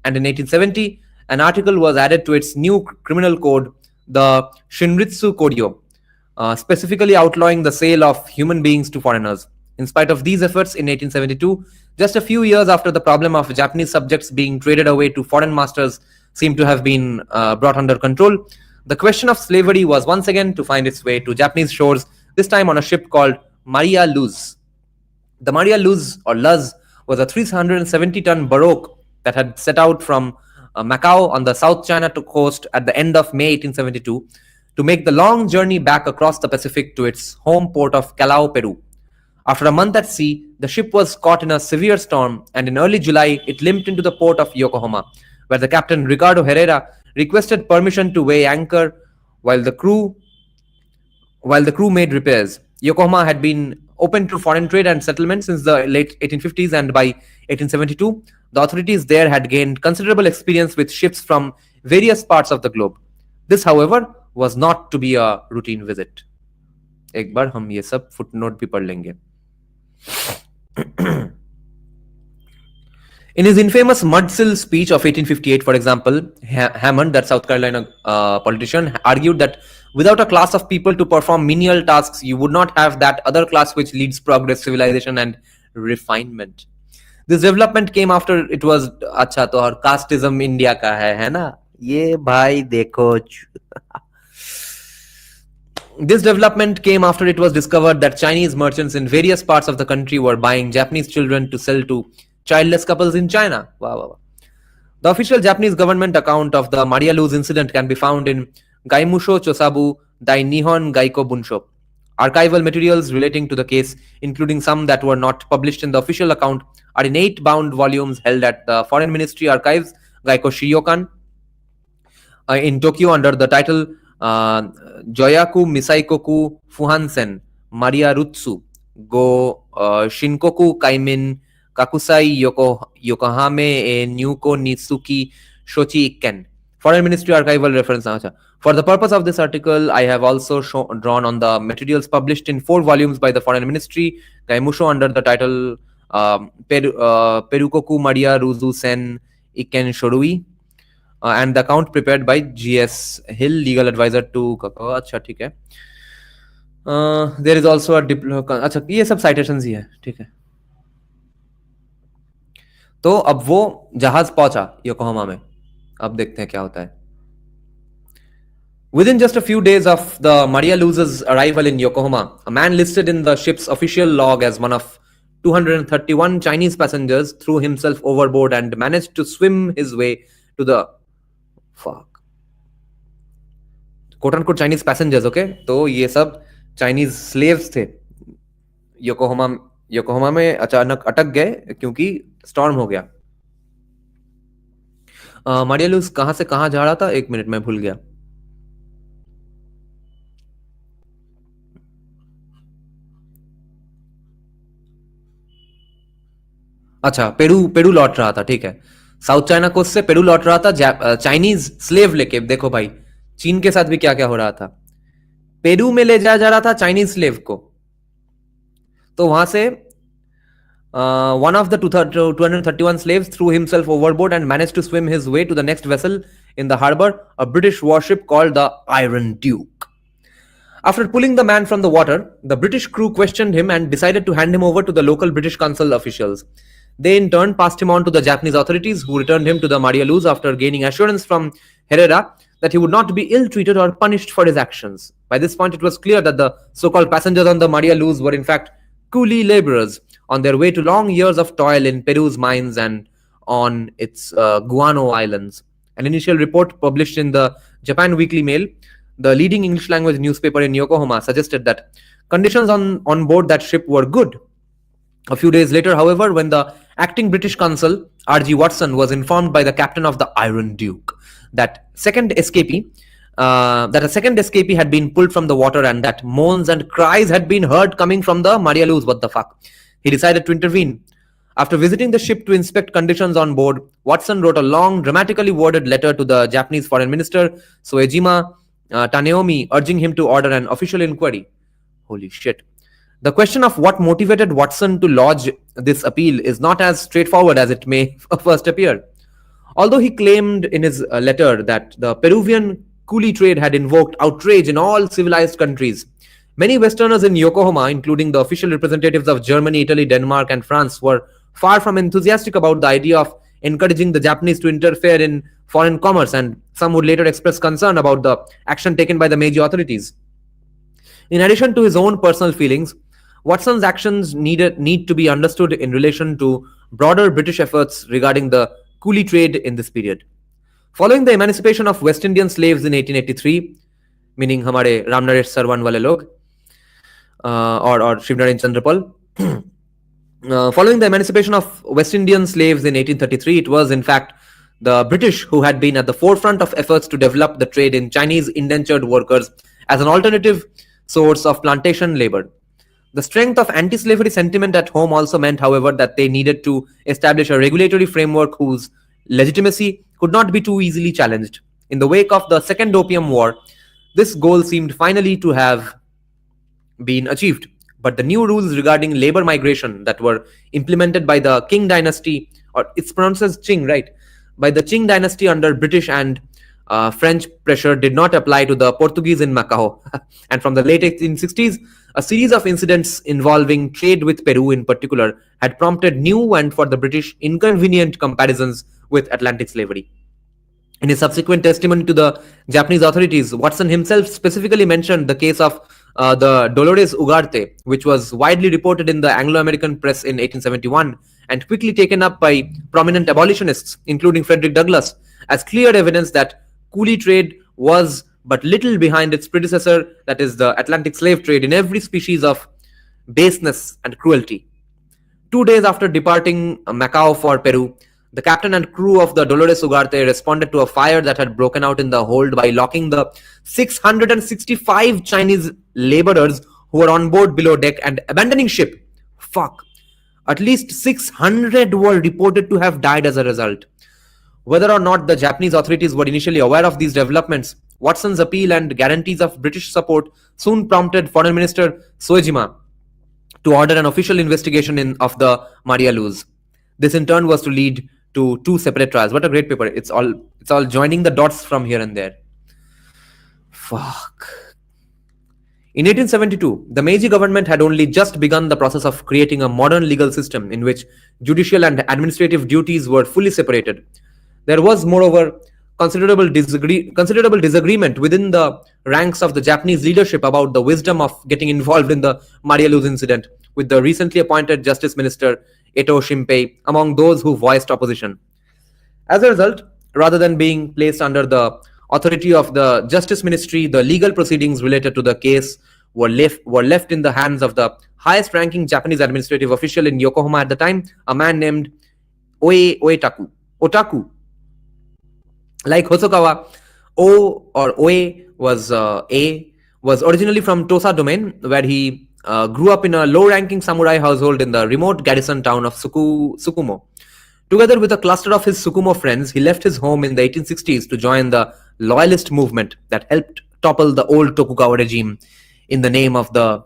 and in 1870, an article was added to its new criminal code, the Shinritsu Kodyo, specifically outlawing the sale of human beings to foreigners. In spite of these efforts, in 1872, just a few years after the problem of Japanese subjects being traded away to foreign masters seemed to have been brought under control, the question of slavery was once again to find its way to Japanese shores, this time on a ship called Maria Luz. The Maria Luz, or Luz, was a 370-ton baroque that had set out from Macau on the South China coast at the end of May 1872 to make the long journey back across the Pacific to its home port of Callao, Peru. After a month at sea, the ship was caught in a severe storm, and in early July, it limped into the port of Yokohama, where the captain Ricardo Herrera requested permission to weigh anchor while the crew made repairs. Yokohama had been open to foreign trade and settlement since the late 1850s, and by 1872, the authorities there had gained considerable experience with ships from various parts of the globe. This, however, was not to be a routine visit. एक बार हम ये सब footnote भी पढ़ लेंगे. In his infamous Mudsill speech of 1858, for example, Hammond, that South Carolina politician, argued that without a class of people to perform menial tasks, you would not have that other class which leads progress, civilization, and refinement. This development came after it was अच्छा तो और casteism India का है ना? ये भाई देखो. This development came after it was discovered that Chinese merchants in various parts of the country were buying Japanese children to sell to childless couples in China. Wow, wow, wow. The official Japanese government account of the Maria Luz incident can be found in Gaimusho Chosabu Dai Nihon Gaiko Bunsho. Archival materials relating to the case, including some that were not published in the official account, are in 8 bound volumes held at the Foreign Ministry Archives, Gaiko Shiryokan, in Tokyo under the title Joyaku Misaikoku Fuhansen Maria Rutsu Go Shinkoku Kaimin Kakusai Yokohame e Nyuko Nitsuki Shochi Ikken. Foreign Ministry Archival reference. For the purpose of this article, I have also drawn on the materials published in 4 volumes by the Foreign Ministry, Gaimusho, under the title Perukoku Maria Ruzu Sen Ikken Shorui, and the account prepared by G.S. Hill, legal advisor to Kakao. अच्छा ठीक है. There is also a अच्छा ये सब citations ही है. ठीक है. तो अब वो जहाज पहुंचा योकोहामा में. अब देखते हैं क्या होता है. Within just a few days of the Maria Luz's arrival in Yokohama, a man listed in the ship's official log as one of 231 Chinese passengers threw himself overboard and managed to swim his way to the quote unquote Chinese passengers. Okay, तो ये सब Chinese slaves थे. Yokohama में अचानक अटक गए क्योंकि storm हो गया. मारिया लूज कहां से कहां जा रहा था? 1 मिनट, मैं भूल गया. अच्छा, पेरू लौट रहा था. ठीक है, साउथ चाइना कोस्ट से पेरू लौट रहा था चाइनीज स्लेव लेके. देखो भाई, चीन के साथ भी क्या क्या हो रहा था. पेरू में ले जाया जा रहा था चाइनीज स्लेव को. तो वहां से One of the 231 slaves threw himself overboard and managed to swim his way to the next vessel in the harbor, a British warship called the Iron Duke. After pulling the man from the water, the British crew questioned him and decided to hand him over to the local British consul officials. They in turn passed him on to the Japanese authorities, who returned him to the Maria Luz after gaining assurance from Herrera that he would not be ill-treated or punished for his actions. By this point, it was clear that the so-called passengers on the Maria Luz were in fact coolie laborers on their way to long years of toil in Peru's mines and on its Guano Islands. An initial report published in the Japan Weekly Mail, the leading English language newspaper in Yokohama, suggested that conditions on board that ship were good. A few days later, however, when the acting British consul, R.G. Watson, was informed by the captain of the Iron Duke that a second escapee had been pulled from the water and that moans and cries had been heard coming from the Maria Luz, what the fuck, he decided to intervene. After visiting the ship to inspect conditions on board, Watson wrote a long, dramatically worded letter to the Japanese Foreign Minister, Soejima Taneomi, urging him to order an official inquiry. Holy shit. The question of what motivated Watson to lodge this appeal is not as straightforward as it may first appear. Although he claimed in his letter that the Peruvian coolie trade had invoked outrage in all civilized countries, many Westerners in Yokohama, including the official representatives of Germany, Italy, Denmark, and France, were far from enthusiastic about the idea of encouraging the Japanese to interfere in foreign commerce, and some would later express concern about the action taken by the Meiji authorities. In addition to his own personal feelings, Watson's actions need to be understood in relation to broader British efforts regarding the coolie trade in this period. Following the emancipation of West Indian slaves in 1883, meaning Hamare Ramnaresh Sarwan Wale Log, or Shivnarayan Chandrapal, following the emancipation of West Indian slaves in 1833, it was in fact the British who had been at the forefront of efforts to develop the trade in Chinese indentured workers as an alternative source of plantation labor. The strength of anti-slavery sentiment at home also meant, however, that they needed to establish a regulatory framework whose legitimacy could not be too easily challenged. In the wake of the Second Opium War, this goal seemed finally to have been achieved. But the new rules regarding labor migration that were implemented by the Qing dynasty, or it's pronounced as Qing, right? By the Qing dynasty under British and French pressure did not apply to the Portuguese in Macau. And from the late 1860s, a series of incidents involving trade with Peru in particular had prompted new and for the British inconvenient comparisons with Atlantic slavery. In his subsequent testimony to the Japanese authorities, Watson himself specifically mentioned the case of the Dolores Ugarte, which was widely reported in the Anglo-American press in 1871 and quickly taken up by prominent abolitionists, including Frederick Douglass, as clear evidence that coolie trade was but little behind its predecessor, that is the Atlantic slave trade, in every species of baseness and cruelty. 2 days after departing Macau for Peru, the captain and crew of the Dolores Ugarte responded to a fire that had broken out in the hold by locking the 665 Chinese laborers who were on board below deck and abandoning ship. Fuck. At least 600 were reported to have died as a result. Whether or not the Japanese authorities were initially aware of these developments, Watson's appeal and guarantees of British support soon prompted Foreign Minister Soejima to order an official investigation of the Maria Luz. This in turn was to lead to 2 separate trials. What a great paper. It's all joining the dots from here and there. Fuck. In 1872, the Meiji government had only just begun the process of creating a modern legal system in which judicial and administrative duties were fully separated. There was, moreover, considerable disagreement within the ranks of the Japanese leadership about the wisdom of getting involved in the Maria Luz incident, with the recently appointed Justice Minister Eto Shimpei among those who voiced opposition. As a result, rather than being placed under the authority of the Justice Ministry, the legal proceedings related to the case were left in the hands of the highest-ranking Japanese administrative official in Yokohama at the time, a man named Otaku. Like Hosokawa, O or Oe was originally from Tosa domain, where he grew up in a low-ranking samurai household in the remote garrison town of Tsukumo. Together with a cluster of his Tsukumo friends, he left his home in the 1860s to join the loyalist movement that helped topple the old Tokugawa regime in the name of the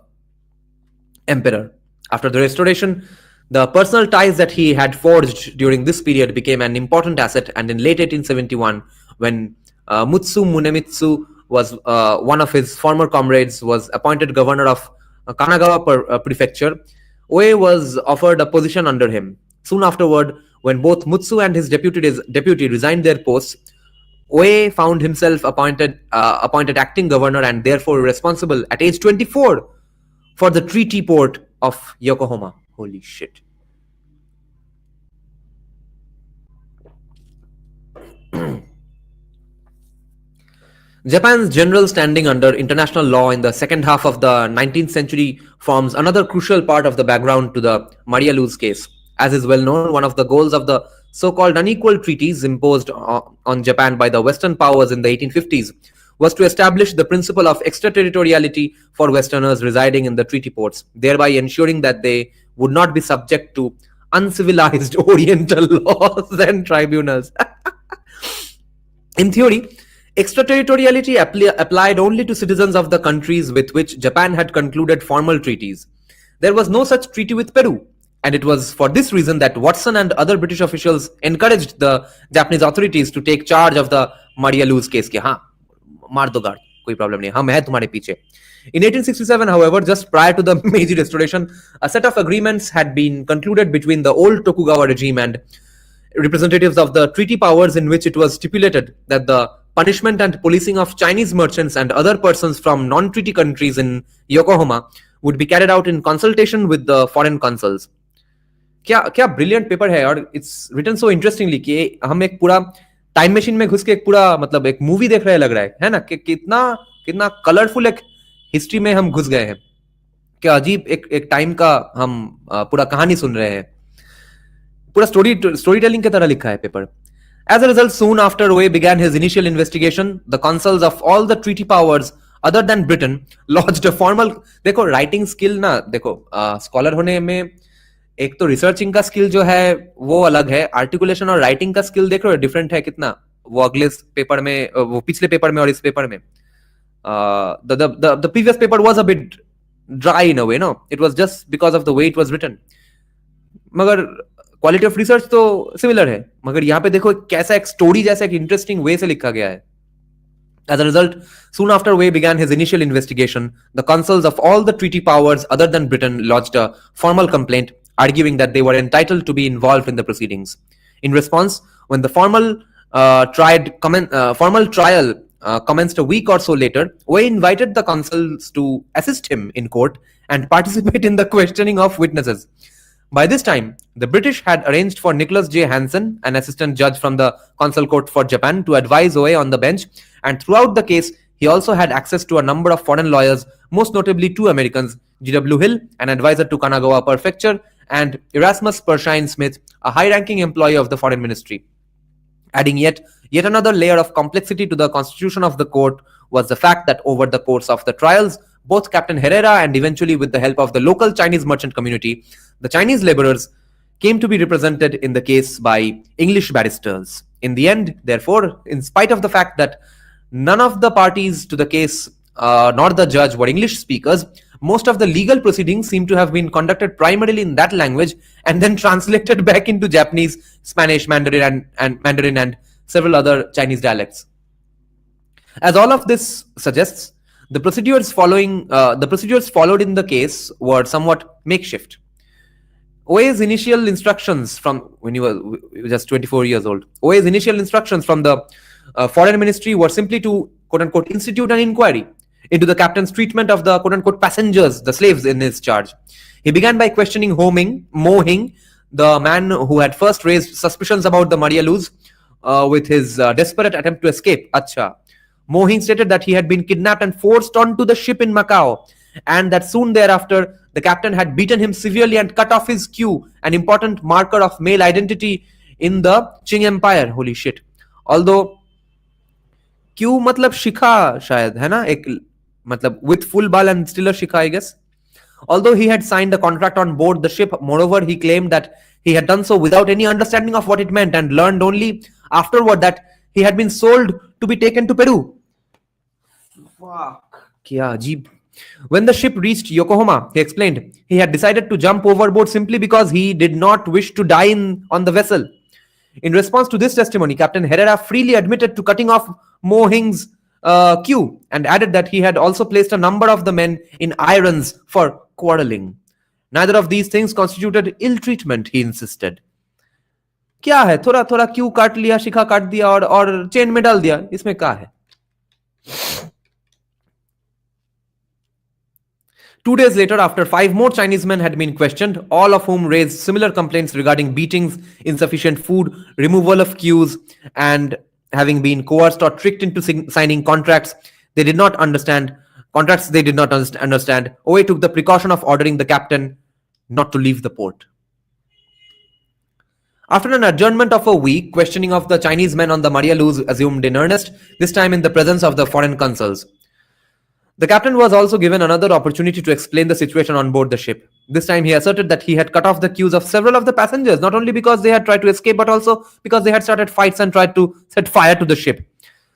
emperor. After the restoration, The personal ties that he had forged during this period became an important asset, and in late 1871, when Mutsu Munemitsu was one of his former comrades, was appointed governor of Kanagawa prefecture, Oe was offered a position under him. Soon afterward, when both Mutsu and his deputy resigned their posts, Oe found himself appointed acting governor and therefore responsible at age 24 for the treaty port of Yokohama. Holy shit. Japan's general standing under international law in the second half of the 19th century forms another crucial part of the background to the Maria Luz case. As is well known, one of the goals of the so-called unequal treaties imposed on Japan by the Western powers in the 1850s was to establish the principle of extraterritoriality for Westerners residing in the treaty ports, thereby ensuring that they would not be subject to uncivilized Oriental laws and tribunals. In theory, extraterritoriality applied only to citizens of the countries with which Japan had concluded formal treaties. There was no such treaty with Peru, and it was for this reason that Watson and other British officials encouraged the Japanese authorities to take charge of the Maria Luz case. कि हाँ, मार दो guard, कोई problem नहीं, हम हैं तुम्हारे पीछे. In 1867, however, just prior to the Meiji Restoration, a set of agreements had been concluded between the old Tokugawa regime and representatives of the treaty powers, in which it was stipulated that the punishment and policing of Chinese merchants and other persons from non-treaty countries in Yokohama would be carried out in consultation with the foreign consuls. क्या क्या brilliant paper है, और it's written so interestingly कि हम एक पूरा time machine में घुस के एक पूरा मतलब एक मूवी देख रहे लग रहा है ना, कि कितना कितना कलरफुल एक हिस्ट्री में हम घुस गए हैं, क्या अजीब एक टाइम का हम पूरा कहानी सुन रहे हैं, पूरा स्टोरी टेलिंग की तरह लिखा है paper. As a result, soon after Oe began his initial investigation, the consuls of all the treaty powers other than Britain lodged a formal. देखो राइटिंग स्किल ना, देखो स्कॉलर होने में एक तो रिसर्चिंग का स्किल जो है वो अलग है, आर्टिकुलेशन और राइटिंग का स्किल देख रहे हो डिफरेंट है कितना, वो अगले पेपर में, वो पिछले पेपर में और इस पेपर में. The previous paper was a bit dry in a way, no? It was just because of the way it was written. मगर क्वालिटी ऑफ रिसर्च तो सिमिलर है, मगर यहाँ पे देखो कैसा एक स्टोरी जैसा एक इंटरेस्टिंग वे से लिखा गया है. As a result, soon after Wei began his initial investigation, the consuls of all the treaty powers other than Britain lodged a formal complaint, arguing that they were entitled to be involved in the proceedings. In response, when the formal trial commenced a week or so later, Wei invited the consuls to assist him in court and participate in the questioning of witnesses. By this time, the British had arranged for Nicholas J. Hansen, an assistant judge from the Consul Court for Japan, to advise Oe on the bench, and throughout the case, he also had access to a number of foreign lawyers, most notably two Americans, G.W. Hill, an advisor to Kanagawa Prefecture, and Erasmus Pershine Smith, a high-ranking employee of the Foreign Ministry. Adding yet another layer of complexity to the constitution of the court was the fact that over the course of the trials, both Captain Herrera and eventually with the help of the local Chinese merchant community, the Chinese laborers came to be represented in the case by English barristers. In the end, therefore, in spite of the fact that none of the parties to the case nor the judge were English speakers, most of the legal proceedings seem to have been conducted primarily in that language and then translated back into Japanese, Spanish, Mandarin and several other Chinese dialects. As all of this suggests, the procedures followed in the case were somewhat makeshift. Oe's initial instructions from when he was just 24 years old, Oe's initial instructions from the foreign ministry were simply to quote-unquote institute an inquiry into the captain's treatment of the quote-unquote passengers, the slaves in his charge. He began by questioning Mo Hing, the man who had first raised suspicions about the Maria Luz with his desperate attempt to escape. Acha. Mo Hing stated that he had been kidnapped and forced onto the ship in Macau, and that soon thereafter the captain had beaten him severely and cut off his queue, an important marker of male identity in the Qing Empire. Holy shit. Although queue matlab shikha shayad hai na, ek matlab with full bal and still a shikha, I guess. Although he had signed a contract on board the ship, moreover he claimed that he had done so without any understanding of what it meant and learned only afterward that he had been sold to be taken to Peru. Fuck. Kya ajeeb. When the ship reached Yokohama, he explained he had decided to jump overboard simply because he did not wish to die on the vessel. In response to this testimony, Captain Herrera freely admitted to cutting off Mo Hing's queue and added that he had also placed a number of the men in irons for quarreling. Neither of these things constituted ill treatment, he insisted. क्या है, थोड़ा थोड़ा Q काट लिया, शिखा काट दिया और chain में डाल दिया, इसमें क्या है? 2 days later, after 5 more Chinese men had been questioned, all of whom raised similar complaints regarding beatings, insufficient food, removal of queues, and having been coerced or tricked into signing contracts they did not understand. Oe took the precaution of ordering the captain not to leave the port. After an adjournment of a week, questioning of the Chinese men on the Maria Luz assumed in earnest, this time in the presence of the foreign consuls. The captain was also given another opportunity to explain the situation on board the ship. This time he asserted that he had cut off the queues of several of the passengers, not only because they had tried to escape, but also because they had started fights and tried to set fire to the ship.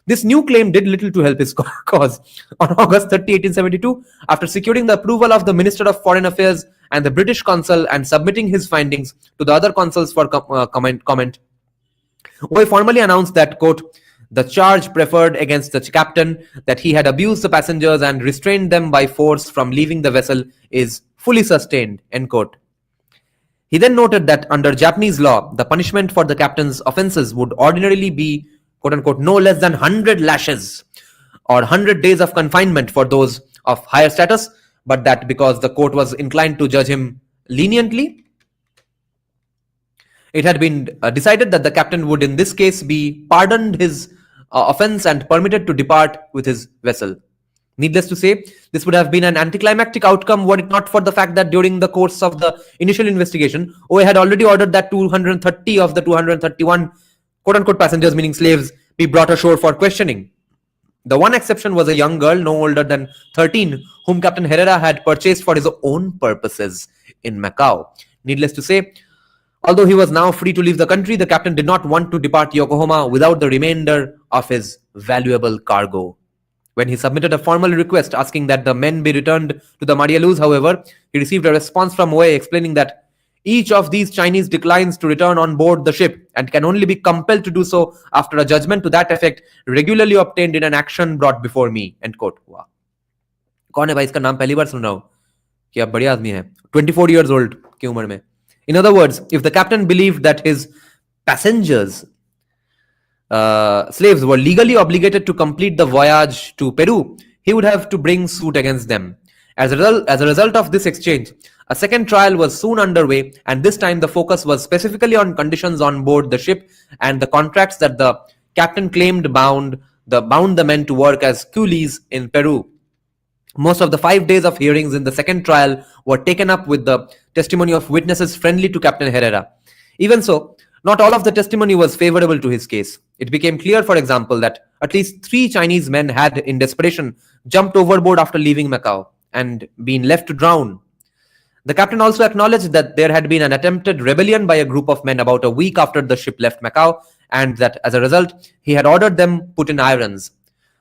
This new claim did little to help his cause. On August 30, 1872, after securing the approval of the Minister of Foreign Affairs and the British consul and submitting his findings to the other consuls for comment, Oe formally announced that, quote, the charge preferred against the captain, that he had abused the passengers and restrained them by force from leaving the vessel, is fully sustained, end quote. He then noted that under Japanese law, the punishment for the captain's offenses would ordinarily be, quote unquote, no less than 100 lashes or 100 days of confinement for those of higher status, but that because the court was inclined to judge him leniently, it had been decided that the captain would in this case be pardoned his offense and permitted to depart with his vessel. Needless to say, this would have been an anticlimactic outcome were it not for the fact that during the course of the initial investigation, Oe had already ordered that 230 of the 231 quote-unquote passengers, meaning slaves, be brought ashore for questioning. The one exception was a young girl no older than 13, whom Captain Herrera had purchased for his own purposes in Macau. Needless to say, although he was now free to leave the country, the captain did not want to depart Yokohama without the remainder of his valuable cargo. When he submitted a formal request asking that the men be returned to the Maria Luz, however, he received a response from Oe explaining that each of these Chinese declines to return on board the ship and can only be compelled to do so after a judgment to that effect regularly obtained in an action brought before me, end quote. Wow. कौन है भाई, इसका नाम पहली बार सुन रहा हूं कि अब बढ़िया आदमी है, 24 years old की उम्र में. In other words, if the captain believed that his passengers, slaves, were legally obligated to complete the voyage to Peru, he would have to bring suit against them. As a result of this exchange, a second trial was soon underway, and this time the focus was specifically on conditions on board the ship and the contracts that the captain claimed bound the men to work as coolies in Peru. Most of the 5 days of hearings in the second trial were taken up with the testimony of witnesses friendly to Captain Herrera. Even so, not all of the testimony was favorable to his case. It became clear, for example, that at least 3 Chinese men had, in desperation, jumped overboard after leaving Macau and been left to drown. The captain also acknowledged that there had been an attempted rebellion by a group of men about a week after the ship left Macau, and that as a result, he had ordered them put in irons.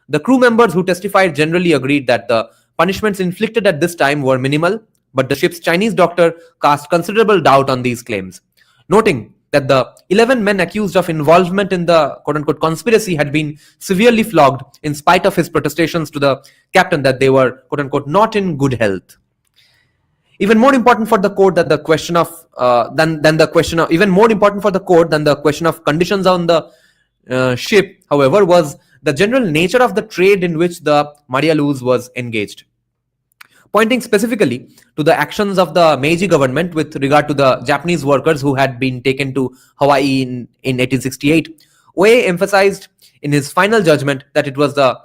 The crew members who testified generally agreed that the punishments inflicted at this time were minimal, but the ship's Chinese doctor cast considerable doubt on these claims, noting that the 11 men accused of involvement in the quote-unquote conspiracy had been severely flogged in spite of his protestations to the captain that they were quote-unquote not in good health. Even more important for the court than the question of conditions on the ship, however, was the general nature of the trade in which the Maria Luz was engaged. Pointing specifically to the actions of the Meiji government with regard to the Japanese workers who had been taken to Hawaii in 1868, Oe emphasized in his final judgment that it was the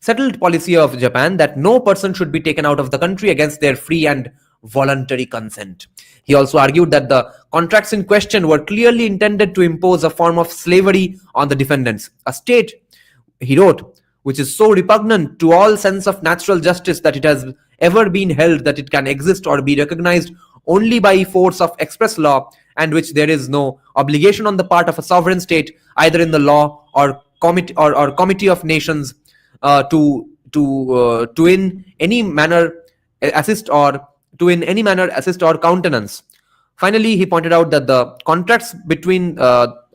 settled policy of Japan that no person should be taken out of the country against their free and voluntary consent. He also argued that the contracts in question were clearly intended to impose a form of slavery on the defendants, a state, he wrote, which is so repugnant to all sense of natural justice that it has ever been held that it can exist or be recognized only by force of express law, and which there is no obligation on the part of a sovereign state, either in the law or committee of nations, to to in any manner assist or countenance. Finally, he pointed out that the contracts between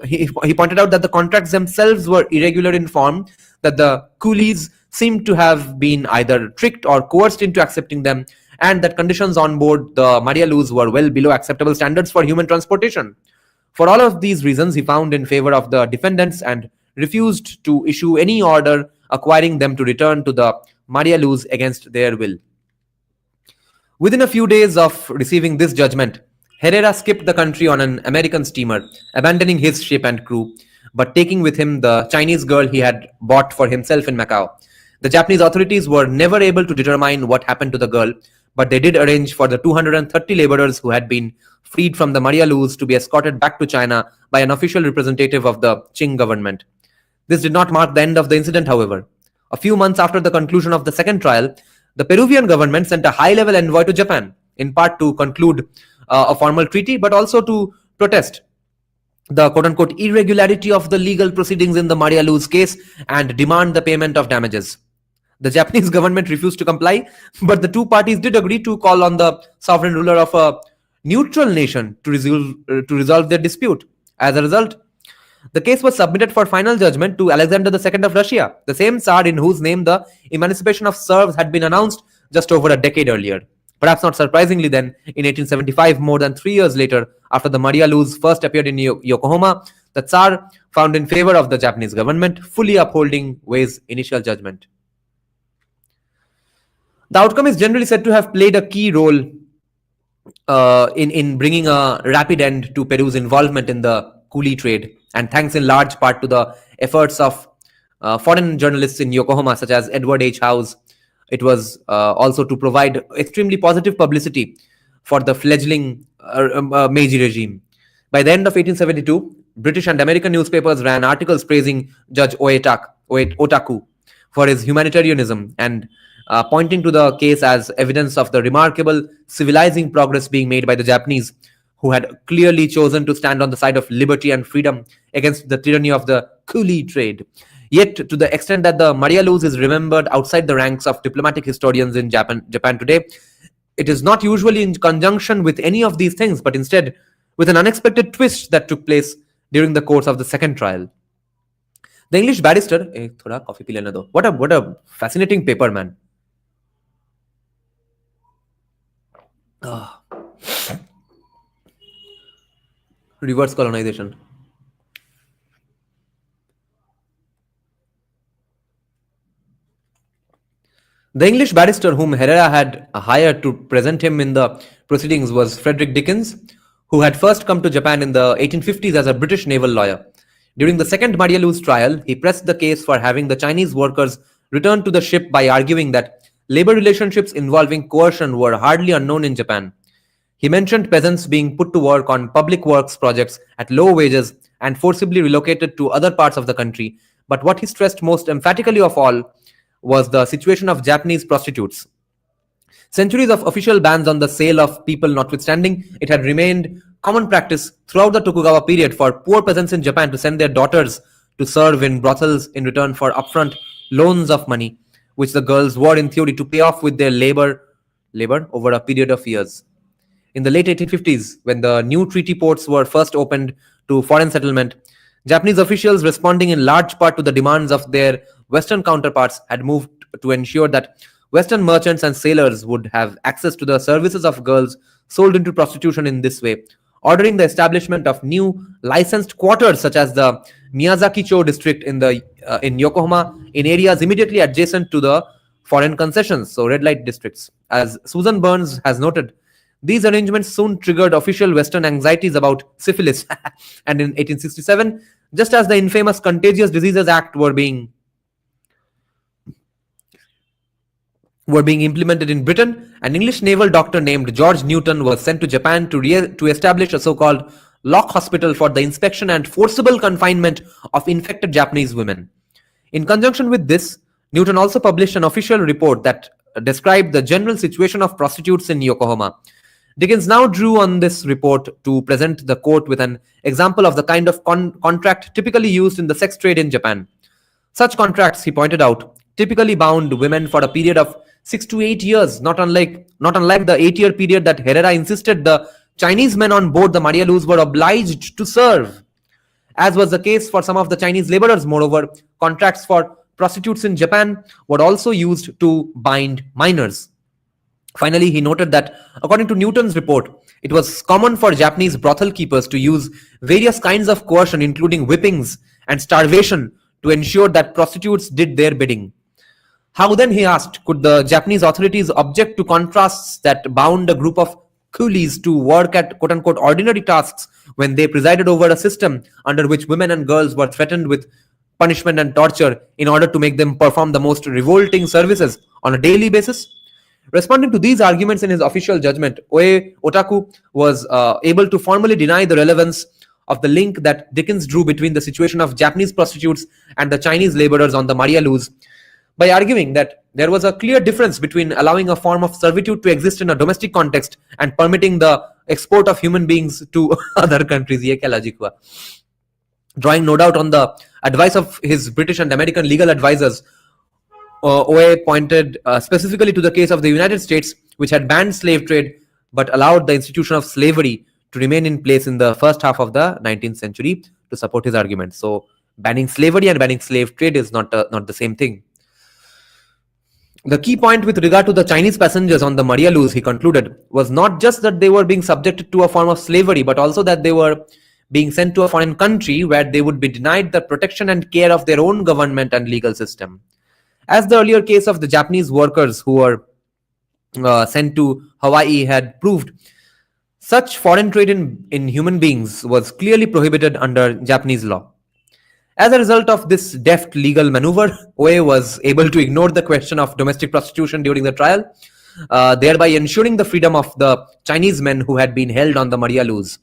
he pointed out that the contracts themselves were irregular in form, that the coolies seemed to have been either tricked or coerced into accepting them, and that conditions on board the Maria Luz were well below acceptable standards for human transportation. For all of these reasons, he found in favor of the defendants and refused to issue any order acquiring them to return to the Maria Luz against their will. Within a few days of receiving this judgment, Herrera skipped the country on an American steamer, abandoning his ship and crew, but taking with him the Chinese girl he had bought for himself in Macau. The Japanese authorities were never able to determine what happened to the girl, but they did arrange for the 230 laborers who had been freed from the Maria Luz to be escorted back to China by an official representative of the Qing government. This did not mark the end of the incident, however. A few months after the conclusion of the second trial, the Peruvian government sent a high-level envoy to Japan, in part to conclude a formal treaty, but also to protest the quote-unquote irregularity of the legal proceedings in the Maria Luz case and demand the payment of damages. The Japanese government refused to comply, but the two parties did agree to call on the sovereign ruler of a neutral nation to resolve their dispute. As a result, the case was submitted for final judgment to Alexander II of Russia, the same Tsar in whose name the emancipation of serfs had been announced just over a decade earlier. Perhaps not surprisingly then, in 1875, more than 3 years later, after the Maria Luz first appeared in Yokohama, the Tsar found in favor of the Japanese government, fully upholding Wei's initial judgment. The outcome is generally said to have played a key role in bringing a rapid end to Peru's involvement in the coolie trade, and thanks in large part to the efforts of foreign journalists in Yokohama, such as Edward H. Howes. It was also to provide extremely positive publicity for the fledgling Meiji regime. By the end of 1872, British and American newspapers ran articles praising Judge Otaku for his humanitarianism and pointing to the case as evidence of the remarkable civilizing progress being made by the Japanese, who had clearly chosen to stand on the side of liberty and freedom against the tyranny of the coolie trade. Yet, to the extent that the Maria Luz is remembered outside the ranks of diplomatic historians in Japan today, it is not usually in conjunction with any of these things, but instead with an unexpected twist that took place during the course of the second trial. The English barrister, what a fascinating paper, man. Reverse colonization. The English barrister whom Herrera had hired to present him in the proceedings was Frederick Dickens, who had first come to Japan in the 1850s as a British naval lawyer. During the second Maria Luz trial, he pressed the case for having the Chinese workers return to the ship by arguing that labor relationships involving coercion were hardly unknown in Japan. He mentioned peasants being put to work on public works projects at low wages and forcibly relocated to other parts of the country, but what he stressed most emphatically of all was the situation of Japanese prostitutes. Centuries of official bans on the sale of people notwithstanding, it had remained common practice throughout the Tokugawa period for poor peasants in Japan to send their daughters to serve in brothels in return for upfront loans of money, which the girls were in theory to pay off with their labor over a period of years. In the late 1850s, when the new treaty ports were first opened to foreign settlement, Japanese officials, responding in large part to the demands of their Western counterparts, had moved to ensure that Western merchants and sailors would have access to the services of girls sold into prostitution in this way, ordering the establishment of new licensed quarters such as the Miyazaki-cho district in Yokohama, in areas immediately adjacent to the foreign concessions, so red light districts. As Susan Burns has noted, these arrangements soon triggered official Western anxieties about syphilis, and in 1867, just as the infamous Contagious Diseases Act were being implemented in Britain, an English naval doctor named George Newton was sent to Japan to establish a so-called lock hospital for the inspection and forcible confinement of infected Japanese women. In conjunction with this, Newton also published an official report that described the general situation of prostitutes in Yokohama. Dickens now drew on this report to present the court with an example of the kind of contract typically used in the sex trade in Japan. Such contracts, he pointed out, typically bound women for a period of 6 to 8 years, not unlike the 8-year period that Herrera insisted the Chinese men on board the Maria Luz were obliged to serve. As was the case for some of the Chinese laborers, moreover, contracts for prostitutes in Japan were also used to bind minors. Finally, he noted that according to Newton's report, it was common for Japanese brothel keepers to use various kinds of coercion, including whippings and starvation, to ensure that prostitutes did their bidding. How then, he asked, could the Japanese authorities object to contrasts that bound a group of coolies to work at quote-unquote ordinary tasks when they presided over a system under which women and girls were threatened with punishment and torture in order to make them perform the most revolting services on a daily basis? Responding to these arguments in his official judgment, Oe Otaku was able to formally deny the relevance of the link that Dickens drew between the situation of Japanese prostitutes and the Chinese laborers on the Maria Luz by arguing that there was a clear difference between allowing a form of servitude to exist in a domestic context and permitting the export of human beings to other countries. Ye kya logic hua? Drawing no doubt on the advice of his British and American legal advisors, Oe pointed specifically to the case of the United States, which had banned slave trade but allowed the institution of slavery to remain in place in the first half of the 19th century to support his argument. So banning slavery and banning slave trade is not the same thing. The key point with regard to the Chinese passengers on the Maria Luz, he concluded, was not just that they were being subjected to a form of slavery, but also that they were being sent to a foreign country where they would be denied the protection and care of their own government and legal system. As the earlier case of the Japanese workers who were sent to Hawaii had proved, such foreign trade in human beings was clearly prohibited under Japanese law. As a result of this deft legal maneuver, Oe was able to ignore the question of domestic prostitution during the trial, thereby ensuring the freedom of the Chinese men who had been held on the Maria Luz.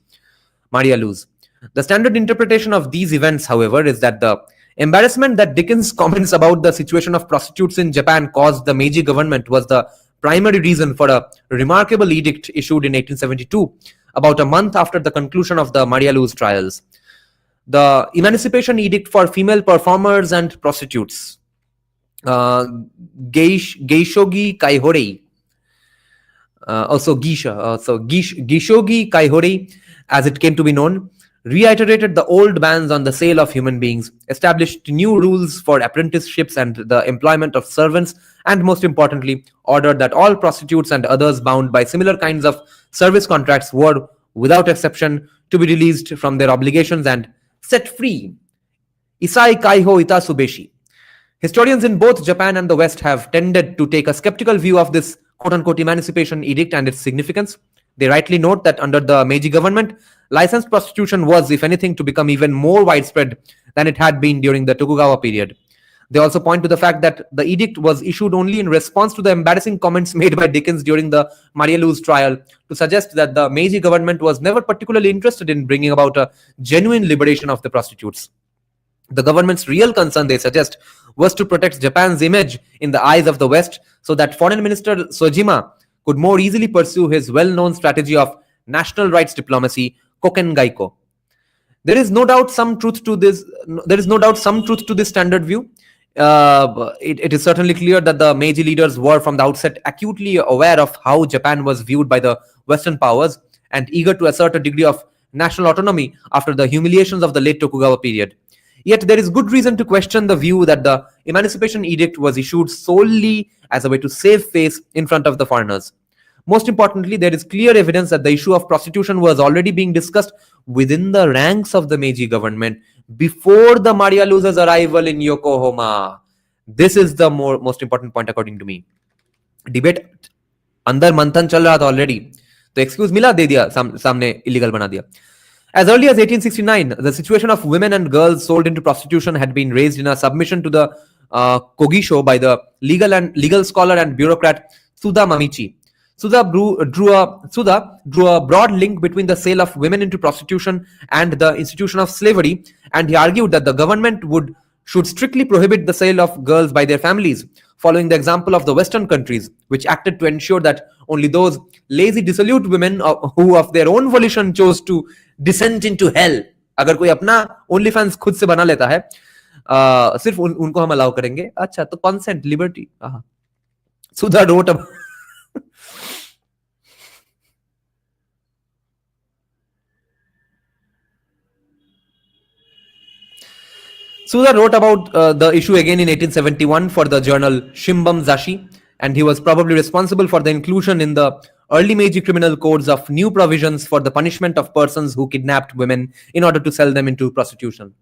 The standard interpretation of these events, however, is that the embarrassment that Dickens' comments about the situation of prostitutes in Japan caused the Meiji government was the primary reason for a remarkable edict issued in 1872, about a month after the conclusion of the Maria Luz trials. The Emancipation Edict for female performers and prostitutes, Geishogi Kaihorei, Gishogi Kaihorei, as it came to be known, reiterated the old bans on the sale of human beings, established new rules for apprenticeships and the employment of servants, and most importantly, ordered that all prostitutes and others bound by similar kinds of service contracts were, without exception, to be released from their obligations and set free. Isai Kaiho Ita Subeshi. Historians in both Japan and the West have tended to take a skeptical view of this quote-unquote Emancipation Edict and its significance. They rightly note that under the Meiji government, licensed prostitution was, if anything, to become even more widespread than it had been during the Tokugawa period. They also point to the fact that the edict was issued only in response to the embarrassing comments made by Dickens during the Maria Luz trial to suggest that the Meiji government was never particularly interested in bringing about a genuine liberation of the prostitutes. The government's real concern, they suggest, was to protect Japan's image in the eyes of the West so that Foreign Minister Sojima could more easily pursue his well-known strategy of national rights diplomacy, Koken Gaiko. There is no doubt some truth to this standard view. It is certainly clear that the Meiji leaders were from the outset acutely aware of how Japan was viewed by the Western powers and eager to assert a degree of national autonomy after the humiliations of the late Tokugawa period. Yet there is good reason to question the view that the Emancipation Edict was issued solely as a way to save face in front of the foreigners. Most importantly, there is clear evidence that the issue of prostitution was already being discussed within the ranks of the Meiji government before the Maria Luz's arrival in Yokohama. This is the most important point according to me. Debate अंदर मंथन चल रहा था already, तो excuse मिला दे दिया, सामने illegal बना दिया. As early as 1869, the situation of women and girls sold into prostitution had been raised in a submission to the Kogisho by the legal scholar and bureaucrat Tsuda Mamichi. Tsuda drew a broad link between the sale of women into prostitution and the institution of slavery, and he argued that the government should strictly prohibit the sale of girls by their families, following the example of the Western countries, which acted to ensure that only those lazy, dissolute women who of their own volition chose to descend into hell, अगर कोई अपना OnlyFans खुद से बना लेता है, सिर्फ उनको हम अलाउ करेंगे. अच्छा, तो consent, liberty. Sudha wrote about Suda wrote about the issue again in 1871 for the journal Shimbam Zashi, and he was probably responsible for the inclusion in the early Meiji criminal codes of new provisions for the punishment of persons who kidnapped women in order to sell them into prostitution.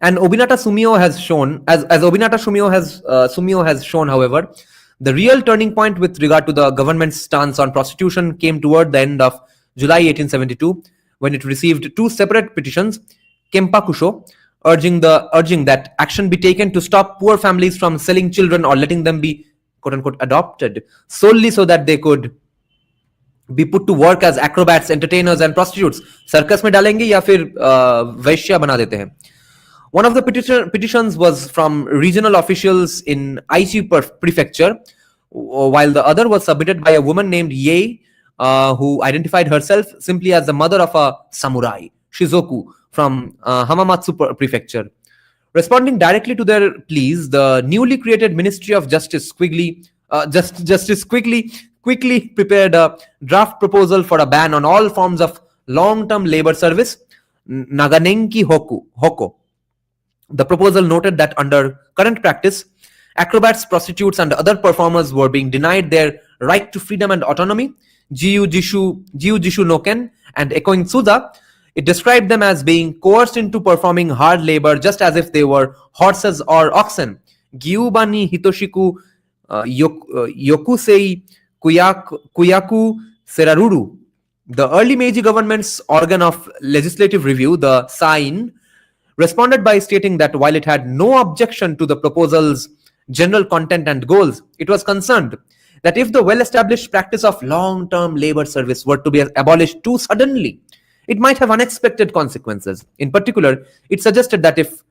And Obinata Sumio has shown, as Obinata Sumio has shown, however, the real turning point with regard to the government's stance on prostitution came toward the end of July 1872, when it received two separate petitions, Kempakusho, urging that action be taken to stop poor families from selling children or letting them be quote unquote adopted solely so that they could be put to work as acrobats, entertainers and prostitutes. Circus में डालेंगे या फिर वैश्या बना देते हैं. One of the petitions was from regional officials in Aichi prefecture, while the other was submitted by a woman named Ye, who identified herself simply as the mother of a samurai, Shizoku, from Hamamatsu prefecture. Responding directly to their pleas, the newly created Ministry of Justice quickly prepared a draft proposal for a ban on all forms of long-term labor service, Naganenki Hoko. The proposal noted that under current practice, acrobats, prostitutes, and other performers were being denied their right to freedom and autonomy, Jiu Jishu no Ken, and echoing Suda, it described them as being coerced into performing hard labor just as if they were horses or oxen. Gyubani Hitoshiku Yokusei Kuyaku Seraruru. The early Meiji government's organ of legislative review, the Sain, responded by stating that while it had no objection to the proposal's general content and goals, it was concerned that if the well-established practice of long-term labor service were to be abolished too suddenly, it might have unexpected consequences. In particular, it suggested that if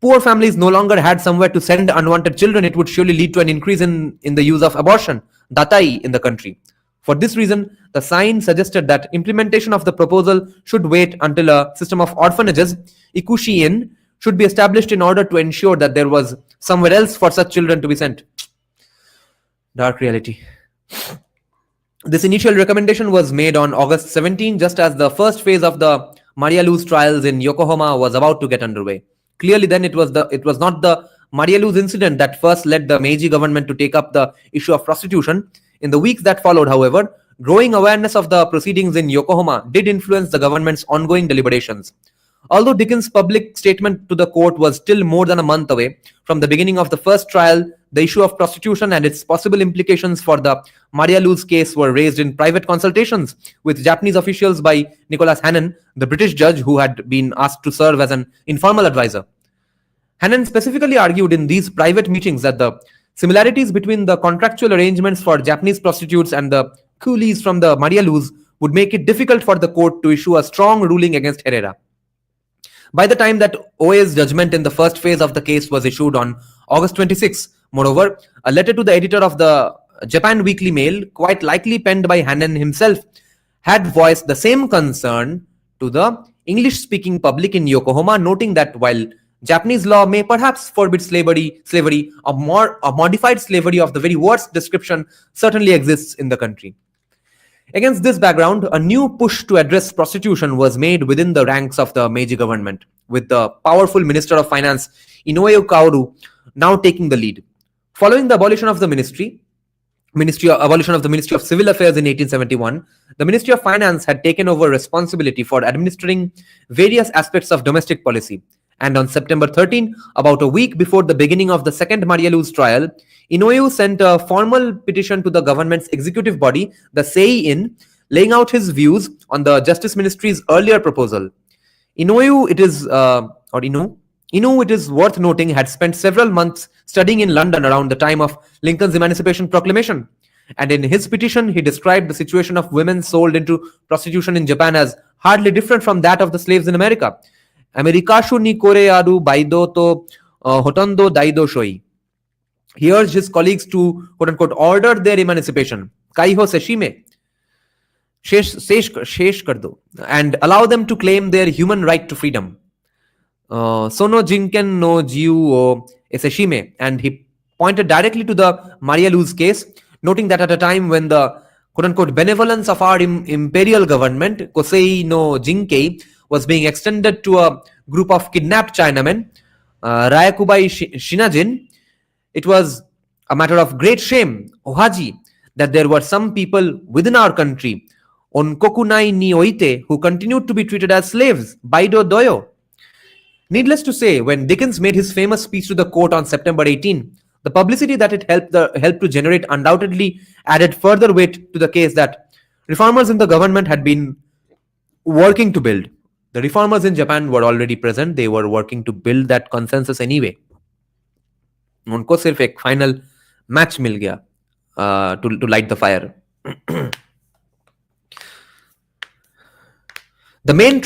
poor families no longer had somewhere to send unwanted children, it would surely lead to an increase in the use of abortion, datai, in the country. For this reason, the sign suggested that implementation of the proposal should wait until a system of orphanages, ikushi-in, should be established in order to ensure that there was somewhere else for such children to be sent. Dark reality. This initial recommendation was made on August 17, just as the first phase of the Maria Luz trials in Yokohama was about to get underway. Clearly then it was not the Maria Luz incident that first led the Meiji government to take up the issue of prostitution. In the weeks that followed, however, growing awareness of the proceedings in Yokohama did influence the government's ongoing deliberations. Although Dickens' public statement to the court was still more than a month away from the beginning of the first trial, the issue of prostitution and its possible implications for the Maria Luz case were raised in private consultations with Japanese officials by Nicholas Hannon, the British judge who had been asked to serve as an informal advisor. Hannon specifically argued in these private meetings that the similarities between the contractual arrangements for Japanese prostitutes and the coolies from the Maria Luz would make it difficult for the court to issue a strong ruling against Herrera. By the time that OA's judgment in the first phase of the case was issued on August 26, moreover, a letter to the editor of the Japan Weekly Mail, quite likely penned by Hannon himself, had voiced the same concern to the English-speaking public in Yokohama, noting that while Japanese law may perhaps forbid slavery, a modified slavery of the very worst description certainly exists in the country. Against this background, a new push to address prostitution was made within the ranks of the Meiji government, with the powerful Minister of Finance Inoue Kaoru now taking the lead. Following the abolition of the Ministry of Civil Affairs in 1871, the Ministry of Finance had taken over responsibility for administering various aspects of domestic policy. And on September 13, about a week before the beginning of the second Maria Luz trial, Inoue sent a formal petition to the government's executive body, the Sei-in, laying out his views on the Justice Ministry's earlier proposal. Inoue, it is worth noting, had spent several months studying in London around the time of Lincoln's Emancipation Proclamation. And in his petition, he described the situation of women sold into prostitution in Japan as hardly different from that of the slaves in America. Amerikashu ni kore aru baido to hotondo daido shoi. He urged his colleagues to, quote-unquote, order their emancipation, kaiho seshime, shesh kar do, and allow them to claim their human right to freedom. Sono Jinken no Jiu o Eseshime, and he pointed directly to the Maria Luz case, noting that at a time when the quote-unquote benevolence of our imperial government, Kosei no Jinkei, was being extended to a group of kidnapped Chinamen, Rayakubai Shinajin, it was a matter of great shame, Ohaji, that there were some people within our country, Onkokunai ni Oite, who continued to be treated as slaves, Baido Doyo. Needless to say, when Dickens made his famous speech to the court on September 18, the publicity that it helped to generate undoubtedly added further weight to the case that reformers in the government had been working to build. The reformers in Japan were already present. They were working to build that consensus anyway. उनको सिर्फ एक final match मिल गया to light the fire. The main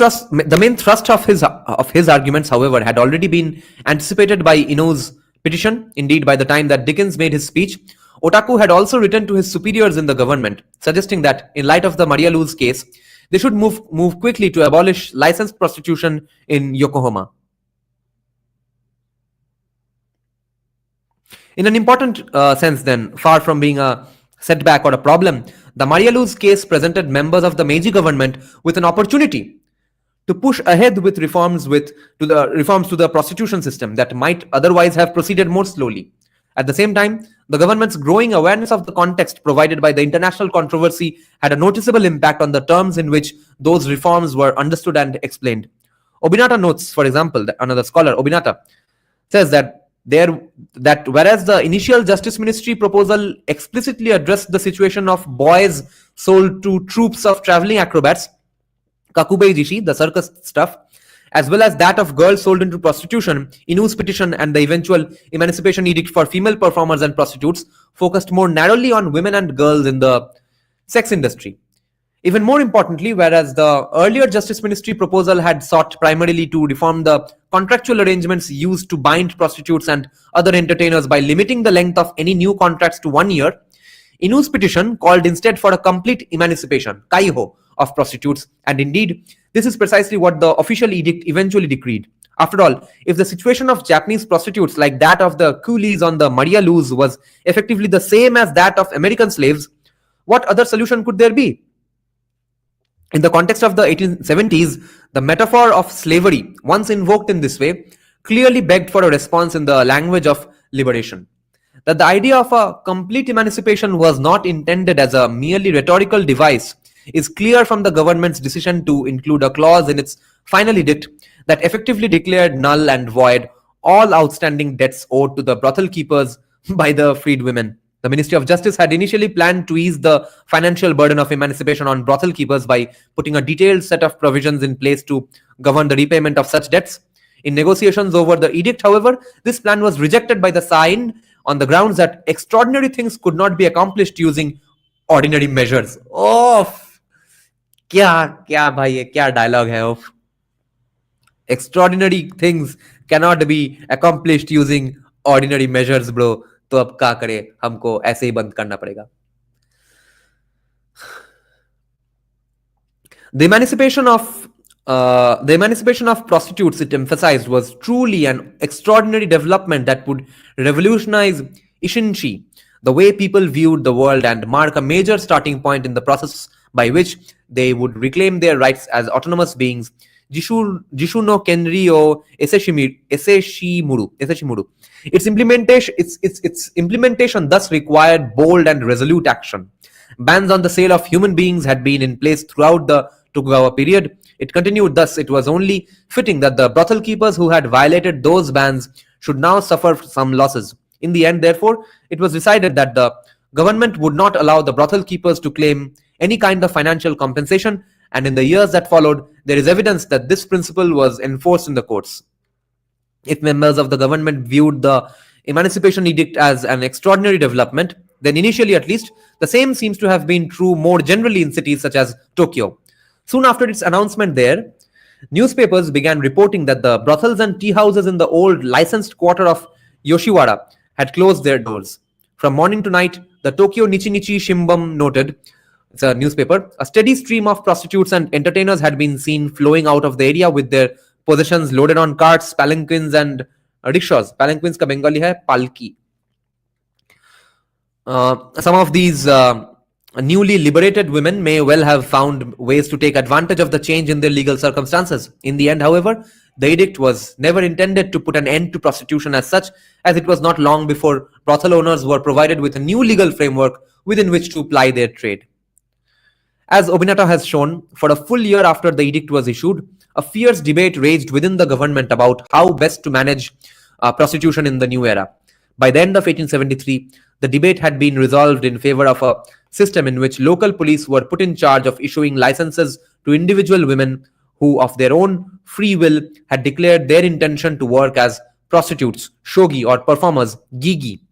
thrust of his arguments, however, had already been anticipated by Inou's petition. Indeed, by the time that Dickens made his speech, Otaku had also written to his superiors in the government, suggesting that, in light of the Maria Luz case, they should move quickly to abolish licensed prostitution in Yokohama. In an important sense, then, far from being a setback or a problem, the Maria Luz case presented members of the Meiji government with an opportunity to push ahead with reforms to the prostitution system that might otherwise have proceeded more slowly. At the same time, the government's growing awareness of the context provided by the international controversy had a noticeable impact on the terms in which those reforms were understood and explained. Obinata notes, for example, another scholar, Obinata, says that whereas the initial Justice Ministry proposal explicitly addressed the situation of boys sold to troops of traveling acrobats, kakubei jishi, the circus stuff, as well as that of girls sold into prostitution, Inou's petition and the eventual Emancipation Edict for female performers and prostitutes focused more narrowly on women and girls in the sex industry. Even more importantly, whereas the earlier Justice Ministry proposal had sought primarily to reform the contractual arrangements used to bind prostitutes and other entertainers by limiting the length of any new contracts to 1 year, Inou's petition called instead for a complete emancipation, kaiho, of prostitutes, and indeed, this is precisely what the official edict eventually decreed. After all, if the situation of Japanese prostitutes like that of the coolies on the Maria Luz was effectively the same as that of American slaves, what other solution could there be? In the context of the 1870s, the metaphor of slavery, once invoked in this way, clearly begged for a response in the language of liberation. That the idea of a complete emancipation was not intended as a merely rhetorical device is clear from the government's decision to include a clause in its final edict that effectively declared null and void all outstanding debts owed to the brothel keepers by the freed women. The Ministry of Justice had initially planned to ease the financial burden of emancipation on brothel keepers by putting a detailed set of provisions in place to govern the repayment of such debts. In negotiations over the edict, however, this plan was rejected by the Saiin on the grounds that extraordinary things could not be accomplished using ordinary measures. क्या भाई ये क्या dialogue है? Extraordinary things cannot be accomplished using ordinary measures, bro. तो अब क्या करे, हमको ऐसे ही बंद करना पड़ेगा. The emancipation of prostitutes, it emphasized, was truly an extraordinary development that would revolutionize Ishinshi, the way people viewed the world, and mark a major starting point in the process by which they would reclaim their rights as autonomous beings. Jishu no Kenri o Eseshimuru. Its implementation thus required bold and resolute action. Bans on the sale of human beings had been in place throughout the Tokugawa period. It continued thus. It was only fitting that the brothel keepers who had violated those bans should now suffer some losses. In the end, therefore, it was decided that the government would not allow the brothel keepers to claim any kind of financial compensation, and in the years that followed, there is evidence that this principle was enforced in the courts. If members of the government viewed the Emancipation Edict as an extraordinary development, then initially at least, the same seems to have been true more generally in cities such as Tokyo. Soon after its announcement there, newspapers began reporting that the brothels and tea houses in the old licensed quarter of Yoshiwara had closed their doors. From morning to night, the Tokyo Nichi Shimbun noted, it's a newspaper, a steady stream of prostitutes and entertainers had been seen flowing out of the area with their possessions loaded on carts, palanquins, and rickshaws. Palanquins ka Bengali hai palki. Some of these newly liberated women may well have found ways to take advantage of the change in their legal circumstances. In the end, however, the edict was never intended to put an end to prostitution as such, as it was not long before brothel owners were provided with a new legal framework within which to ply their trade. As Obinata has shown, for a full year after the edict was issued, a fierce debate raged within the government about how best to manage prostitution in the new era. By the end of 1873, the debate had been resolved in favor of a system in which local police were put in charge of issuing licenses to individual women who, of their own free will, had declared their intention to work as prostitutes, shogi, or performers, gigi,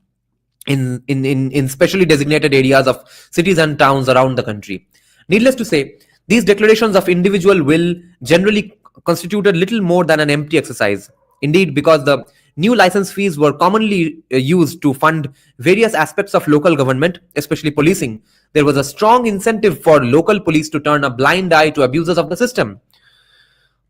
in specially designated areas of cities and towns around the country. Needless to say, these declarations of individual will generally constituted little more than an empty exercise. Indeed, because the new license fees were commonly used to fund various aspects of local government, especially policing, there was a strong incentive for local police to turn a blind eye to abuses of the system.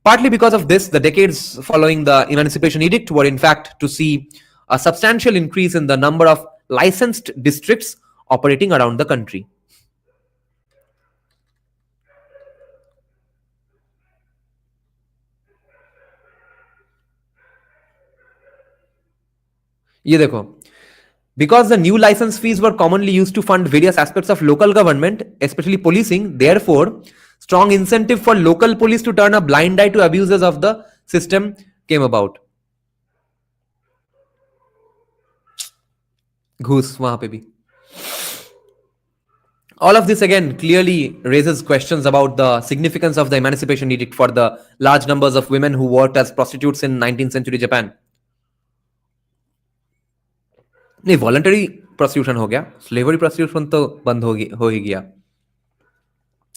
Partly because of this, the decades following the Emancipation Edict were in fact to see a substantial increase in the number of licensed districts operating around the country. ये देखो, because the new license fees were commonly used to fund various aspects of local government, especially policing, therefore, strong incentive for local police to turn a blind eye to abuses of the system came about. घूस वहां पे भी. All of this again clearly raises questions about the significance of the Emancipation Edict for the large numbers of women who worked as prostitutes in 19th century Japan. नहीं, voluntary prostitution हो गया, slavery prostitution तो बंद हो ही गया.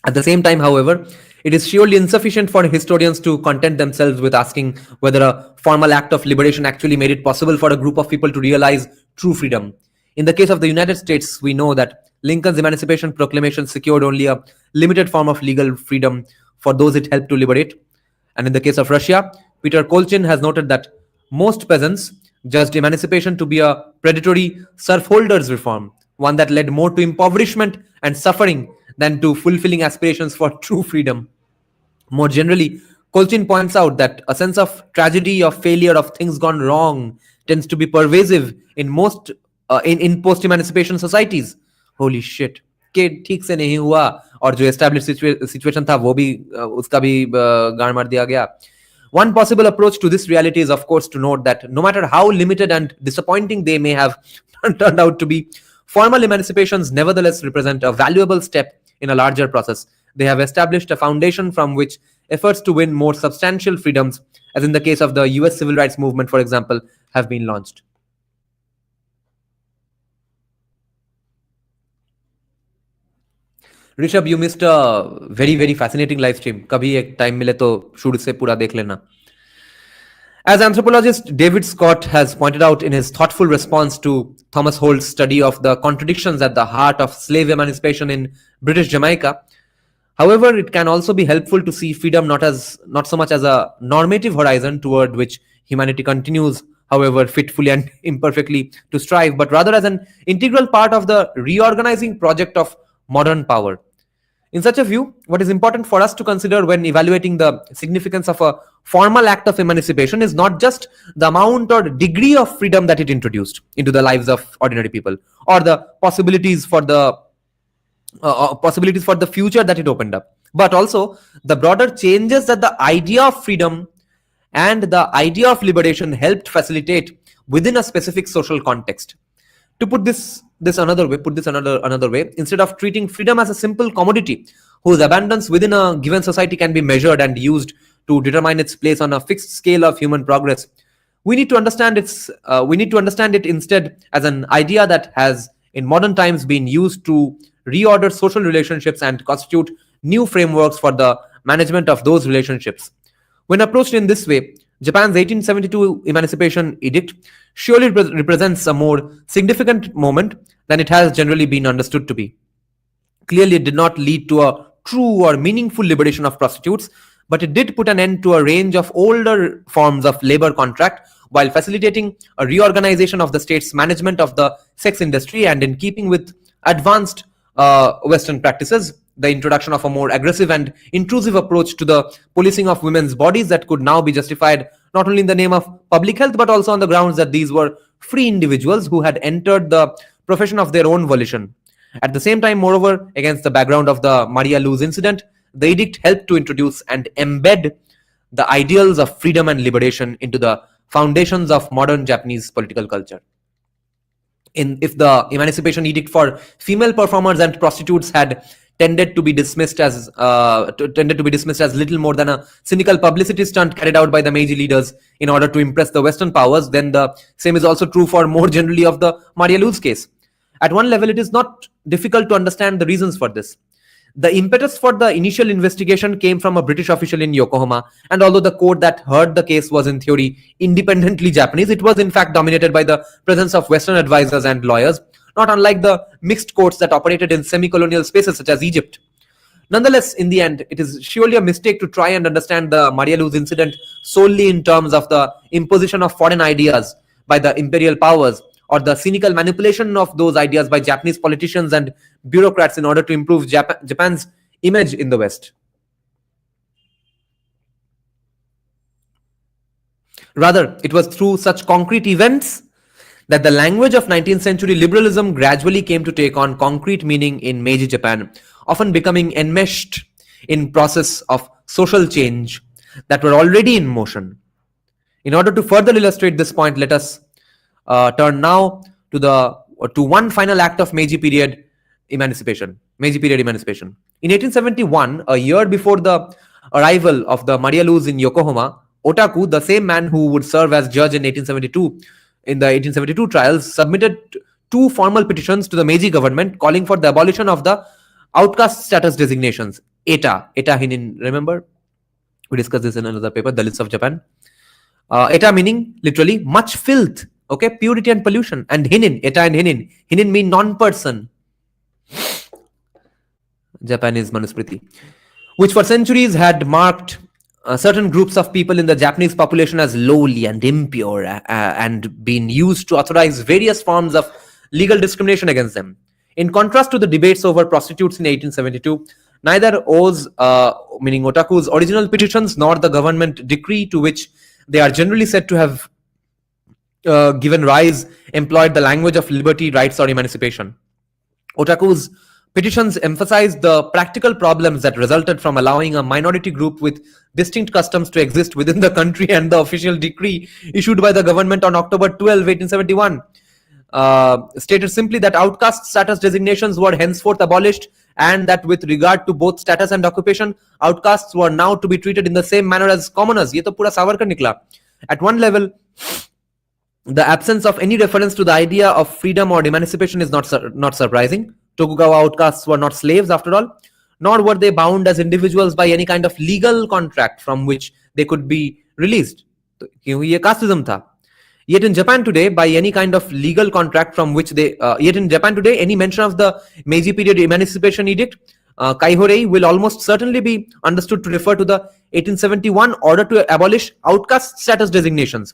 At the same time, however, it is surely insufficient for historians to content themselves with asking whether a formal act of liberation actually made it possible for a group of people to realize true freedom. In the case of the United States, we know that Lincoln's Emancipation Proclamation secured only a limited form of legal freedom for those it helped to liberate. And in the case of Russia, Peter Kolchin has noted that most peasants judged emancipation to be a predatory serfholders reform, one that led more to impoverishment and suffering than to fulfilling aspirations for true freedom. More generally, Kolchin points out that a sense of tragedy, of failure, of things gone wrong tends to be pervasive in most in post-emancipation societies. Holy shit! कि ठीक से नहीं हुआ और जो established situation था वो भी उसका भी गाड़ मार दिया गया. One possible approach to this reality is, of course, to note that no matter how limited and disappointing they may have turned out to be, formal emancipations nevertheless represent a valuable step in a larger process. They have established a foundation from which efforts to win more substantial freedoms, as in the case of the US civil rights movement, for example, have been launched. Rishabh, you missed a very, very fascinating live stream. कभी एक time मिले तो शुरू से पूरा देख लेना. As anthropologist David Scott has pointed out in his thoughtful response to Thomas Holt's study of the contradictions at the heart of slave emancipation in British Jamaica, however, it can also be helpful to see freedom not so much as a normative horizon toward which humanity continues, however fitfully and imperfectly, to strive, but rather as an integral part of the reorganizing project of modern power. In such a view, what is important for us to consider when evaluating the significance of a formal act of emancipation is not just the amount or degree of freedom that it introduced into the lives of ordinary people, or the possibilities for the future that it opened up, but also the broader changes that the idea of freedom and the idea of liberation helped facilitate within a specific social context. To put this another way, instead of treating freedom as a simple commodity whose abundance within a given society can be measured and used to determine its place on a fixed scale of human progress, we need to understand it instead as an idea that has in modern times been used to reorder social relationships and constitute new frameworks for the management of those relationships. When approached in this way, Japan's 1872 Emancipation Edict surely represents a more significant moment than it has generally been understood to be. Clearly, it did not lead to a true or meaningful liberation of prostitutes, but it did put an end to a range of older forms of labor contract while facilitating a reorganization of the state's management of the sex industry, and in keeping with advanced Western practices, the introduction of a more aggressive and intrusive approach to the policing of women's bodies that could now be justified not only in the name of public health but also on the grounds that these were free individuals who had entered the profession of their own volition. At the same time, moreover, against the background of the Maria Luz incident, the edict helped to introduce and embed the ideals of freedom and liberation into the foundations of modern Japanese political culture. If the Emancipation Edict for female performers and prostitutes had tended to be dismissed as little more than a cynical publicity stunt carried out by the Meiji leaders in order to impress the Western powers, then the same is also true for more generally of the Maria Luz case. At one level, it is not difficult to understand the reasons for this. The impetus for the initial investigation came from a British official in Yokohama, and although the court that heard the case was in theory independently Japanese, it was in fact dominated by the presence of Western advisors and lawyers, not unlike the mixed courts that operated in semi-colonial spaces such as Egypt. Nonetheless, in the end, it is surely a mistake to try and understand the Maria Luz incident solely in terms of the imposition of foreign ideas by the imperial powers, or the cynical manipulation of those ideas by Japanese politicians and bureaucrats in order to improve Japan's image in the West. Rather, it was through such concrete events that the language of 19th century liberalism gradually came to take on concrete meaning in Meiji Japan, often becoming enmeshed in process of social change that were already in motion. In order to further illustrate this point, let us turn now to one final act of Meiji period emancipation. In 1871, a year before the arrival of the Maria Luz in Yokohama, Otaku, the same man who would serve as judge in the 1872 trials, submitted two formal petitions to the Meiji government calling for the abolition of the outcast status designations. Eta hinin, remember? We discussed this in another paper, The Lists of Japan. Eta meaning literally much filth, okay, purity and pollution. And hinin, eta and hinin. Hinin mean non-person. Japanese Manusmriti. Which for centuries had marked certain groups of people in the Japanese population as lowly and impure, and been used to authorize various forms of legal discrimination against them. In contrast to the debates over prostitutes in 1872, neither O's, meaning Otaku's original petitions, nor the government decree to which they are generally said to have given rise employed the language of liberty, rights, or emancipation. Otaku's petitions emphasized the practical problems that resulted from allowing a minority group with distinct customs to exist within the country, and the official decree issued by the government on October 12, 1871 stated simply that outcast status designations were henceforth abolished, and that with regard to both status and occupation, outcasts were now to be treated in the same manner as commoners. Ye to pura Savarkar nikla. At one level, the absence of any reference to the idea of freedom or emancipation is not surprising. Tokugawa outcasts were not slaves after all, nor were they bound as individuals by any kind of legal contract from which they could be released. Ye casteism tha. Yet in Japan today, by any kind of legal contract from which they, any mention of the Meiji period Emancipation Edict, Kaihorei, will almost certainly be understood to refer to the 1871 order to abolish outcast status designations.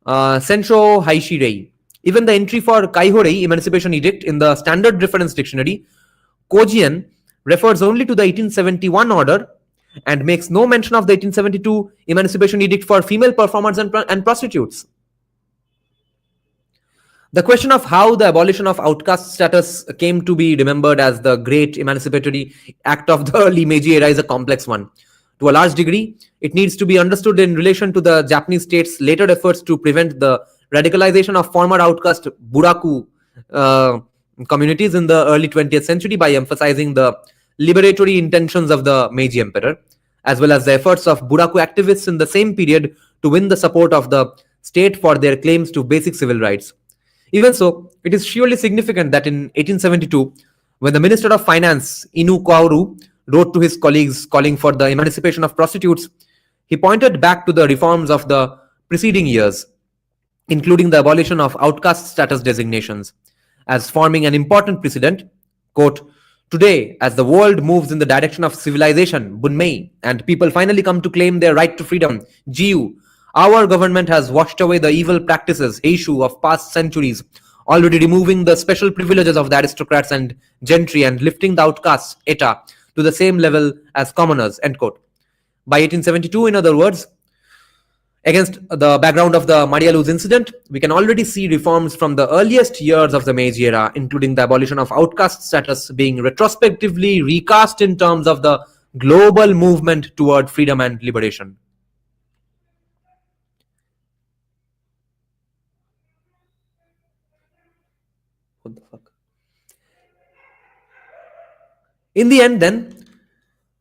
Sensho Haishirei. Even the entry for Kaihorei Emancipation Edict in the Standard Reference Dictionary, Kojian, refers only to the 1871 order and makes no mention of the 1872 Emancipation Edict for female performers and prostitutes. The question of how the abolition of outcast status came to be remembered as the great emancipatory act of the early Meiji era is a complex one. To a large degree, it needs to be understood in relation to the Japanese state's later efforts to prevent the radicalization of former outcast buraku communities in the early 20th century by emphasizing the liberatory intentions of the Meiji emperor, as well as the efforts of buraku activists in the same period to win the support of the state for their claims to basic civil rights. Even so, it is surely significant that in 1872, when the Minister of Finance, Inu Kaoru, wrote to his colleagues calling for the emancipation of prostitutes, he pointed back to the reforms of the preceding years, including the abolition of outcast status designations, as forming an important precedent, quote, Today, as the world moves in the direction of civilization, Bunmei, and people finally come to claim their right to freedom, Jiu, our government has washed away the evil practices, Heishu, of past centuries, already removing the special privileges of the aristocrats and gentry and lifting the outcasts, Eta, to the same level as commoners, end quote. By 1872, in other words, against the background of the Maria Luz incident, we can already see reforms from the earliest years of the Meiji era, including the abolition of outcast status being retrospectively recast in terms of the global movement toward freedom and liberation. What the fuck? In the end, then,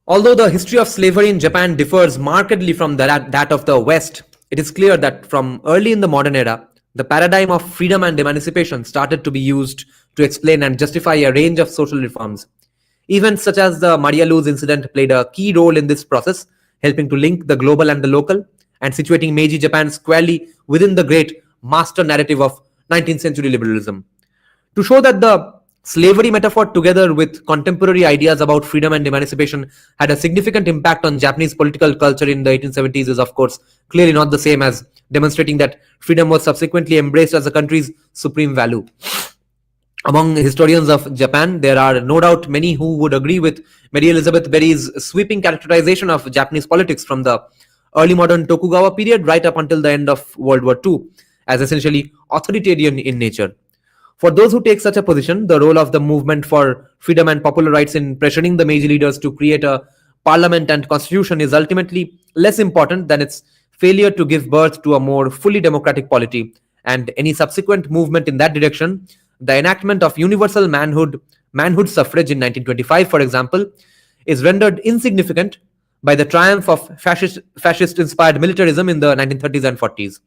although the history of slavery in Japan differs markedly from that of the West, it is clear that from early in the modern era, the paradigm of freedom and emancipation started to be used to explain and justify a range of social reforms. Events such as the Maria Luz incident played a key role in this process, helping to link the global and the local, and situating Meiji Japan squarely within the great master narrative of 19th century liberalism. To show that the slavery metaphor, together with contemporary ideas about freedom and emancipation, had a significant impact on Japanese political culture in the 1870s is, of course, clearly not the same as demonstrating that freedom was subsequently embraced as the country's supreme value. Among historians of Japan, there are no doubt many who would agree with Mary Elizabeth Berry's sweeping characterization of Japanese politics from the early modern Tokugawa period right up until the end of World War II as essentially authoritarian in nature. For those who take such a position, the role of the movement for freedom and popular rights in pressuring the Meiji leaders to create a parliament and constitution is ultimately less important than its failure to give birth to a more fully democratic polity, and any subsequent movement in that direction, the enactment of universal manhood suffrage in 1925, for example, is rendered insignificant by the triumph of fascist-inspired militarism in the 1930s and 40s.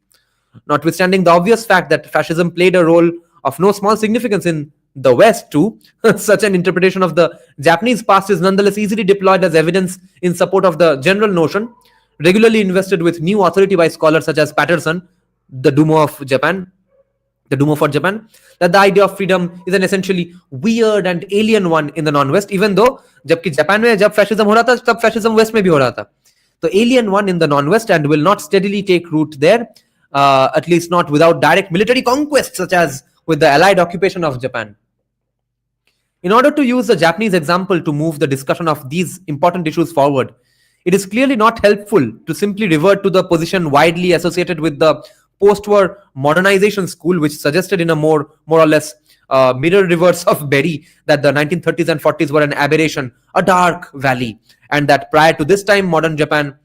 Notwithstanding the obvious fact that fascism played a role of no small significance in the West too, such an interpretation of the Japanese past is nonetheless easily deployed as evidence in support of the general notion, regularly invested with new authority by scholars such as Patterson, the Dumo for Japan, that the idea of freedom is an essentially weird and alien one in the non-West, even though जबकि Japan में जब fascism हो रहा था तब fascism West में भी हो रहा था. The alien one in the non-West and will not steadily take root there, at least not without direct military conquest such as with the Allied occupation of Japan. In order to use the Japanese example to move the discussion of these important issues forward, it is clearly not helpful to simply revert to the position widely associated with the post-war modernization school, which suggested in a more or less mirror reverse of Berry that the 1930s and 40s were an aberration, a dark valley, and that prior to this time, modern Japan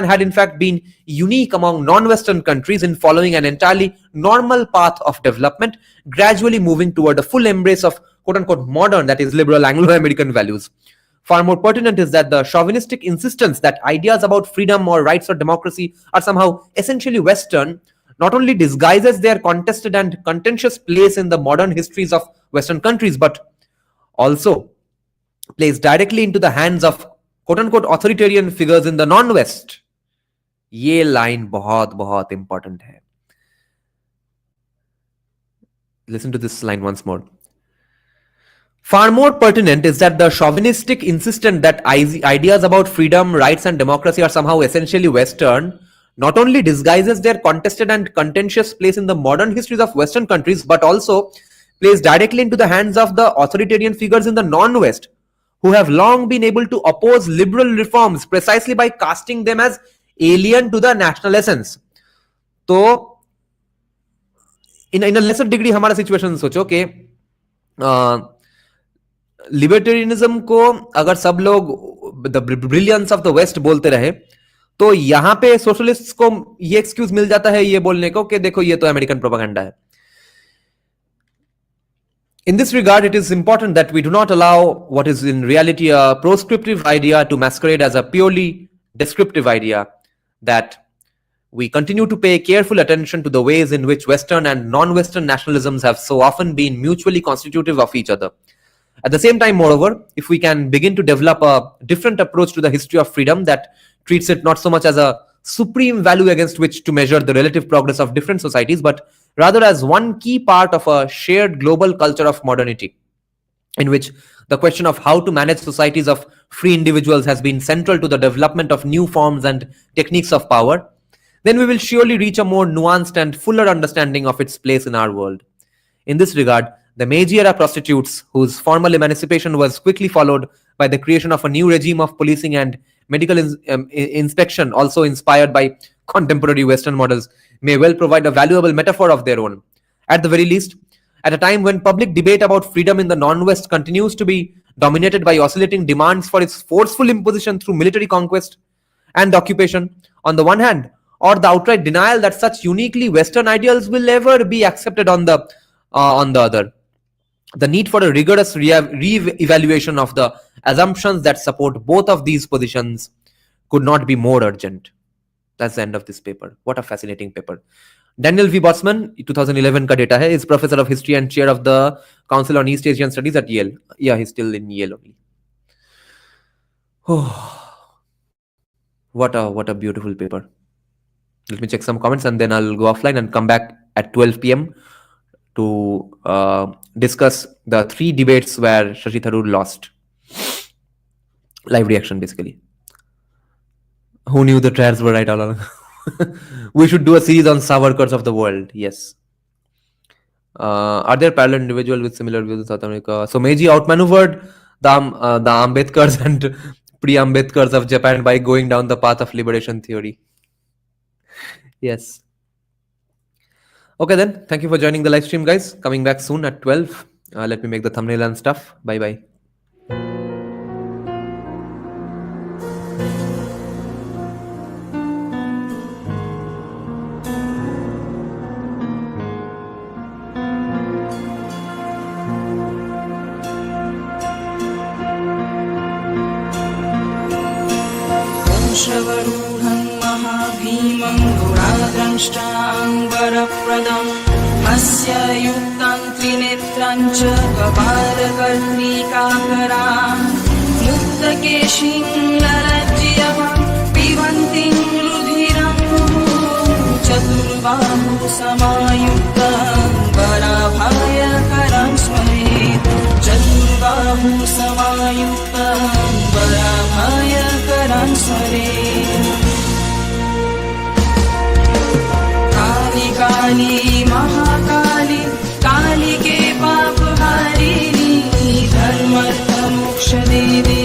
had in fact been unique among non-Western countries in following an entirely normal path of development, gradually moving toward a full embrace of quote-unquote modern, that is liberal Anglo-American values. Far more pertinent is that the chauvinistic insistence that ideas about freedom or rights or democracy are somehow essentially Western not only disguises their contested and contentious place in the modern histories of Western countries, but also plays directly into the hands of quote-unquote authoritarian figures in the non-West. ये line बहुत important है. Listen to this line once more. Far more pertinent is that the chauvinistic insistence that ideas about freedom, rights and democracy are somehow essentially Western not only disguises their contested and contentious place in the modern histories of Western countries, but also plays directly into the hands of the authoritarian figures in the non-West, who have long been able to oppose liberal reforms precisely by casting them as alien to the national essence. तो in a lesser degree हमारा situation सोचो कि libertarianism को अगर सब लोग the brilliance of the West बोलते रहे तो यहाँ पे सोशलिस्ट्स को ये एक्सक्यूज मिल जाता है ये बोलने को कि देखो ये तो अमेरिकन प्रोपेगेंडा है. In this regard, it is important that we do not allow what is in reality a proscriptive idea to masquerade as a purely descriptive idea, that we continue to pay careful attention to the ways in which Western and non-Western nationalisms have so often been mutually constitutive of each other. At the same time, moreover, if we can begin to develop a different approach to the history of freedom that treats it not so much as a supreme value against which to measure the relative progress of different societies, but rather as one key part of a shared global culture of modernity, in which the question of how to manage societies of free individuals has been central to the development of new forms and techniques of power, then we will surely reach a more nuanced and fuller understanding of its place in our world. In this regard, the Meiji era prostitutes, whose formal emancipation was quickly followed by the creation of a new regime of policing and medical inspection, also inspired by contemporary Western models, may well provide a valuable metaphor of their own. At the very least, at a time when public debate about freedom in the non-West continues to be dominated by oscillating demands for its forceful imposition through military conquest and occupation, on the one hand, or the outright denial that such uniquely Western ideals will ever be accepted on the other. The need for a rigorous re-evaluation of the assumptions that support both of these positions could not be more urgent. That's the end of this paper. What a fascinating paper. Daniel V. Botsman, 2011 का data है, is professor of history and chair of the Council on East Asian Studies at Yale. Yeah, he's still in Yale only. Oh, what a beautiful paper. Let me check some comments and then I'll go offline and come back at 12 p.m. to discuss the 3 debates where Shashi Tharoor lost. Live reaction, basically. Who knew the trans were right all along? We should do a series on Savarkars of the world. Yes. Are there parallel individuals with similar views in South America? So Meiji outmaneuvered the Ambedkars and pre-Ambedkars of Japan by going down the path of liberation theory. Yes. Okay then. Thank you for joining the live stream, guys. Coming back soon at 12. Let me make the thumbnail and stuff. Bye-bye. श्रवरूढं महाभीमं गुणाद्रष्टाम्बरप्रदं हस्य युक्तं त्रिनेत्रं च कपालकर्णिकाकरां मुक्तकेशीं ललज्जयः पिबन्तीं रुधिरं चतुर्बाहु समायुक्तं वराभयकरं स्मरेत् चतुर्बाहु समायुक्तं वराभयकरं स्मरेत् काली काली महाकाली कालिके पापहारिणी धर्मर्थ मोक्ष देवी